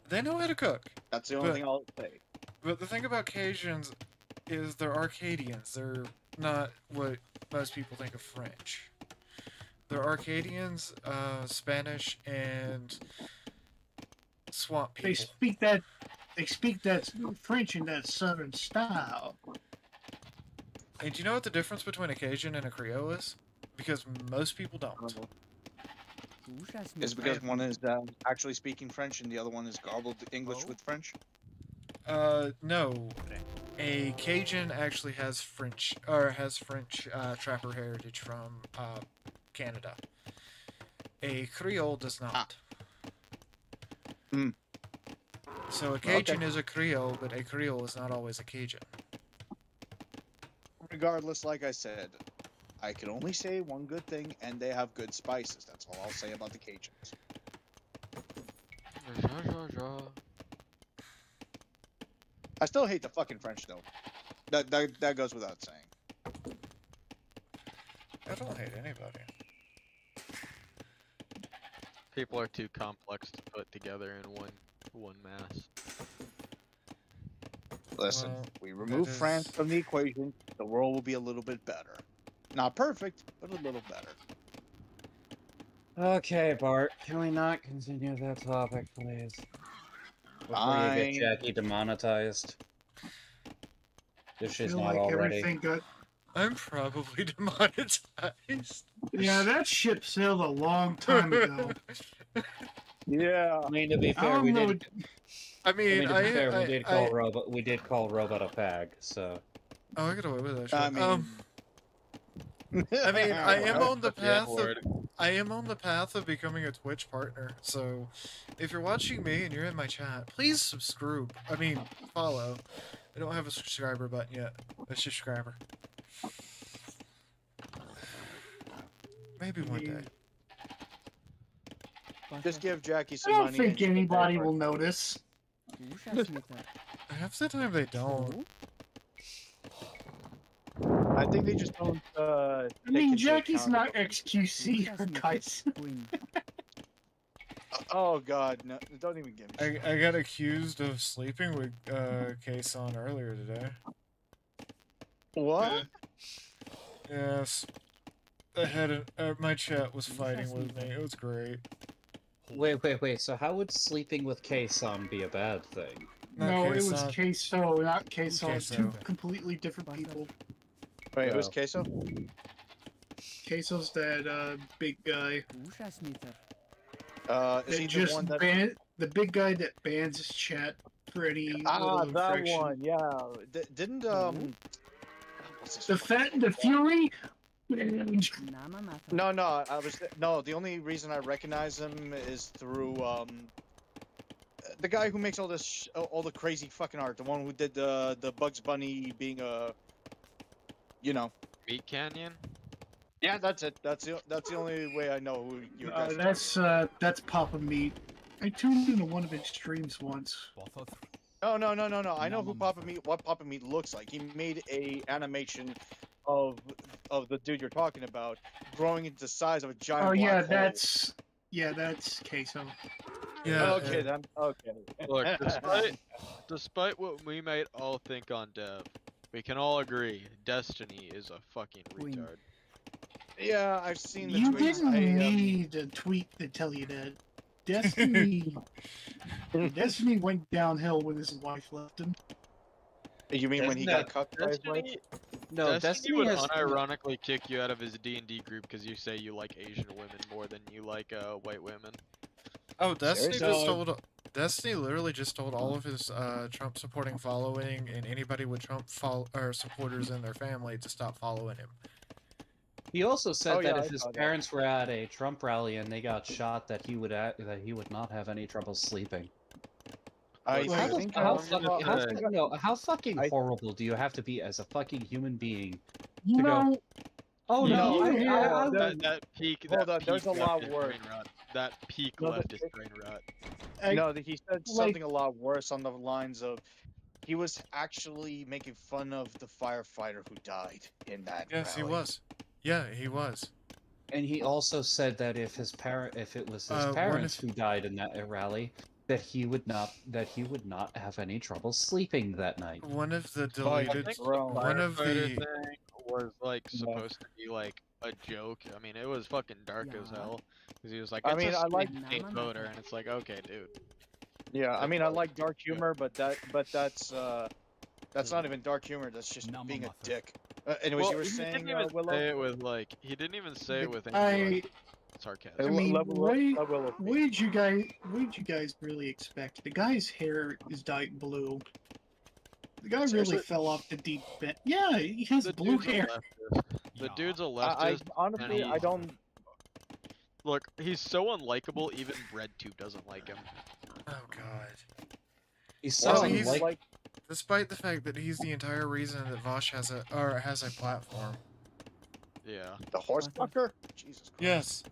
Speaker 2: They know how to cook.
Speaker 11: That's the only
Speaker 2: But-
Speaker 11: thing I'll say.
Speaker 2: But the thing about Cajuns is they're Arcadians. They're not what most people think of French. They're Arcadians, Spanish, and swamp
Speaker 6: They
Speaker 2: people.
Speaker 6: speak that French in that southern style.
Speaker 2: And do you know what the difference between a Cajun and a Creole is? Because most people don't.
Speaker 11: Is because one is actually speaking French and the other one is garbled English with French.
Speaker 2: No. A Cajun actually has French trapper heritage from Canada. A Creole does not.
Speaker 11: Hmm.
Speaker 2: So a Cajun is a Creole, but a Creole is not always a Cajun.
Speaker 11: Regardless, like I said, I can only say one good thing, and they have good spices. That's all I'll say about the Cajuns. I still hate the fucking French, though. That goes without saying.
Speaker 2: I don't hate anybody.
Speaker 8: People are too complex to put together in one mass.
Speaker 11: Listen,
Speaker 2: Well,
Speaker 11: we remove
Speaker 2: that is-
Speaker 11: France from the equation, the world will be a little bit better. Not perfect, but a little better.
Speaker 3: Okay, Bart, can we not continue that topic, please? Before you
Speaker 11: Fine.
Speaker 3: get Jackie demonetized. If she's
Speaker 6: Feel
Speaker 3: not
Speaker 6: like
Speaker 3: already.
Speaker 6: everything got.
Speaker 2: I'm probably demonetized.
Speaker 6: Yeah, that ship sailed a long time ago.
Speaker 11: Yeah.
Speaker 3: I mean, to be
Speaker 6: I
Speaker 3: fair,
Speaker 6: don't
Speaker 3: we
Speaker 6: know.
Speaker 3: did.
Speaker 2: I
Speaker 3: I
Speaker 2: mean,
Speaker 3: mean, to be fair, we did call Robot a pag, so.
Speaker 2: Oh, I got away with that shit.
Speaker 11: I mean,
Speaker 2: I mean, I am on the
Speaker 8: Yeah,
Speaker 2: path of
Speaker 8: word.
Speaker 2: I am on the path of becoming a Twitch partner. So, if you're watching me and you're in my chat, please subscribe. I mean, follow. I don't have a subscriber button yet. A subscriber. Maybe one day.
Speaker 11: Just give Jackie
Speaker 6: I
Speaker 11: some
Speaker 6: don't
Speaker 11: money.
Speaker 6: think
Speaker 11: and she'll
Speaker 6: anybody
Speaker 11: pay for
Speaker 6: will
Speaker 11: it.
Speaker 6: notice.
Speaker 2: Half the time they don't.
Speaker 11: I think they just don't.
Speaker 6: I mean, Jackie's not XQC or guys.
Speaker 11: Oh God, no! Don't even get me.
Speaker 2: I got accused of sleeping with Kason earlier today.
Speaker 11: What?
Speaker 2: Yes. I had my chat was fighting with me. It was great.
Speaker 3: Wait. So how would sleeping with K-San be a bad thing?
Speaker 2: Not
Speaker 6: No, it was
Speaker 2: Kason.
Speaker 6: Queso, not Queso. It's two
Speaker 2: Queso.
Speaker 6: completely different people.
Speaker 11: Wait, it was
Speaker 3: Oh.
Speaker 11: queso.
Speaker 6: Queso's that big guy.
Speaker 11: Is
Speaker 6: That
Speaker 11: he the
Speaker 6: just
Speaker 11: one that?
Speaker 6: the big guy that bans his chat for any
Speaker 11: Ah,
Speaker 6: little
Speaker 11: that
Speaker 6: infraction.
Speaker 11: one. Yeah. Didn't what's his
Speaker 6: The
Speaker 11: fucking
Speaker 6: the Fury.
Speaker 11: No, no. The only reason I recognize him is through the guy who makes all this, all the crazy fucking art, the one who did the Bugs Bunny being a, you know.
Speaker 8: Meat Canyon.
Speaker 11: Yeah, that's it. That's the only way I know who you're guys.
Speaker 6: That's Papa Meat. I tuned into one of his streams once.
Speaker 11: No. I know who what Papa Meat looks like. He made a animation of the dude you're talking about growing into the size of a giant.
Speaker 6: Oh yeah,
Speaker 11: black hole.
Speaker 6: that's Queso.
Speaker 2: Yeah.
Speaker 11: Okay then. Okay.
Speaker 8: Look, despite what we might all think on Dev, we can all agree Destiny is a fucking retard.
Speaker 11: Yeah, I've seen the
Speaker 6: You
Speaker 11: tweets.
Speaker 6: didn't need a tweet to tell you that. Destiny went downhill when his wife left him.
Speaker 11: You mean when he got cut by his wife?
Speaker 3: No,
Speaker 8: Destiny would
Speaker 3: has
Speaker 8: unironically kick you out of his D&D group because you say you like Asian women more than you like white women.
Speaker 2: Oh, Destiny
Speaker 11: Seriously?
Speaker 2: just told. Destiny literally just told all of his Trump supporting following and anybody with Trump or supporters in their family to stop following him.
Speaker 3: He also said
Speaker 11: Oh, yeah,
Speaker 3: that
Speaker 11: I
Speaker 3: if his
Speaker 11: saw that.
Speaker 3: parents were at a Trump rally and they got shot, that he would not have any trouble sleeping.
Speaker 11: I
Speaker 8: Look,
Speaker 3: How,
Speaker 11: think
Speaker 3: how,
Speaker 11: I
Speaker 3: fucking, how,
Speaker 11: saw-
Speaker 3: fucking- no, how fucking
Speaker 11: I-
Speaker 3: horrible do you have to be as a fucking human being?
Speaker 6: You
Speaker 3: To go,
Speaker 6: know,
Speaker 3: oh no, I
Speaker 8: That peak.
Speaker 11: Hold
Speaker 8: that
Speaker 11: on, there's
Speaker 8: peak
Speaker 11: a lot
Speaker 8: leftist
Speaker 11: worse.
Speaker 8: brain rot. That peak
Speaker 11: No,
Speaker 8: leftist brain rot.
Speaker 11: No, he said
Speaker 6: like-
Speaker 11: something a lot worse on the lines of he was actually making fun of the firefighter who died in that.
Speaker 2: Yes, he
Speaker 11: rally.
Speaker 2: was. Yeah, he was.
Speaker 3: And he also said that if it was his
Speaker 2: One
Speaker 3: parents
Speaker 2: of-
Speaker 3: who died in that rally, that he would not have any trouble sleeping that night.
Speaker 2: One of the
Speaker 11: Oh, I
Speaker 2: deleted.
Speaker 11: think the
Speaker 2: One of
Speaker 8: Firefighter
Speaker 2: the.
Speaker 8: thing was like supposed to be like a joke. I mean, it was fucking dark as
Speaker 5: Yeah.
Speaker 8: hell because he was like,
Speaker 11: I
Speaker 8: "It's
Speaker 11: mean,
Speaker 8: a
Speaker 11: I like-
Speaker 8: state voter," and it's like, okay, dude.
Speaker 11: Yeah, I mean, I like dark humor, but that's not even dark humor. That's just being a dick. Anyways,
Speaker 8: Well,
Speaker 11: you were
Speaker 8: he
Speaker 11: saying,
Speaker 8: didn't even
Speaker 11: Willow.
Speaker 8: say it with like he didn't even say it with any
Speaker 6: I
Speaker 8: like, sarcasm.
Speaker 6: I mean,
Speaker 11: Willow,
Speaker 6: what did you guys really expect? The guy's hair is dyed blue. The guy really
Speaker 11: Seriously?
Speaker 6: fell off the deep end. Yeah, he has
Speaker 8: The
Speaker 6: blue
Speaker 8: dude's a
Speaker 6: hair.
Speaker 8: leftist. The dude's a leftist.
Speaker 11: I honestly,
Speaker 8: and
Speaker 11: I don't.
Speaker 8: Look, he's so unlikable. Even RedTube doesn't like him.
Speaker 2: Oh God.
Speaker 3: He's so
Speaker 2: Well, he's
Speaker 3: unlike-
Speaker 2: Despite the fact that he's the entire reason that Vosh has a platform.
Speaker 8: Yeah.
Speaker 11: The horse fucker? Jesus Christ.
Speaker 2: Yes.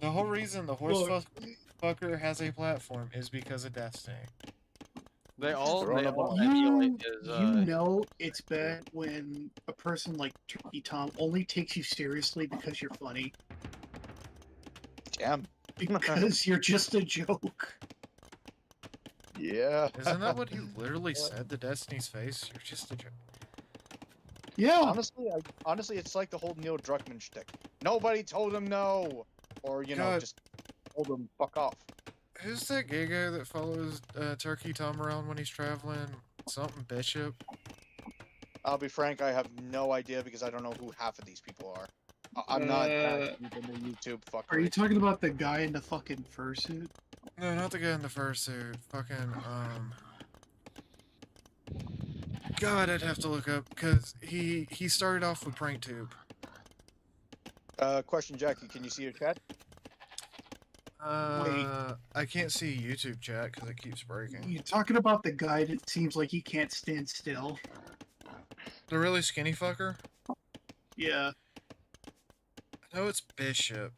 Speaker 2: The whole reason the horse
Speaker 6: Look.
Speaker 2: fucker has a platform is because of Destiny.
Speaker 8: They all
Speaker 11: Coronavirus.
Speaker 8: emulate his.
Speaker 6: You know it's bad when a person like Turkey Tom only takes you seriously because you're funny.
Speaker 11: Damn.
Speaker 6: Because you're just a joke.
Speaker 11: Yeah.
Speaker 2: Isn't that what he literally said to Destiny's face? You're just a joke.
Speaker 6: Yeah.
Speaker 11: Honestly, it's like the whole Neil Druckmann shtick. Nobody told him no, or
Speaker 2: God.
Speaker 11: just told him fuck off.
Speaker 2: Who's that gay guy that follows Turkey Tom around when he's traveling? Something Bishop?
Speaker 11: I'll be frank, I have no idea because I don't know who half of these people are. I'm not that deep into YouTube fucker.
Speaker 6: Are you talking about the guy in the fucking fursuit?
Speaker 2: No, not the guy in the fursuit. Fucking, God, I'd have to look up, because he started off with PrankTube.
Speaker 11: Question, Jackie, can you see your chat?
Speaker 2: I can't see YouTube chat because it keeps breaking.
Speaker 6: You're talking about the guy that seems like he can't stand still.
Speaker 2: The really skinny fucker?
Speaker 6: Yeah.
Speaker 2: I know it's Bishop.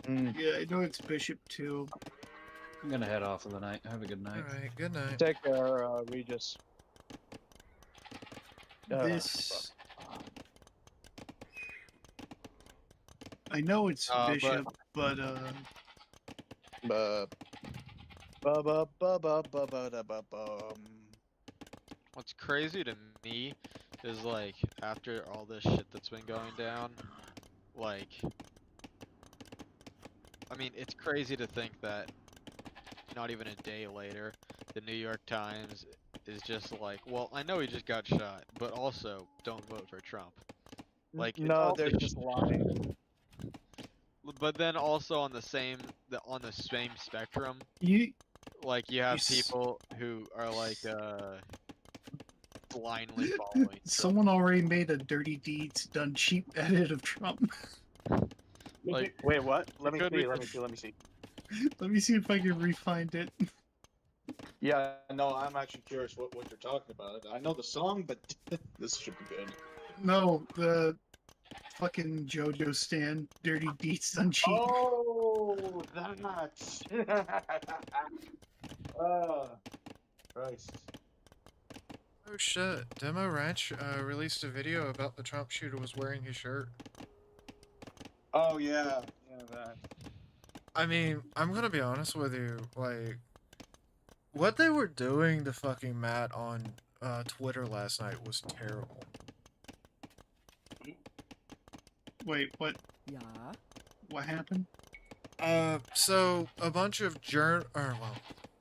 Speaker 6: Yeah, I know it's Bishop too.
Speaker 3: I'm gonna head off for the night. Have a good night.
Speaker 2: Alright, good night.
Speaker 11: Take care, Regis.
Speaker 6: This. I know it's
Speaker 8: but-
Speaker 6: Bishop, but
Speaker 8: What's crazy to me is like after all this shit that's been going down, like I mean it's crazy to think that not even a day later the New York Times is just like, well, I know he just got shot, but also don't vote for Trump. Like it's
Speaker 11: no,
Speaker 8: all
Speaker 11: they're
Speaker 8: this
Speaker 11: just lying.
Speaker 8: But then also on the same spectrum,
Speaker 6: you
Speaker 8: like you have
Speaker 6: You s-
Speaker 8: people who are like blindly following Trump.
Speaker 6: someone already made a dirty deeds done cheap edit of Trump.
Speaker 8: Like
Speaker 11: Wait, what? Let me
Speaker 8: could
Speaker 11: see.
Speaker 8: be-
Speaker 11: Let me see. Let me see.
Speaker 6: Let me see if I can re-find it.
Speaker 11: Yeah, no, I'm actually curious what you're talking about. I know the song, but this should be good.
Speaker 6: No, the fucking JoJo stand, Dirty Deeds on cheap.
Speaker 11: Oh, that. Christ.
Speaker 2: Oh shit, Demo Ranch released a video about the Trump shooter was wearing his shirt.
Speaker 11: Oh yeah, that.
Speaker 2: I mean, I'm gonna be honest with you, like, what they were doing to fucking Matt on Twitter last night was terrible.
Speaker 6: Wait, what?
Speaker 5: Ja.
Speaker 6: What happened?
Speaker 2: So a bunch of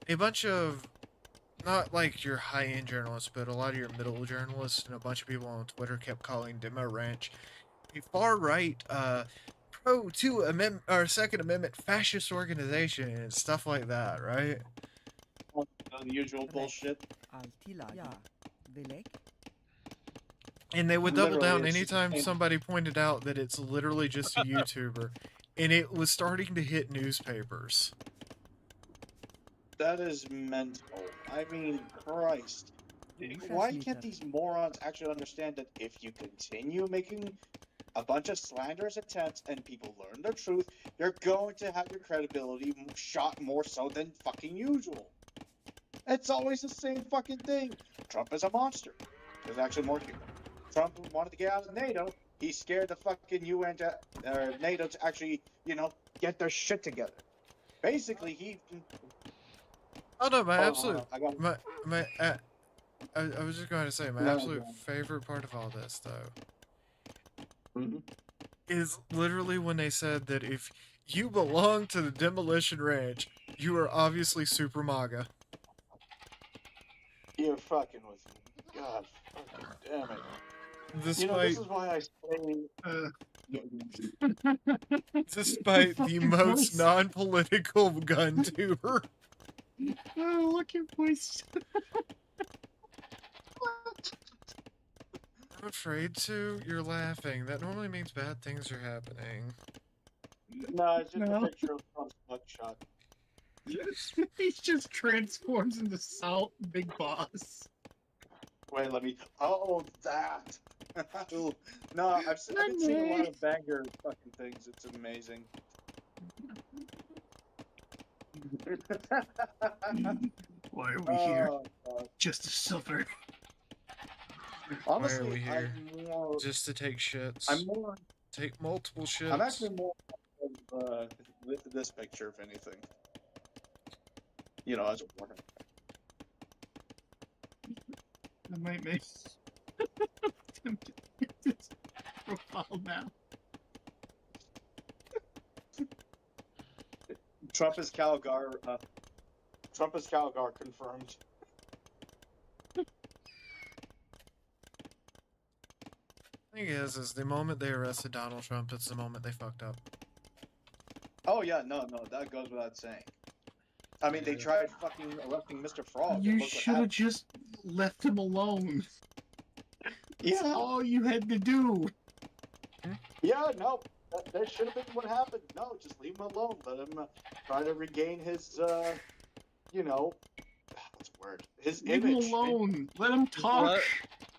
Speaker 2: a bunch of, not like your high-end journalists, but a lot of your middle journalists and a bunch of people on Twitter kept calling Demo Ranch a far-right, Second Amendment fascist organization and stuff like that, right?
Speaker 11: The usual bullshit.
Speaker 5: Altila. Ja. Belek.
Speaker 2: And they would double
Speaker 11: Literally,
Speaker 2: down
Speaker 11: it's
Speaker 2: anytime
Speaker 11: insane.
Speaker 2: somebody pointed out that it's literally just a YouTuber, and it was starting to hit newspapers.
Speaker 11: That is mental. I mean, Christ. Why can't these morons actually understand that if you continue making a bunch of slanderous attempts and people learn the truth, you're going to have your credibility shot more so than fucking usual? It's always the same fucking thing. Trump is a monster. There's actually more here. Trump wanted to get out of NATO. He scared the fucking UN NATO to actually, get their shit together. Basically, he.
Speaker 2: Oh no, my
Speaker 11: Hold on,
Speaker 2: absolute,
Speaker 11: hold on, I got-
Speaker 2: I was just going to say, my
Speaker 11: No,
Speaker 2: absolute
Speaker 11: no.
Speaker 2: favorite part of all this, though,
Speaker 11: Mhm.
Speaker 2: is literally when they said that if you belong to the Demolition Ranch, you are obviously super MAGA.
Speaker 11: You're fucking with me. God fucking damn it. This
Speaker 2: Despite,
Speaker 11: is why I say.
Speaker 2: despite the
Speaker 6: Fucking
Speaker 2: most
Speaker 6: voice.
Speaker 2: non-political gun tuber.
Speaker 6: Oh, look at voice.
Speaker 2: I'm afraid to. You're laughing. That normally means bad things are happening.
Speaker 11: No, it's just
Speaker 6: No.
Speaker 11: a picture of Trump's mugshot.
Speaker 6: He just transforms into Salt Big Boss.
Speaker 11: Wait, let me. Oh, that. No, I've been seeing a lot of banger fucking things. It's amazing.
Speaker 6: Why are we here?
Speaker 11: Oh, God.
Speaker 6: Just to suffer.
Speaker 11: Honestly,
Speaker 2: we here?
Speaker 11: I'm more.
Speaker 2: Just to take shits.
Speaker 11: I'm more.
Speaker 2: Take multiple shits.
Speaker 11: I'm actually more of this picture, if anything. As a warning.
Speaker 6: I might make this profile now.
Speaker 11: Trump is Calgar. Trump is Calgar confirmed.
Speaker 2: Thing is the moment they arrested Donald Trump, it's the moment they fucked up.
Speaker 11: Oh yeah, no, that goes without saying. I mean, they tried fucking arresting Mr. Frog. and
Speaker 6: You
Speaker 11: look what
Speaker 6: should have
Speaker 11: happened.
Speaker 6: just left him alone. That's
Speaker 11: Yeah.
Speaker 6: all you had to do.
Speaker 11: Yeah, no, that should have been what happened. No, just leave him alone. Let him try to regain his, what's the word? His
Speaker 6: Leave him
Speaker 11: image.
Speaker 6: alone. Let him talk.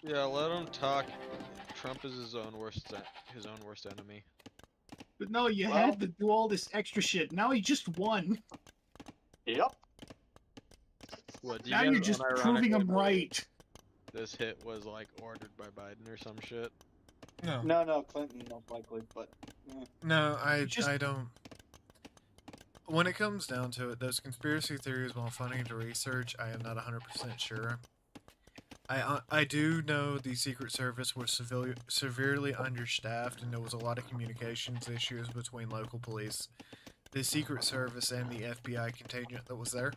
Speaker 8: Yeah, let him talk. Trump is his own worst enemy.
Speaker 6: But no, you
Speaker 11: Well-
Speaker 6: had to do all this extra shit. Now he just won.
Speaker 11: Yep.
Speaker 8: What, do
Speaker 6: Now
Speaker 8: you
Speaker 6: you're
Speaker 8: guys
Speaker 6: just
Speaker 8: unironically
Speaker 6: proving him
Speaker 8: believe
Speaker 6: right.
Speaker 8: This hit was like ordered by Biden or some shit.
Speaker 2: No.
Speaker 11: No, Clinton most likely, but
Speaker 2: No, I
Speaker 6: Just-
Speaker 2: don't. When it comes down to it, those conspiracy theories, while funny to research, I am not 100% sure. I do know the Secret Service was severely understaffed, and there was a lot of communications issues between local police, the Secret Service, and the FBI contingent that was there.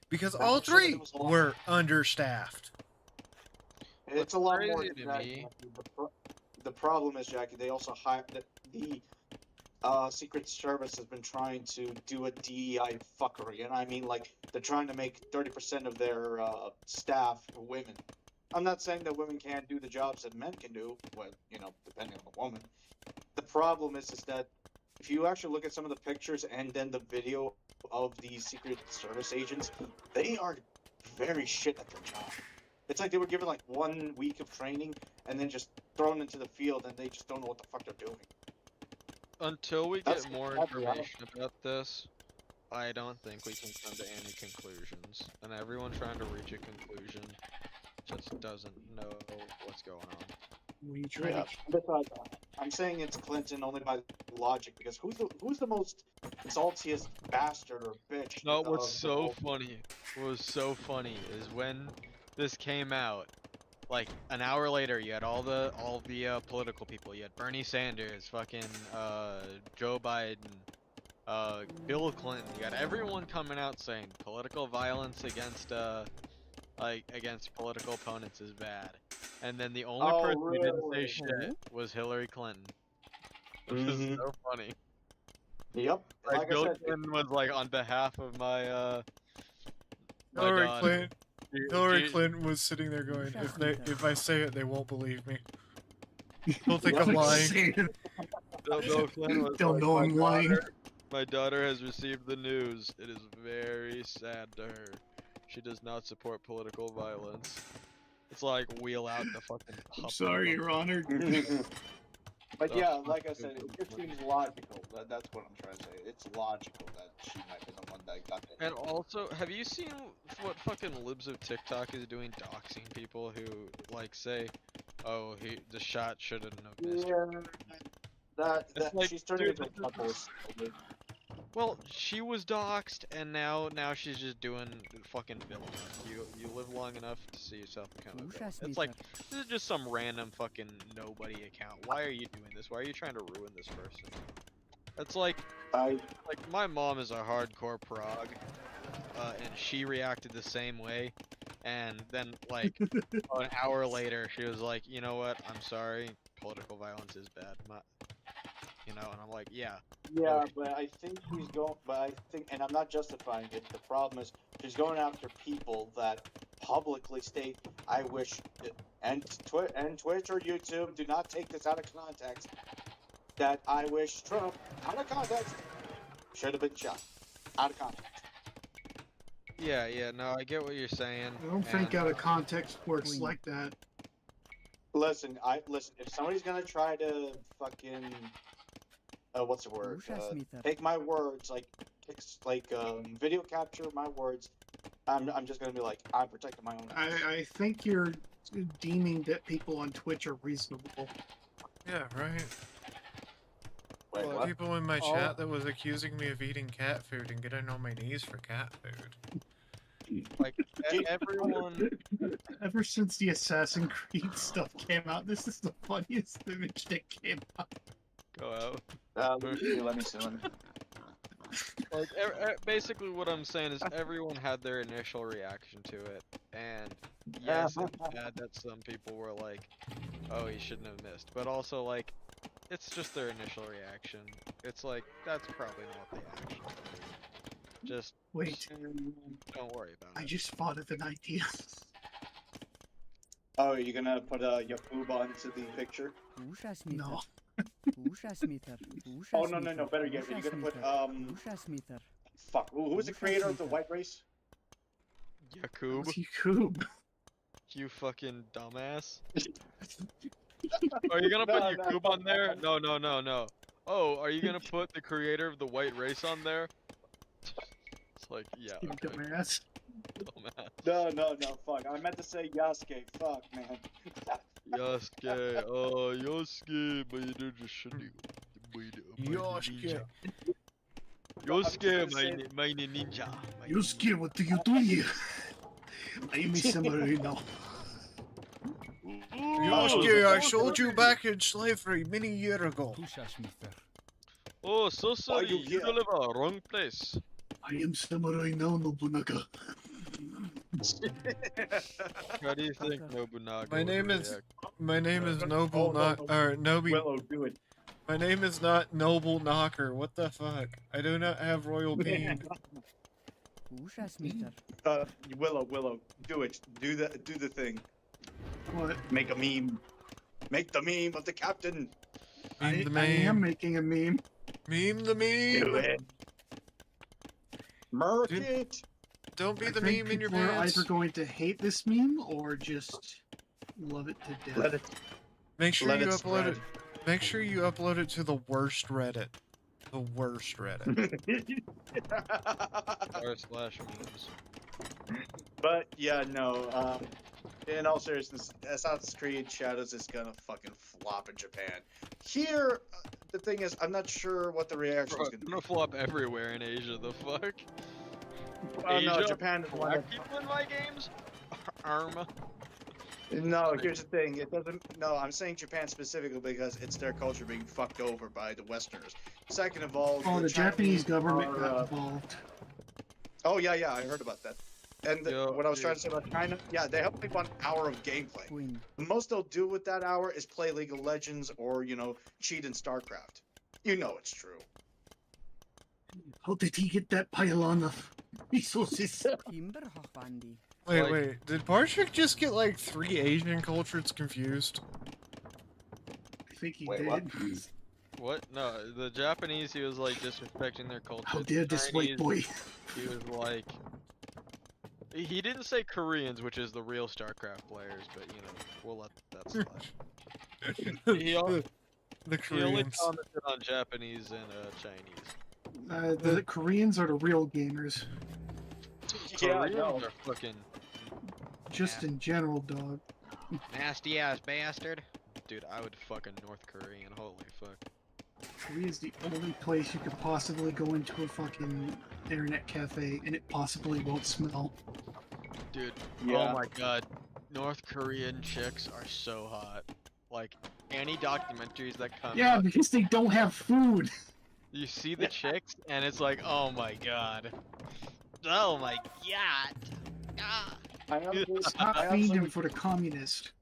Speaker 2: Because all
Speaker 11: I'm sure
Speaker 2: three
Speaker 11: there was a lot-
Speaker 2: were understaffed.
Speaker 11: it's a lot more
Speaker 8: crazy
Speaker 11: than
Speaker 8: to
Speaker 11: that.
Speaker 8: me-
Speaker 11: Jackie. The problem is, Jackie, they also hired the Secret Service has been trying to do a DEI fuckery, and I mean, like, they're trying to make 30% of their staff women. I'm not saying that women can't do the jobs that men can do, well, depending on the woman. The problem is that if you actually look at some of the pictures and then the video of these Secret Service agents, they are very shit at their job. It's like they were given like 1 week of training and then just thrown into the field and they just don't know what the fuck they're doing.
Speaker 8: Until we
Speaker 11: That's
Speaker 8: get more
Speaker 11: exactly right.
Speaker 8: information about this, I don't think we can come to any conclusions. And everyone trying to reach a conclusion just doesn't know what's going on.
Speaker 6: We try
Speaker 11: Yeah,
Speaker 6: to
Speaker 11: besides, I'm saying it's Clinton only by logic because who's the most saltiest bastard or bitch?
Speaker 8: No,
Speaker 11: of
Speaker 8: what's
Speaker 11: the
Speaker 8: so
Speaker 11: whole-
Speaker 8: funny, what was so funny is when this came out, like an hour later, you had all the political people. You had Bernie Sanders, fucking Joe Biden, Bill Clinton. You had everyone coming out saying political violence against against political opponents is bad. And then the only
Speaker 11: Oh,
Speaker 8: person who didn't say
Speaker 11: really?
Speaker 8: shit was Hillary Clinton. Which is
Speaker 11: Mhm.
Speaker 8: so funny.
Speaker 11: Yep.
Speaker 8: Like
Speaker 11: Like I
Speaker 8: Bill
Speaker 11: said,
Speaker 8: Clinton was like on behalf of my
Speaker 2: Hillary
Speaker 8: daughter.
Speaker 2: Clinton.
Speaker 8: She-
Speaker 2: Hillary
Speaker 8: she-
Speaker 2: Clinton was sitting there going, if I say it, they won't believe me. They'll think
Speaker 11: Yeah.
Speaker 2: I'm lying.
Speaker 8: Bill Clinton was
Speaker 6: They'll
Speaker 8: like,
Speaker 6: know I'm lying.
Speaker 8: My daughter has received the news. It is very sad to her. She does not support political violence. It's like wheel out the fucking.
Speaker 6: I'm sorry, Your Honor.
Speaker 11: but yeah, like I said, it just seems logical. That's what I'm trying to say. It's logical that she might be the one that got it.
Speaker 8: And also, have you seen what fucking libs of TikTok is doing, doxing people who like say, "Oh, the shot shouldn't have missed."
Speaker 11: Yeah, that
Speaker 8: It's like,
Speaker 11: she's turning
Speaker 8: dude,
Speaker 11: into a couple.
Speaker 8: Well, she was doxed, and now she's just doing fucking villain. You live long enough to see yourself become a villain. It's like, this is just some random fucking nobody account. Why are you doing this? Why are you trying to ruin this person? It's like my mom is a hardcore prog, and she reacted the same way. And then like an hour later, she was like, you know what? I'm sorry. Political violence is bad. You know, and I'm like, yeah.
Speaker 11: Yeah, but I think she's going. But I think, and I'm not justifying it. The problem is she's going after people that publicly state, "I wish," and Twitch or YouTube do not take this out of context. That I wish Trump, out of context, should have been shot. Out of context.
Speaker 8: Yeah, no, I get what you're saying.
Speaker 6: I don't think out of context works like that.
Speaker 11: Listen, if somebody's gonna try to fucking, what's the word? Take my words, like video capture my words. I'm just gonna be like, I'm protecting my own.
Speaker 6: I think you're deeming that people on Twitch are reasonable.
Speaker 2: Yeah, right.
Speaker 11: Wait,
Speaker 2: Well,
Speaker 11: what?
Speaker 2: people in my
Speaker 6: Oh.
Speaker 2: chat that was accusing me of eating cat food and getting on my knees for cat food.
Speaker 8: Like everyone.
Speaker 6: Ever since the Assassin's Creed stuff came out, this is the funniest image that came out.
Speaker 8: Go out.
Speaker 11: Let me see.
Speaker 8: Like basically, what I'm saying is everyone had their initial reaction to it, and yes, it's bad that some people were like, "Oh, he shouldn't have missed," but also like, it's just their initial reaction. It's like that's probably not the action. Just
Speaker 6: Wait,
Speaker 8: don't worry about
Speaker 6: I
Speaker 8: it.
Speaker 6: just thought of an idea.
Speaker 11: Oh, you're gonna put Yakuba into the picture?
Speaker 6: No.
Speaker 11: Oh no! Better yet, you're gonna put Fuck. Who was the creator of the white race?
Speaker 8: Yakub,
Speaker 6: Yakub.
Speaker 8: you fucking dumbass. Are you gonna put Yakub on there? No. Oh, are you gonna put the creator of the white race on there? It's like, yeah.
Speaker 6: You
Speaker 8: Okay.
Speaker 6: dumbass.
Speaker 8: Dumbass.
Speaker 11: No. Fuck. I meant to say Yasuke. Fuck, man.
Speaker 8: Yasuke, oh, Yosuke, Yosuke, my ninja.
Speaker 6: Yusuke, what do you do here? I am a samurai now.
Speaker 2: Yosuke, I sold you back in slavery many years ago.
Speaker 8: Oh, so sorry,
Speaker 11: you
Speaker 8: you
Speaker 11: here?
Speaker 8: deliver wrong place.
Speaker 6: I am samurai now, Nobunaga.
Speaker 8: How do you think Nobunaga?
Speaker 2: My
Speaker 8: would
Speaker 2: name is
Speaker 8: react?
Speaker 2: Noble Nobi.
Speaker 11: Willow, do it.
Speaker 2: My name is not Noble Knocker. What the fuck? I do not have royal bean.
Speaker 11: Willow, do it. Do the thing.
Speaker 6: What?
Speaker 11: Make a meme. Make the meme of the captain.
Speaker 6: I
Speaker 2: the
Speaker 6: am
Speaker 2: meme.
Speaker 6: making a meme.
Speaker 2: Meme the meme.
Speaker 11: Do it. Merc
Speaker 2: Dude.
Speaker 11: it.
Speaker 2: Don't be
Speaker 6: I
Speaker 2: the
Speaker 6: think
Speaker 2: meme in your
Speaker 6: people are
Speaker 2: pants.
Speaker 6: either going to hate this meme or just love it to death.
Speaker 11: Let it.
Speaker 2: Make sure
Speaker 11: Let
Speaker 2: you
Speaker 11: it
Speaker 2: upload it.
Speaker 11: spread.
Speaker 2: Make sure you upload it to the worst Reddit. The worst Reddit.
Speaker 8: r/memes.
Speaker 11: But yeah, no. In all seriousness, Assassin's Creed Shadows is gonna fucking flop in Japan. Here, the thing is, I'm not sure what the reaction
Speaker 8: Bro,
Speaker 11: is
Speaker 8: it's
Speaker 11: gonna
Speaker 8: gonna
Speaker 11: be.
Speaker 8: flop everywhere in Asia. The fuck?
Speaker 11: Oh no,
Speaker 8: Asia?
Speaker 11: Japan is one
Speaker 8: Black
Speaker 11: of.
Speaker 8: people in my games? Arma.
Speaker 11: No, here's the thing. It doesn't. No, I'm saying Japan specifically because it's their culture being fucked over by the Westerners. Second of all,
Speaker 6: Oh, the Japanese
Speaker 11: Chinese
Speaker 6: government
Speaker 11: are,
Speaker 6: got involved.
Speaker 11: Oh yeah, I heard about that. And
Speaker 8: Yo,
Speaker 11: what I was trying
Speaker 8: dude.
Speaker 11: to say about China, yeah, they have like 1 hour of gameplay.
Speaker 5: Win.
Speaker 11: The most they'll do with that hour is play League of Legends or cheat in StarCraft. You know it's true.
Speaker 6: How did he get that pylon of resources?
Speaker 5: Kimberhochwandi.
Speaker 2: Wait,
Speaker 8: Like-
Speaker 2: wait. Did Barshik just get like 3 Asian cultures confused?
Speaker 6: I think he
Speaker 11: Wait,
Speaker 6: did.
Speaker 11: what?
Speaker 8: What? No, the Japanese, he was like disrespecting their culture.
Speaker 6: How
Speaker 8: The
Speaker 6: dare this white
Speaker 8: Chinese,
Speaker 6: boy?
Speaker 8: He was like. He didn't say Koreans, which is the real StarCraft players, but we'll let that slide. He al-
Speaker 2: the
Speaker 8: He only
Speaker 2: Koreans.
Speaker 8: commented on Japanese and Chinese.
Speaker 6: The Koreans are the real gamers.
Speaker 11: Yeah,
Speaker 8: Koreans
Speaker 11: no.
Speaker 8: are fucking
Speaker 6: Just in general, dog.
Speaker 8: nasty ass bastard. Dude, I would fucking North Korean. Holy fuck.
Speaker 6: Korea's the only place you could possibly go into a fucking internet cafe and it possibly won't smell.
Speaker 8: Dude,
Speaker 11: Yeah.
Speaker 8: oh my god. North Korean chicks are so hot. Like, any documentaries that come
Speaker 6: Yeah,
Speaker 8: up,
Speaker 6: because they don't have food.
Speaker 8: you see the chicks, and it's like, oh my god. Oh my god. Ah.
Speaker 11: I am
Speaker 6: Stop feeding for the communist.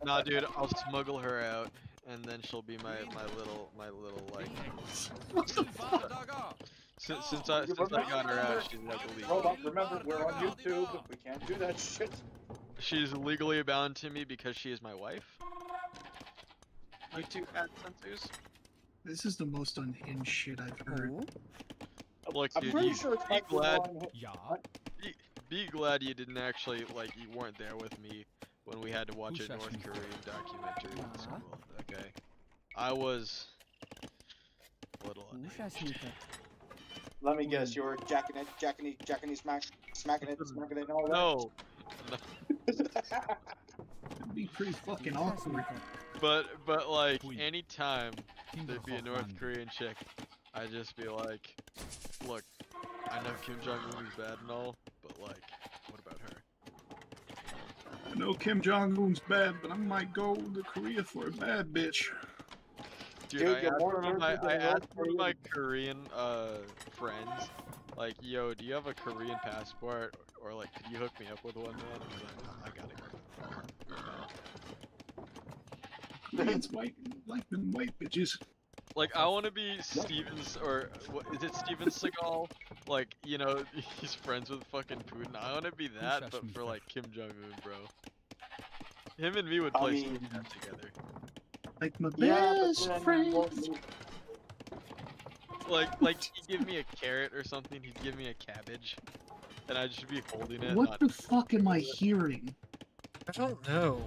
Speaker 8: Nah, dude, I'll smuggle her out, and then she'll be my little like. Since I got her out, she's like
Speaker 11: Hold
Speaker 8: illegal.
Speaker 11: on, remember, we're on YouTube. We can't do that shit.
Speaker 8: She's legally bound to me because she is my wife. YouTube AdSense.
Speaker 6: This is the most unhinged shit I've heard.
Speaker 8: Look,
Speaker 11: I'm
Speaker 8: dude,
Speaker 11: pretty sure it's
Speaker 8: be
Speaker 11: like the
Speaker 8: glad.
Speaker 11: one-
Speaker 8: Be glad you didn't actually you weren't there with me when we had to watch a North Korean documentary in school. Okay, I was little unhinged.
Speaker 11: Let me guess, you were jacking it, smacking it, and all that.
Speaker 8: No,
Speaker 6: It'd be pretty fucking awkward.
Speaker 8: but like anytime there'd be a North Korean chick, I'd just be like, look, I know Kim Jong Un is bad and all, but like, what about her?
Speaker 6: I know Kim Jong-un's bad, but I might go to Korea for a bad bitch.
Speaker 8: Dude,
Speaker 11: Dude,
Speaker 8: I
Speaker 11: you're
Speaker 8: asked
Speaker 11: more
Speaker 8: one of
Speaker 11: allergic
Speaker 8: my, I
Speaker 11: than North
Speaker 8: asked one of my Korean friends, like, yo, do you have a Korean passport? Or like, could you hook me up with one, man? And he's like, I got it.
Speaker 6: Koreans white, like them white bitches.
Speaker 8: Like, I want to be Stevens, or what, is it Steven Seagal? Like, he's friends with fucking Putin. I want to be that, but for like Kim Jong Un, bro. Him and me would
Speaker 11: I
Speaker 8: play
Speaker 11: mean-
Speaker 8: Steven together.
Speaker 6: Like my
Speaker 11: Yeah,
Speaker 6: best
Speaker 11: but then
Speaker 6: friend.
Speaker 8: Like he'd give me a carrot or something. He'd give me a cabbage, and I'd just be holding it.
Speaker 6: What
Speaker 8: not-
Speaker 6: the fuck am I hearing?
Speaker 2: I don't know.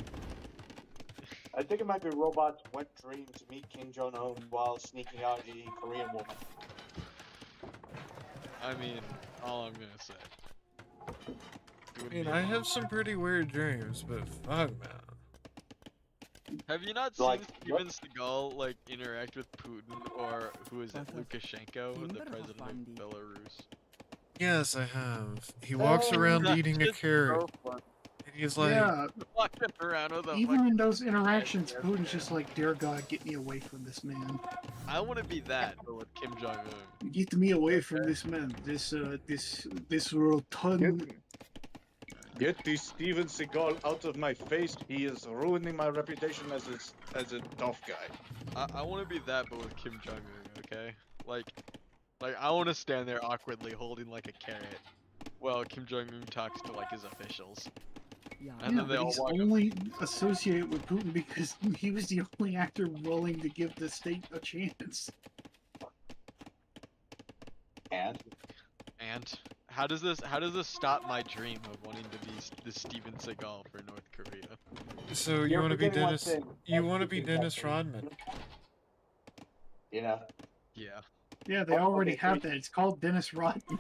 Speaker 11: I think it might be Robot's wet dream to meet Kim Jong Un while sneaking out a Korean woman.
Speaker 8: I mean, all I'm gonna say.
Speaker 2: I mean, I have some pretty weird dreams, but fuck, man.
Speaker 8: Have you not seen
Speaker 11: Like,
Speaker 8: Steven Seagal like interact with Putin or who is it, Lukashenko, the president of Belarus?
Speaker 2: Yes, I have. He walks
Speaker 11: Oh,
Speaker 2: around
Speaker 8: That's
Speaker 2: eating a
Speaker 8: just
Speaker 2: carrot.
Speaker 8: so fun.
Speaker 2: And he's like,
Speaker 6: Yeah,
Speaker 8: Walking around with a
Speaker 6: even
Speaker 8: fucking-
Speaker 6: in those interactions, Putin's just like, dear God, get me away from this man.
Speaker 8: I want to be that, but with Kim Jong Un.
Speaker 6: Get me away from this man. This rotund.
Speaker 11: Get this Steven Seagal out of my face. He is ruining my reputation as a tough guy.
Speaker 8: I want to be that, but with Kim Jong Un. Okay, like I want to stand there awkwardly holding like a carrot, while Kim Jong Un talks to like his officials.
Speaker 5: Ja.
Speaker 8: And then they
Speaker 6: but
Speaker 8: all
Speaker 6: he's
Speaker 8: walk up.
Speaker 6: only associated with Putin because he was the only actor willing to give the state a chance.
Speaker 11: And
Speaker 8: And how does this stop my dream of wanting to be the Steven Seagal for North Korea?
Speaker 2: So you
Speaker 11: You're
Speaker 2: want to be
Speaker 11: forgetting one
Speaker 2: Dennis?
Speaker 11: thing.
Speaker 2: You want to be
Speaker 11: Everything
Speaker 2: Dennis
Speaker 11: else.
Speaker 2: Rodman?
Speaker 11: you know,
Speaker 8: Yeah.
Speaker 6: Yeah, they
Speaker 11: Oh,
Speaker 6: already
Speaker 11: okay,
Speaker 6: have
Speaker 11: so-
Speaker 6: that. It's called Dennis Rodman.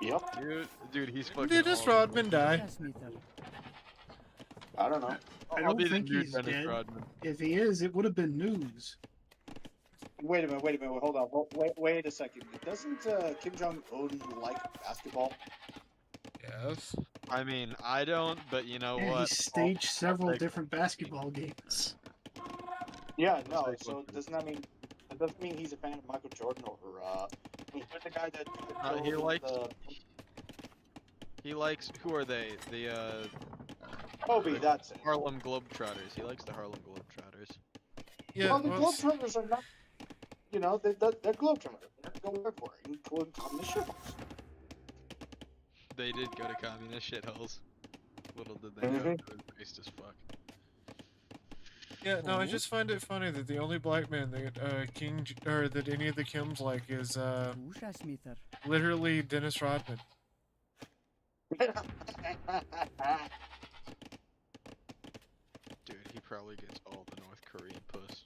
Speaker 11: yep.
Speaker 8: Dude, he's fucking.
Speaker 2: Dennis
Speaker 8: awesome.
Speaker 2: Rodman die?
Speaker 5: Hochhausmieter.
Speaker 11: I don't know.
Speaker 6: I
Speaker 8: I'll
Speaker 6: don't
Speaker 8: be the
Speaker 6: think
Speaker 8: new
Speaker 6: he's
Speaker 8: Dennis
Speaker 6: dead.
Speaker 8: Rodman.
Speaker 6: If he is, it would have been news.
Speaker 11: Wait a minute. Hold on. Wait a second. Doesn't Kim Jong Un like basketball?
Speaker 2: Yes.
Speaker 8: I mean, I don't, but you know
Speaker 6: Yeah, he
Speaker 8: what?
Speaker 6: staged several
Speaker 8: take
Speaker 6: different basketball games.
Speaker 11: Yeah. No.
Speaker 8: Like
Speaker 11: So
Speaker 8: what-
Speaker 11: doesn't that mean? That doesn't mean he's a fan of Michael Jordan or who's the guy that
Speaker 8: He
Speaker 11: killed
Speaker 8: likes-
Speaker 11: the
Speaker 8: He likes. Who are they? The
Speaker 11: Kobe. That's it.
Speaker 8: Harlem Globetrotters. He likes the Harlem Globetrotters.
Speaker 2: Yeah.
Speaker 11: Well, the
Speaker 2: well,
Speaker 11: Globetrotters are not. You know, they're Globetrotters. They're going for it. Including communist shitballs.
Speaker 8: They did go to communist shitholes. Little did they know,
Speaker 11: Mhm.
Speaker 8: it was racist as fuck.
Speaker 2: yeah. No, I just find it funny that the only black man that or that any of the Kims like is
Speaker 5: Hochhausmieter.
Speaker 2: literally Dennis Rodman.
Speaker 8: Dude, he probably gets all the North Korean puss.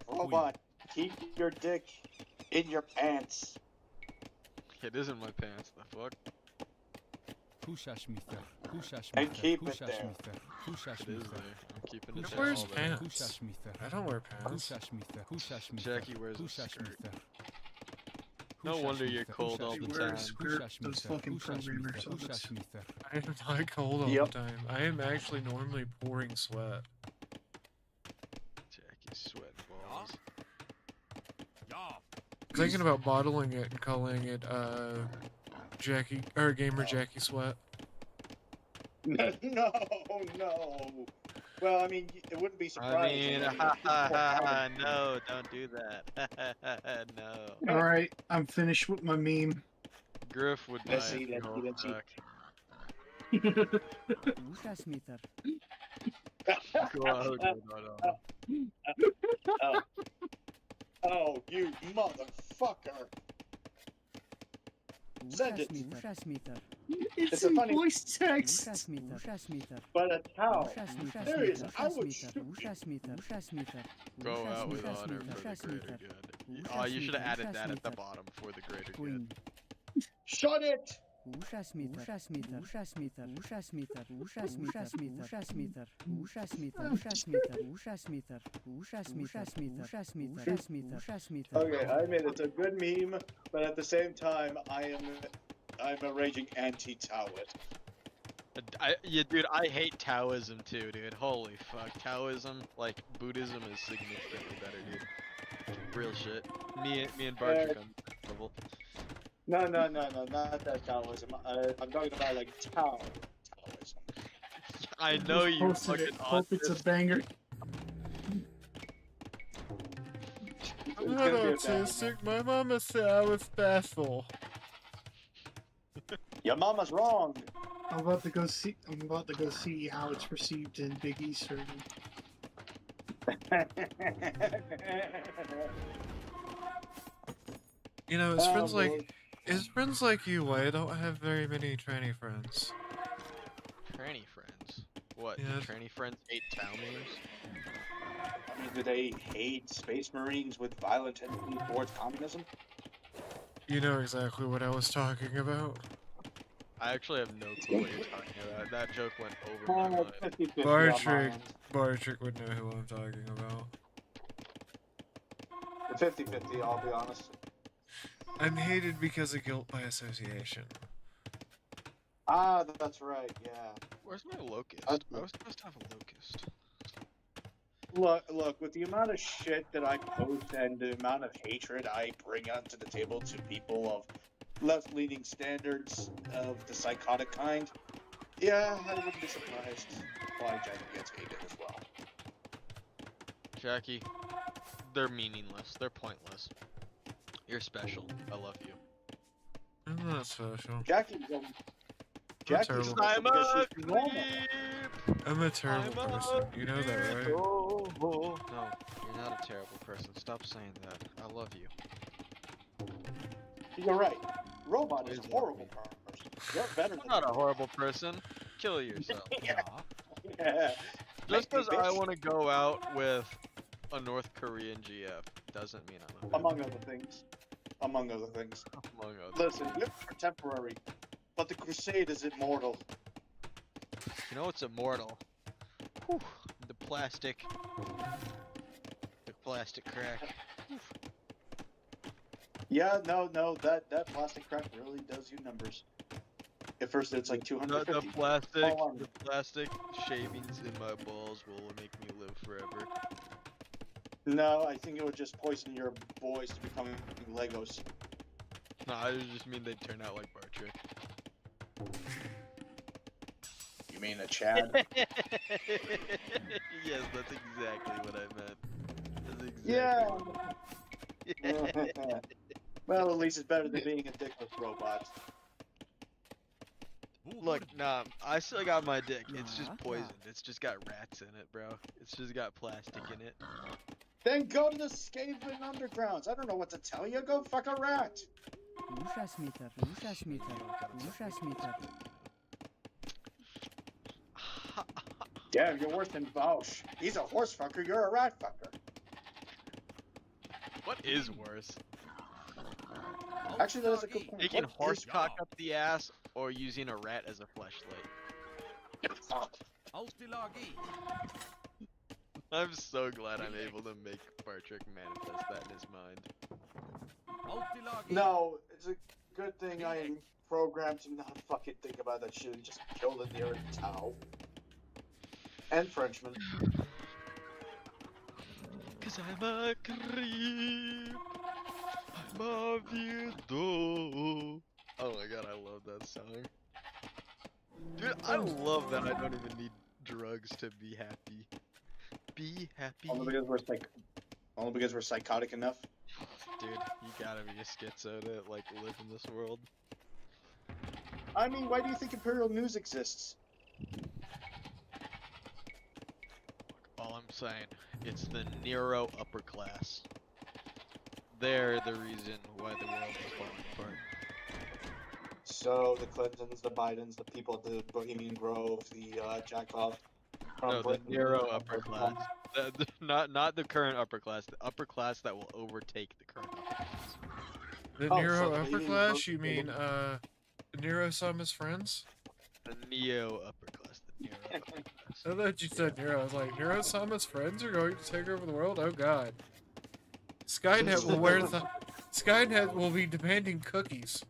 Speaker 11: Robot, keep your dick in your pants.
Speaker 8: It is in my pants. The fuck?
Speaker 5: Hochhausmieter.
Speaker 11: And keep it there.
Speaker 8: It is there. I'm keeping it
Speaker 2: Who
Speaker 8: there
Speaker 2: wears
Speaker 8: all day.
Speaker 2: pants? I don't wear pants.
Speaker 8: Jackie wears a skirt. No wonder you're cold all
Speaker 6: He
Speaker 8: the
Speaker 6: wears a
Speaker 8: time.
Speaker 6: skirt, those fucking programmers. So it's-
Speaker 2: I am not cold all
Speaker 11: Yep.
Speaker 2: the time. I am actually normally pouring sweat.
Speaker 8: Jackie's sweating balls.
Speaker 2: Thinking about bottling it and calling it Jackie or Gamer Jackie Sweat.
Speaker 11: No. Well, I mean, it wouldn't be
Speaker 8: I
Speaker 11: surprising.
Speaker 8: mean, ha ha ha ha, no, don't do that. No.
Speaker 6: Alright, I'm finished with my meme.
Speaker 8: Griff would die
Speaker 11: Let's
Speaker 8: if
Speaker 11: see,
Speaker 8: you
Speaker 11: let's see,
Speaker 8: hold
Speaker 11: let's see.
Speaker 8: back.
Speaker 5: Hochhausmieter.
Speaker 8: Go out, no.
Speaker 11: Oh, you motherfucker! Send it.
Speaker 5: Hochhausmieter.
Speaker 6: It's
Speaker 11: a
Speaker 6: in
Speaker 11: funny-
Speaker 6: voice text.
Speaker 5: Hochhausmieter.
Speaker 11: But a towel.
Speaker 5: Hochhausmieter.
Speaker 11: Serious, I would shoot you.
Speaker 5: Hochhausmieter.
Speaker 8: Go out with honor for the greater good. Oh, you should have added that at the bottom for the greater good.
Speaker 11: Shut it!
Speaker 5: Hochhausmieter. Hochhausmieter. Hochhausmieter. Hochhausmieter. Hochhausmieter. Hochhausmieter. Hochhausmieter. Hochhausmieter. Hochhausmieter.
Speaker 11: Okay, I admit it's a good meme, but at the same time, I'm a raging anti-Towit.
Speaker 8: Yeah, dude, I hate Taoism too, dude. Holy fuck, Taoism, like Buddhism, is significantly better, dude. Real shit. Me and Bartrick on that level.
Speaker 11: No, not that Taoism. I'm talking about like Taoism.
Speaker 8: I know
Speaker 6: Just
Speaker 8: you
Speaker 6: posted
Speaker 8: fucking
Speaker 6: it. Hope it's a
Speaker 8: autistic.
Speaker 6: banger.
Speaker 2: I'm not autistic. My mama said I was special.
Speaker 11: Your mama's wrong.
Speaker 6: I'm about to go see how it's received in Big East surgery.
Speaker 2: You know, it's
Speaker 11: Oh,
Speaker 2: friends
Speaker 11: Lord.
Speaker 2: like it's friends like you. Why I don't have very many tranny friends.
Speaker 8: Tranny friends. What?
Speaker 2: Yeah.
Speaker 8: Your tranny friends hate Tao memes?
Speaker 11: I mean, do they hate space marines with violent tendencies towards communism?
Speaker 2: You know exactly what I was talking about.
Speaker 8: I actually have no clue what you're talking about. That joke went over my mind.
Speaker 11: 50-50 on my
Speaker 2: Bartrick,
Speaker 11: end.
Speaker 2: Bartrick would know who I'm talking about.
Speaker 11: 50-50, I'll be honest.
Speaker 2: I'm hated because of guilt by association.
Speaker 11: Ah, that's right, yeah.
Speaker 8: Where's my locust?
Speaker 11: I-
Speaker 8: I was supposed to have a locust.
Speaker 11: Look, with the amount of shit that I post and the amount of hatred I bring onto the table to people of left-leaning standards of the psychotic kind, yeah, I wouldn't be surprised why Jackie gets hated as well.
Speaker 8: Jackie, they're meaningless. They're pointless. You're special. I love you.
Speaker 2: I'm not special.
Speaker 11: Jackie's
Speaker 2: terrible.
Speaker 11: special
Speaker 8: I'm
Speaker 11: because
Speaker 8: a
Speaker 11: she's normal.
Speaker 8: creep.
Speaker 2: I'm a terrible
Speaker 8: I'm a
Speaker 2: person. You know that, right?
Speaker 8: creep. Oh, no, you're not a terrible person. Stop saying that. I love you.
Speaker 11: You're right. Robot is a
Speaker 8: Please
Speaker 11: horrible
Speaker 8: love
Speaker 11: person. You're better than
Speaker 8: I'm not a horrible person. Kill yourself.
Speaker 11: Yeah.
Speaker 8: Just
Speaker 11: Make me
Speaker 8: because I
Speaker 11: bitch.
Speaker 8: want to go out with a North Korean GF doesn't mean I'm a
Speaker 11: Among other things. Among other things.
Speaker 8: among others.
Speaker 11: Listen, gifts are temporary, but the crusade is immortal.
Speaker 8: You know what's immortal? Whew, the plastic crack.
Speaker 11: Yeah, no, that plastic crack really does you numbers. At first, it's like
Speaker 8: The
Speaker 11: 250.
Speaker 8: plastic shavings in my balls will make me live forever.
Speaker 11: No, I think it would just poison your boys to becoming Legos.
Speaker 8: No, I just mean they turn out like Bartrick.
Speaker 11: You mean a Chad?
Speaker 8: Yes, that's exactly what I meant. That's exactly
Speaker 11: Yeah.
Speaker 8: what I meant.
Speaker 11: Well, at least it's better than being a dickless robot.
Speaker 8: Look, nah, I still got my dick. It's just poisoned. It's just got rats in it, bro. It's just got plastic in it.
Speaker 11: Then go to the Skaven Undergrounds. I don't know what to tell you. Go fuck a rat.
Speaker 5: Ужас митер, ужас митер, ужас митер.
Speaker 11: Damn, you're worse than Bausch. He's a horse fucker. You're a rat fucker.
Speaker 8: What is worse?
Speaker 11: Actually, that is a good point.
Speaker 8: Taking
Speaker 11: What
Speaker 8: horse
Speaker 11: is-
Speaker 8: cock up the ass or using a rat as a fleshlight? I'm so glad I'm able to make Bartrick manifest that in his mind.
Speaker 11: No, it's a good thing I am programmed to not fucking think about that shit and just kill the nearest cow. And Frenchman.
Speaker 8: Cause I'm a creep. I'm a weirdo. Oh my god, I love that song. Dude, I love that I don't even need drugs to be happy. Be happy.
Speaker 11: Only because we're psychotic enough.
Speaker 8: Dude, you gotta be a schizo to like live in this world.
Speaker 11: I mean, why do you think Imperial News exists?
Speaker 8: All I'm saying, it's the Nero upper class. They're the reason why the world is falling apart.
Speaker 11: So the Clintons, the Bidens, the people at the Bohemian Grove, the Jackoff.
Speaker 8: No, the Nero upper class. Not the current upper class. The upper class that will overtake the current upper class.
Speaker 2: The
Speaker 11: Oh,
Speaker 2: Nero
Speaker 11: so the
Speaker 2: upper
Speaker 11: Bohemian
Speaker 2: class?
Speaker 11: Grove
Speaker 2: You mean, Nero saw his friends?
Speaker 8: The Neo upper class. The Nero upper class.
Speaker 2: I thought you said Nero. I was like, Nero Sama's friends are going to take over the world? Oh god. Skynet will wear the... Skynet will be demanding cookies.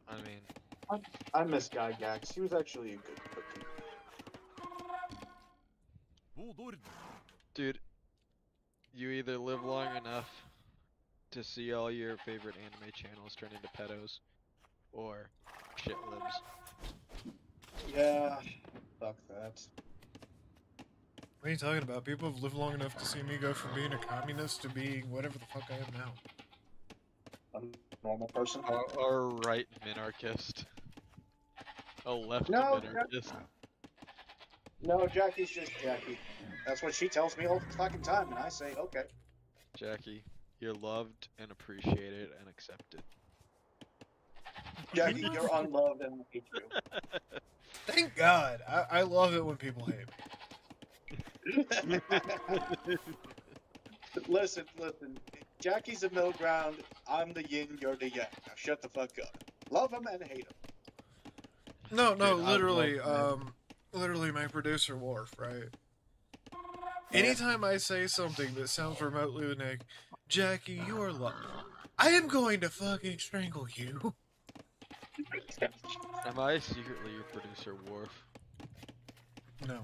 Speaker 8: I mean,
Speaker 11: I miss Guy Gax. He was actually a good cookie.
Speaker 8: dude, you either live long enough to see all your favorite anime channels turn into pedos, or shit libs.
Speaker 11: Yeah, fuck that.
Speaker 2: What are you talking about? People have lived long enough to see me go from being a communist to being whatever the fuck I am now.
Speaker 11: A normal person.
Speaker 8: Or right minarchist. A left
Speaker 11: No,
Speaker 8: minarchist.
Speaker 11: No, Jackie's just Jackie. That's what she tells me all the fucking time, and I say, okay.
Speaker 8: Jackie, you're loved and appreciated and accepted.
Speaker 11: Jackie, you're unloved and I hate you.
Speaker 2: Thank God. I love it when people hate me.
Speaker 11: Listen. Jackie's the middle ground. I'm the yin, you're the yang. Now shut the fuck up. Love him and hate him.
Speaker 2: No,
Speaker 8: Dude, I
Speaker 2: literally,
Speaker 8: love
Speaker 2: literally my producer Worf, right? Anytime I say something that sounds remotely like, Jackie, you are loved, I am going to fucking strangle you.
Speaker 8: Am I secretly your producer, Worf?
Speaker 2: No.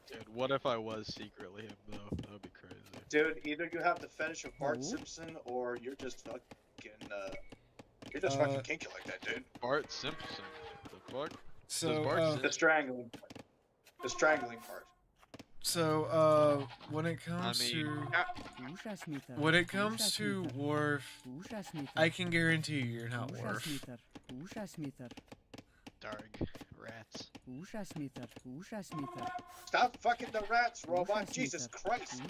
Speaker 8: Dude, what if I was secretly him, though? That would be crazy.
Speaker 11: Dude, either you have the fetish of Bart
Speaker 5: Oh.
Speaker 11: Simpson or you're just fucking, fucking kinky like that, dude.
Speaker 8: Bart Simpson. The fuck?
Speaker 2: So,
Speaker 8: Bart
Speaker 2: uh,
Speaker 8: Simpson-
Speaker 11: The strangling part. The strangling part.
Speaker 2: So, when it comes
Speaker 8: mean,
Speaker 2: when it comes to Worf, I can guarantee you're not Worf.
Speaker 8: Darg rats.
Speaker 11: Stop fucking the rats, robot. Jesus Christ.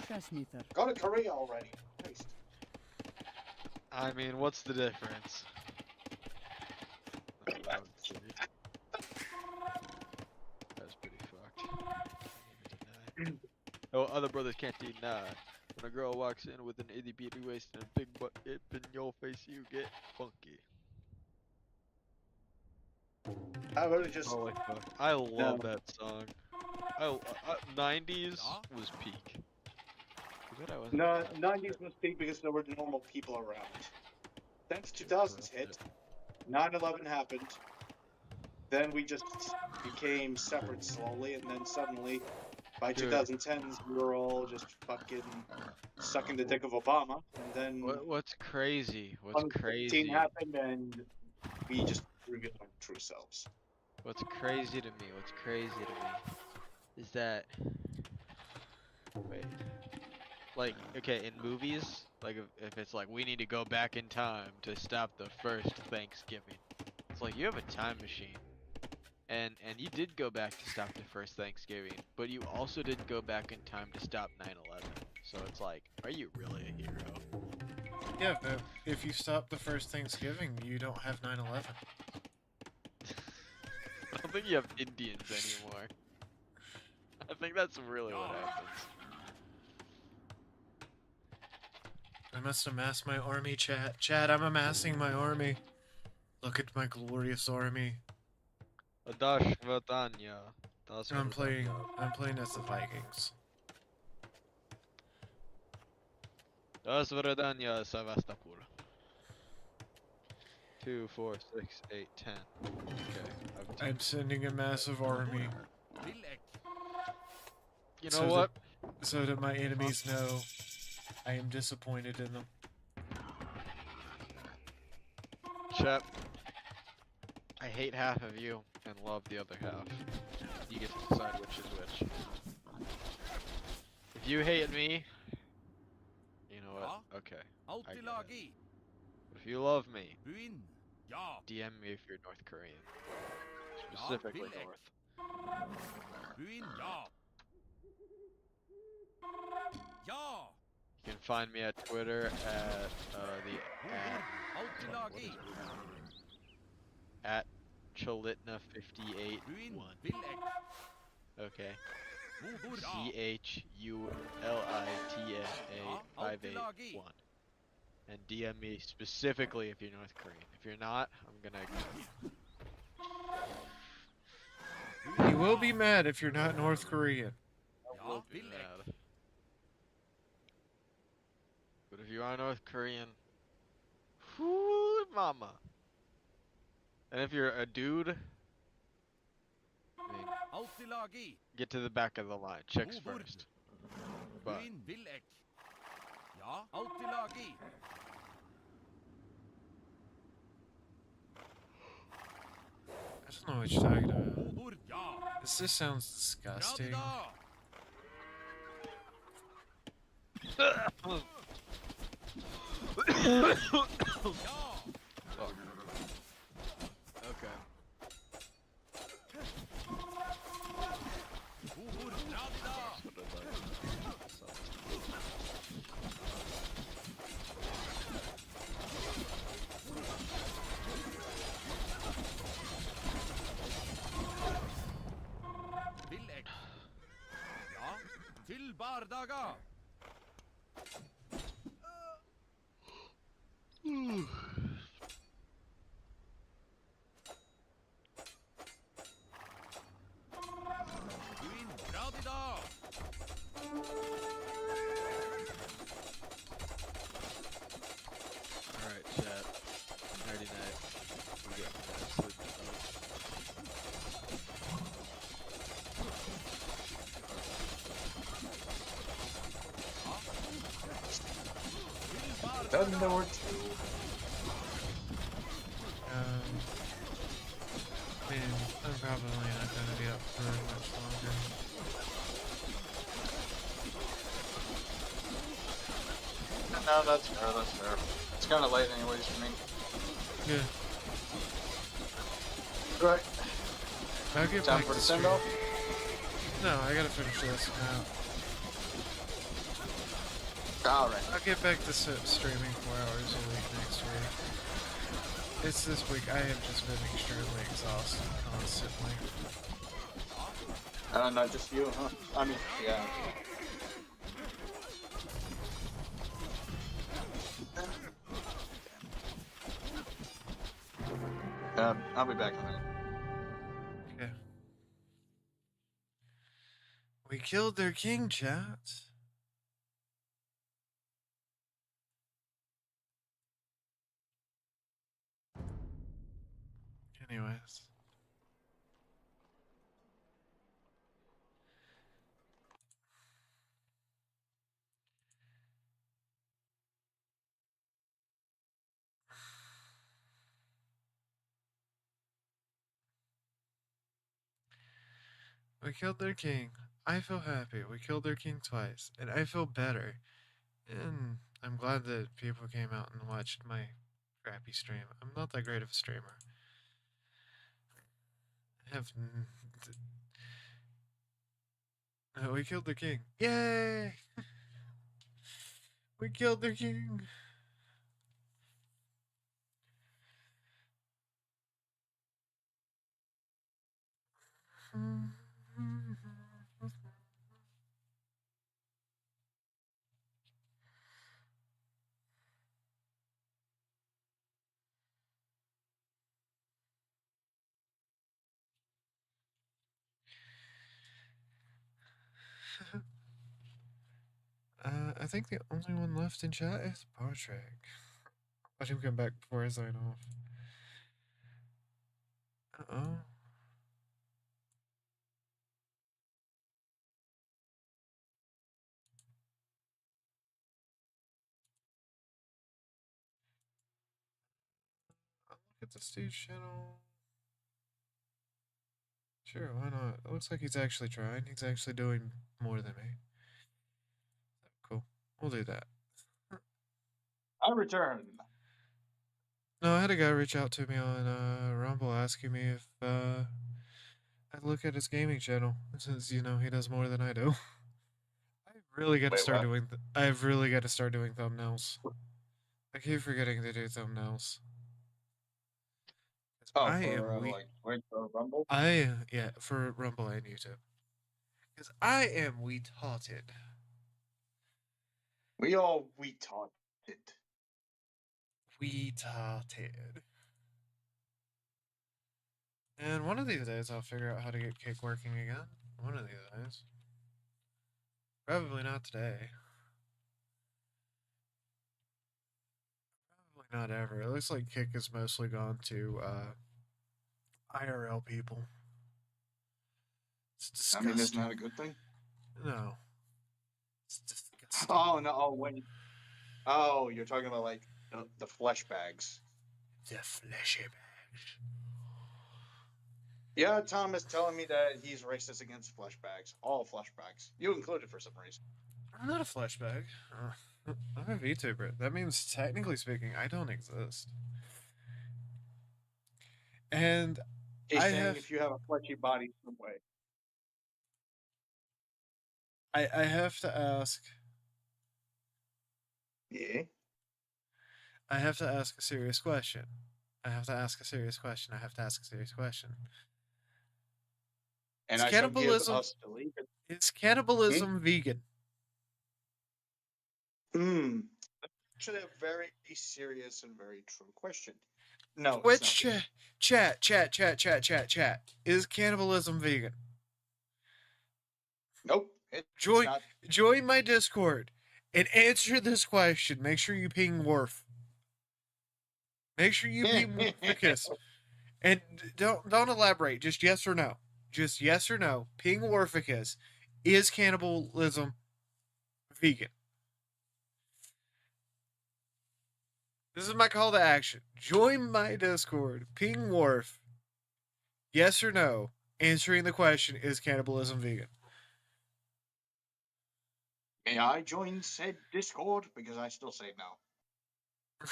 Speaker 11: Go to Korea already. Christ.
Speaker 8: I mean, what's the difference? That's what I would say. That's pretty fucked. Oh, other brothers can't deny. When a girl walks in with an itty bitty waist and a big butt up in your face, you get funky.
Speaker 11: I really just.
Speaker 8: Holy fuck. I love that song. 90s was peak. Good, I wasn't
Speaker 11: No,
Speaker 8: bad.
Speaker 11: 90s was big because there were normal people around. Then 2000s hit. 9/11 happened. Then we just became separate slowly, and then suddenly, by
Speaker 8: Dude.
Speaker 11: 2010s, we were all just fucking sucking the dick of Obama. And then
Speaker 8: What's crazy? What's
Speaker 11: 2015
Speaker 8: crazy?
Speaker 11: happened, and we just revealed our true selves.
Speaker 8: What's crazy to me? What's crazy to me is that wait, like okay, in movies, like if it's like we need to go back in time to stop the first Thanksgiving, it's like you have a time machine, and you did go back to stop the first Thanksgiving, but you also didn't go back in time to stop 9/11. So it's like, are you really a hero?
Speaker 2: Yeah, but if you stop the first Thanksgiving, you don't have 9/11.
Speaker 8: I don't think you have Indians anymore. I think that's really what happens.
Speaker 2: I must amass my army, chat. Chat, I'm amassing my army. Look at my glorious army.
Speaker 8: Adash Vatanya.
Speaker 2: I'm playing as the Vikings.
Speaker 8: Das Vardanya Sevastopol. 2, 4, 6, 8, 10. Okay.
Speaker 2: I'm sending a massive army.
Speaker 8: You know what?
Speaker 2: So that my enemies know I am disappointed in them.
Speaker 8: Shep. I hate half of you and love the other half. You get to decide which is which. If you hate me, you know what? Okay. I get it. If you love me, DM me if you're North Korean. Specifically North. You can find me at Twitter at at Chulitna581. Okay. CHULITNA581. And DM me specifically if you're North Korean. If you're not, I'm gonna ignore you.
Speaker 2: You will be mad if you're not North Korean.
Speaker 8: I will be mad. But if you are North Korean, whoo, mama. And if you're a dude, I mean, get to the back of the line. Chicks first. But
Speaker 2: I don't know what you're talking about. This just sounds disgusting.
Speaker 8: Okay. Alright, chat. Nighty night. I'm getting sleep
Speaker 11: Done number 2.
Speaker 2: Man, I'm probably not gonna be up for much longer.
Speaker 12: no, that's fair. That's fair. It's kind of late, anyways, for me.
Speaker 2: Yeah.
Speaker 12: Right.
Speaker 2: I'll get
Speaker 12: Time
Speaker 2: back
Speaker 12: for
Speaker 2: to
Speaker 12: the
Speaker 2: stream.
Speaker 12: send-off?
Speaker 2: No, I gotta finish this now.
Speaker 12: Alright.
Speaker 2: I'll get back to streaming 4 hours a week next week. It's this week. I have just been extremely exhausted constantly.
Speaker 12: Not just you, huh? I mean, yeah. I'll be back in a minute.
Speaker 2: Okay. We killed their king, chat. Anyways. We killed their king. I feel happy. We killed their king twice. And I feel better. And I'm glad that people came out and watched my crappy stream. I'm not that great of a streamer. I have... we killed their king. Yay! We killed their king. I think the only one left in chat is Bartrek. Let him come back before I sign off. Uh-oh. I'll look at the stage channel. Sure, why not? It looks like he's actually trying. He's actually doing more than me. Cool. We'll do that.
Speaker 12: I return.
Speaker 2: No, I had a guy reach out to me on Rumble asking me if I'd look at his gaming channel, since you know he does more than I do. I've really got to
Speaker 12: Wait,
Speaker 2: start
Speaker 12: what?
Speaker 2: doing. I've really got to start doing thumbnails. I keep forgetting to do thumbnails.
Speaker 12: Oh,
Speaker 2: I
Speaker 12: for
Speaker 2: am weak.
Speaker 12: like wait for Rumble.
Speaker 2: Yeah, for Rumble and YouTube. Because I am retarded.
Speaker 12: We all taught it.
Speaker 2: Retarded. And one of these days I'll figure out how to get Kick working again. One of these days. Probably not today. Probably not ever. It looks like Kick has mostly gone to IRL people. It's
Speaker 12: I
Speaker 2: disgusting.
Speaker 12: mean, isn't that a good thing?
Speaker 2: No. It's disgusting.
Speaker 12: Oh no! Oh wait. Oh, you're talking about like the flesh bags.
Speaker 2: The fleshy bags.
Speaker 12: Yeah, Tom is telling me that he's racist against flesh bags. All flesh bags. You included for some reason.
Speaker 2: I'm not a flashback. I'm a VTuber. That means, technically speaking, I don't exist. And
Speaker 12: He's
Speaker 2: I
Speaker 12: saying
Speaker 2: have,
Speaker 12: if you have a fleshy body, some way.
Speaker 2: I have to ask.
Speaker 12: Yeah.
Speaker 2: I have to ask a serious question. I have to ask a serious question. I have to ask a serious question.
Speaker 12: And
Speaker 2: Is
Speaker 12: I shall give
Speaker 2: cannibalism
Speaker 12: us to leave it.
Speaker 2: is cannibalism vegan?
Speaker 12: Actually, a very serious and very true question. No, it's
Speaker 2: Twitch
Speaker 12: not.
Speaker 2: chat. Is cannibalism vegan?
Speaker 12: Nope. It's
Speaker 2: Join
Speaker 12: not.
Speaker 2: join my Discord and answer this question. Make sure you ping Worf. Make sure you ping Warficus. And don't elaborate. Just yes or no. Just yes or no. Ping Warficus. Is cannibalism vegan? This is my call to action. Join my Discord. Ping Worf. Yes or no. Answering the question, is cannibalism vegan?
Speaker 12: May I join said Discord? Because I still say no.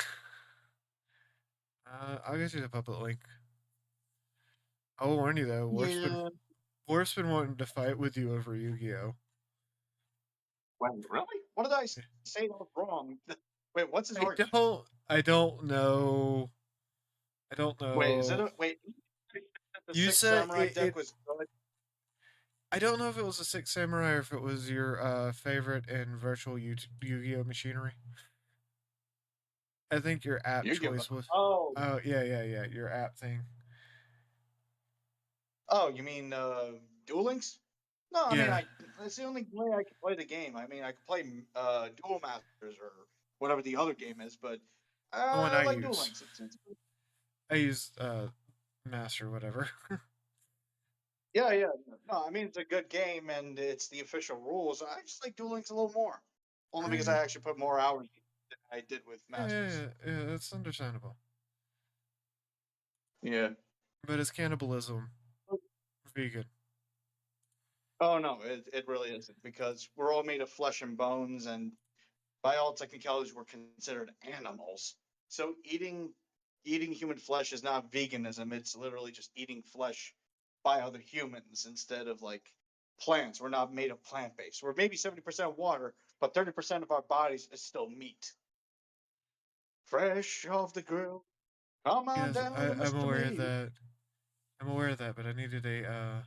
Speaker 2: I'll get you the public link. I will warn you though,
Speaker 12: Yeah.
Speaker 2: Worf's been wanting to fight with you over Yu-Gi-Oh.
Speaker 12: Wait, really? What did I say that was wrong? Wait, what's his argument?
Speaker 2: I don't know. I don't know.
Speaker 12: Wait, is it a wait? The
Speaker 2: You
Speaker 12: Six
Speaker 2: said
Speaker 12: Samurai
Speaker 2: it,
Speaker 12: deck was good.
Speaker 2: I don't know if it was a Six Samurai or if it was your favorite in virtual Yu-Gi-Oh machinery. I think your app choice was.
Speaker 12: Oh,
Speaker 2: Oh yeah. Your app thing.
Speaker 12: oh, you mean Duel Links? No, I mean
Speaker 2: Yeah.
Speaker 12: it's the only way I can play the game. I mean I can play Duel Masters or whatever the other game is, but
Speaker 2: The one
Speaker 12: I
Speaker 2: I
Speaker 12: like Duel
Speaker 2: use.
Speaker 12: Links.
Speaker 2: I use Master whatever.
Speaker 12: Yeah, yeah. No, I mean it's a good game and it's the official rules. I just like Duel Links a little more, only because I actually put more hours than I did with Masters.
Speaker 2: Yeah, that's understandable.
Speaker 12: Yeah.
Speaker 2: But it's cannibalism. Vegan.
Speaker 12: Oh no, it really isn't because we're all made of flesh and bones, and by all technicalities, we're considered animals. So eating human flesh is not veganism. It's literally just eating flesh by other humans instead of like plants. We're not made of plant based. We're maybe 70% water, but 30% of our bodies is still meat. Fresh off the grill. Come on
Speaker 2: Yes,
Speaker 12: down to
Speaker 2: I'm
Speaker 12: Mr.
Speaker 2: aware of
Speaker 12: Meat.
Speaker 2: that. I'm aware of that, but I needed a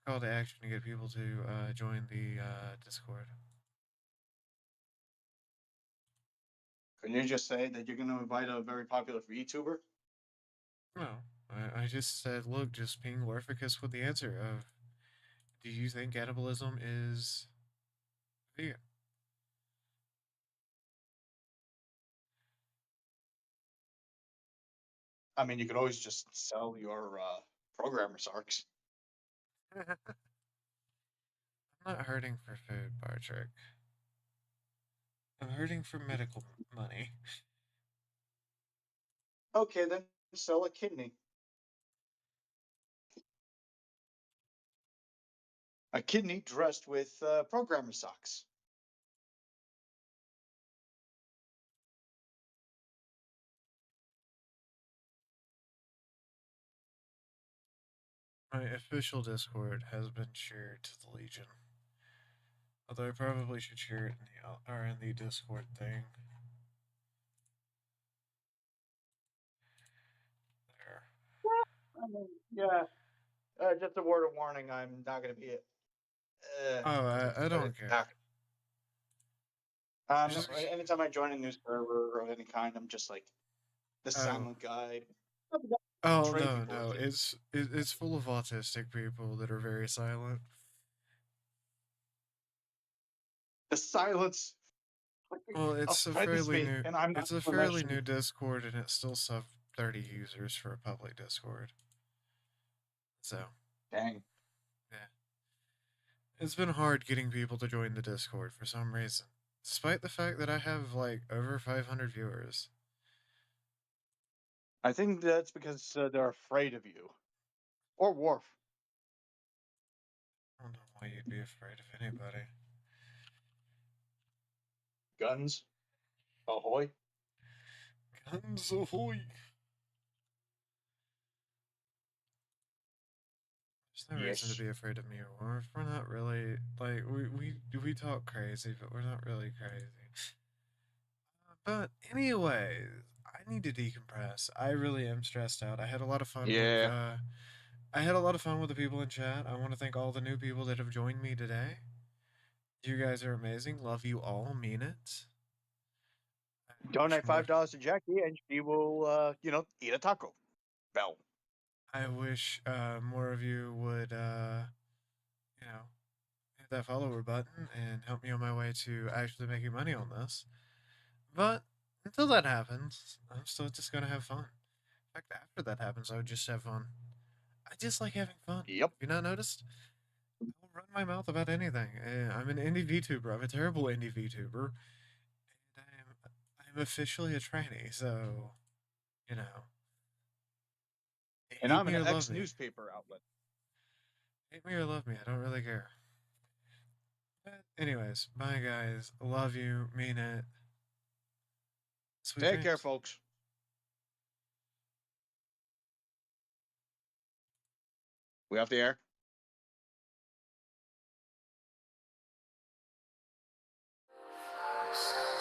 Speaker 2: call to action to get people to join the Discord.
Speaker 12: Can you just say that you're going to invite a very popular VTuber?
Speaker 2: No, I just said, look, just ping Warficus with the answer of, do you think cannibalism is vegan?
Speaker 12: I mean, you could always just sell your programmer's arcs.
Speaker 2: I'm not hurting for food, Bartrick. I'm hurting for medical money.
Speaker 12: Okay, then sell a kidney. A kidney dressed with programmer socks.
Speaker 2: My official Discord has been shared to the Legion. Although I probably should share it in the Discord thing. There.
Speaker 12: I mean, yeah. Just a word of warning, I'm not going to be.
Speaker 2: I don't care.
Speaker 12: Anytime I join a new server of any kind, I'm just like the silent guy.
Speaker 2: Oh
Speaker 12: Trade
Speaker 2: no,
Speaker 12: people
Speaker 2: no,
Speaker 12: with it.
Speaker 2: it's full of autistic people that are very silent.
Speaker 12: The silence.
Speaker 2: Well, it's a
Speaker 12: offends
Speaker 2: fairly
Speaker 12: me,
Speaker 2: new.
Speaker 12: and I'm not
Speaker 2: It's a
Speaker 12: gonna
Speaker 2: fairly
Speaker 12: mention
Speaker 2: new
Speaker 12: it.
Speaker 2: Discord, and it's still sub 30 users for a public Discord. So
Speaker 12: Dang.
Speaker 2: yeah, it's been hard getting people to join the Discord for some reason, despite the fact that I have like over 500 viewers.
Speaker 12: I think that's because they're afraid of you. Or Worf.
Speaker 2: I don't know why you'd be afraid of anybody.
Speaker 12: Guns. Ahoy.
Speaker 2: Guns ahoy! There's no reason to
Speaker 12: Yes.
Speaker 2: be afraid of me or Worf. We're not really like we talk crazy, but we're not really crazy. But anyways, I need to decompress. I really am stressed out. I had a lot of fun with I had a lot of fun with the people in chat. I want to thank all the new people that have joined me today. You guys are amazing. Love you all. Mean it.
Speaker 12: Donate $5 to Jackie, and she will, eat a Taco Bell.
Speaker 2: I wish more of you would, hit that follower button and help me on my way to actually making money on this. But until that happens, I'm still just gonna have fun. In fact, after that happens, I would just have fun. I just like having fun.
Speaker 12: Yep.
Speaker 2: You not noticed? I will run my mouth about anything. I'm an indie VTuber. I'm a terrible indie VTuber. And I'm officially a tranny, so, you know.
Speaker 12: And
Speaker 2: hate
Speaker 12: I'm
Speaker 2: me
Speaker 12: an
Speaker 2: or love me.
Speaker 12: ex-newspaper outlet.
Speaker 2: Hate me or love me, I don't really care. But anyways, bye guys. Love you. Mean it. Sweet
Speaker 12: Take care,
Speaker 2: dreams.
Speaker 12: folks. We off the air?
Speaker 1: So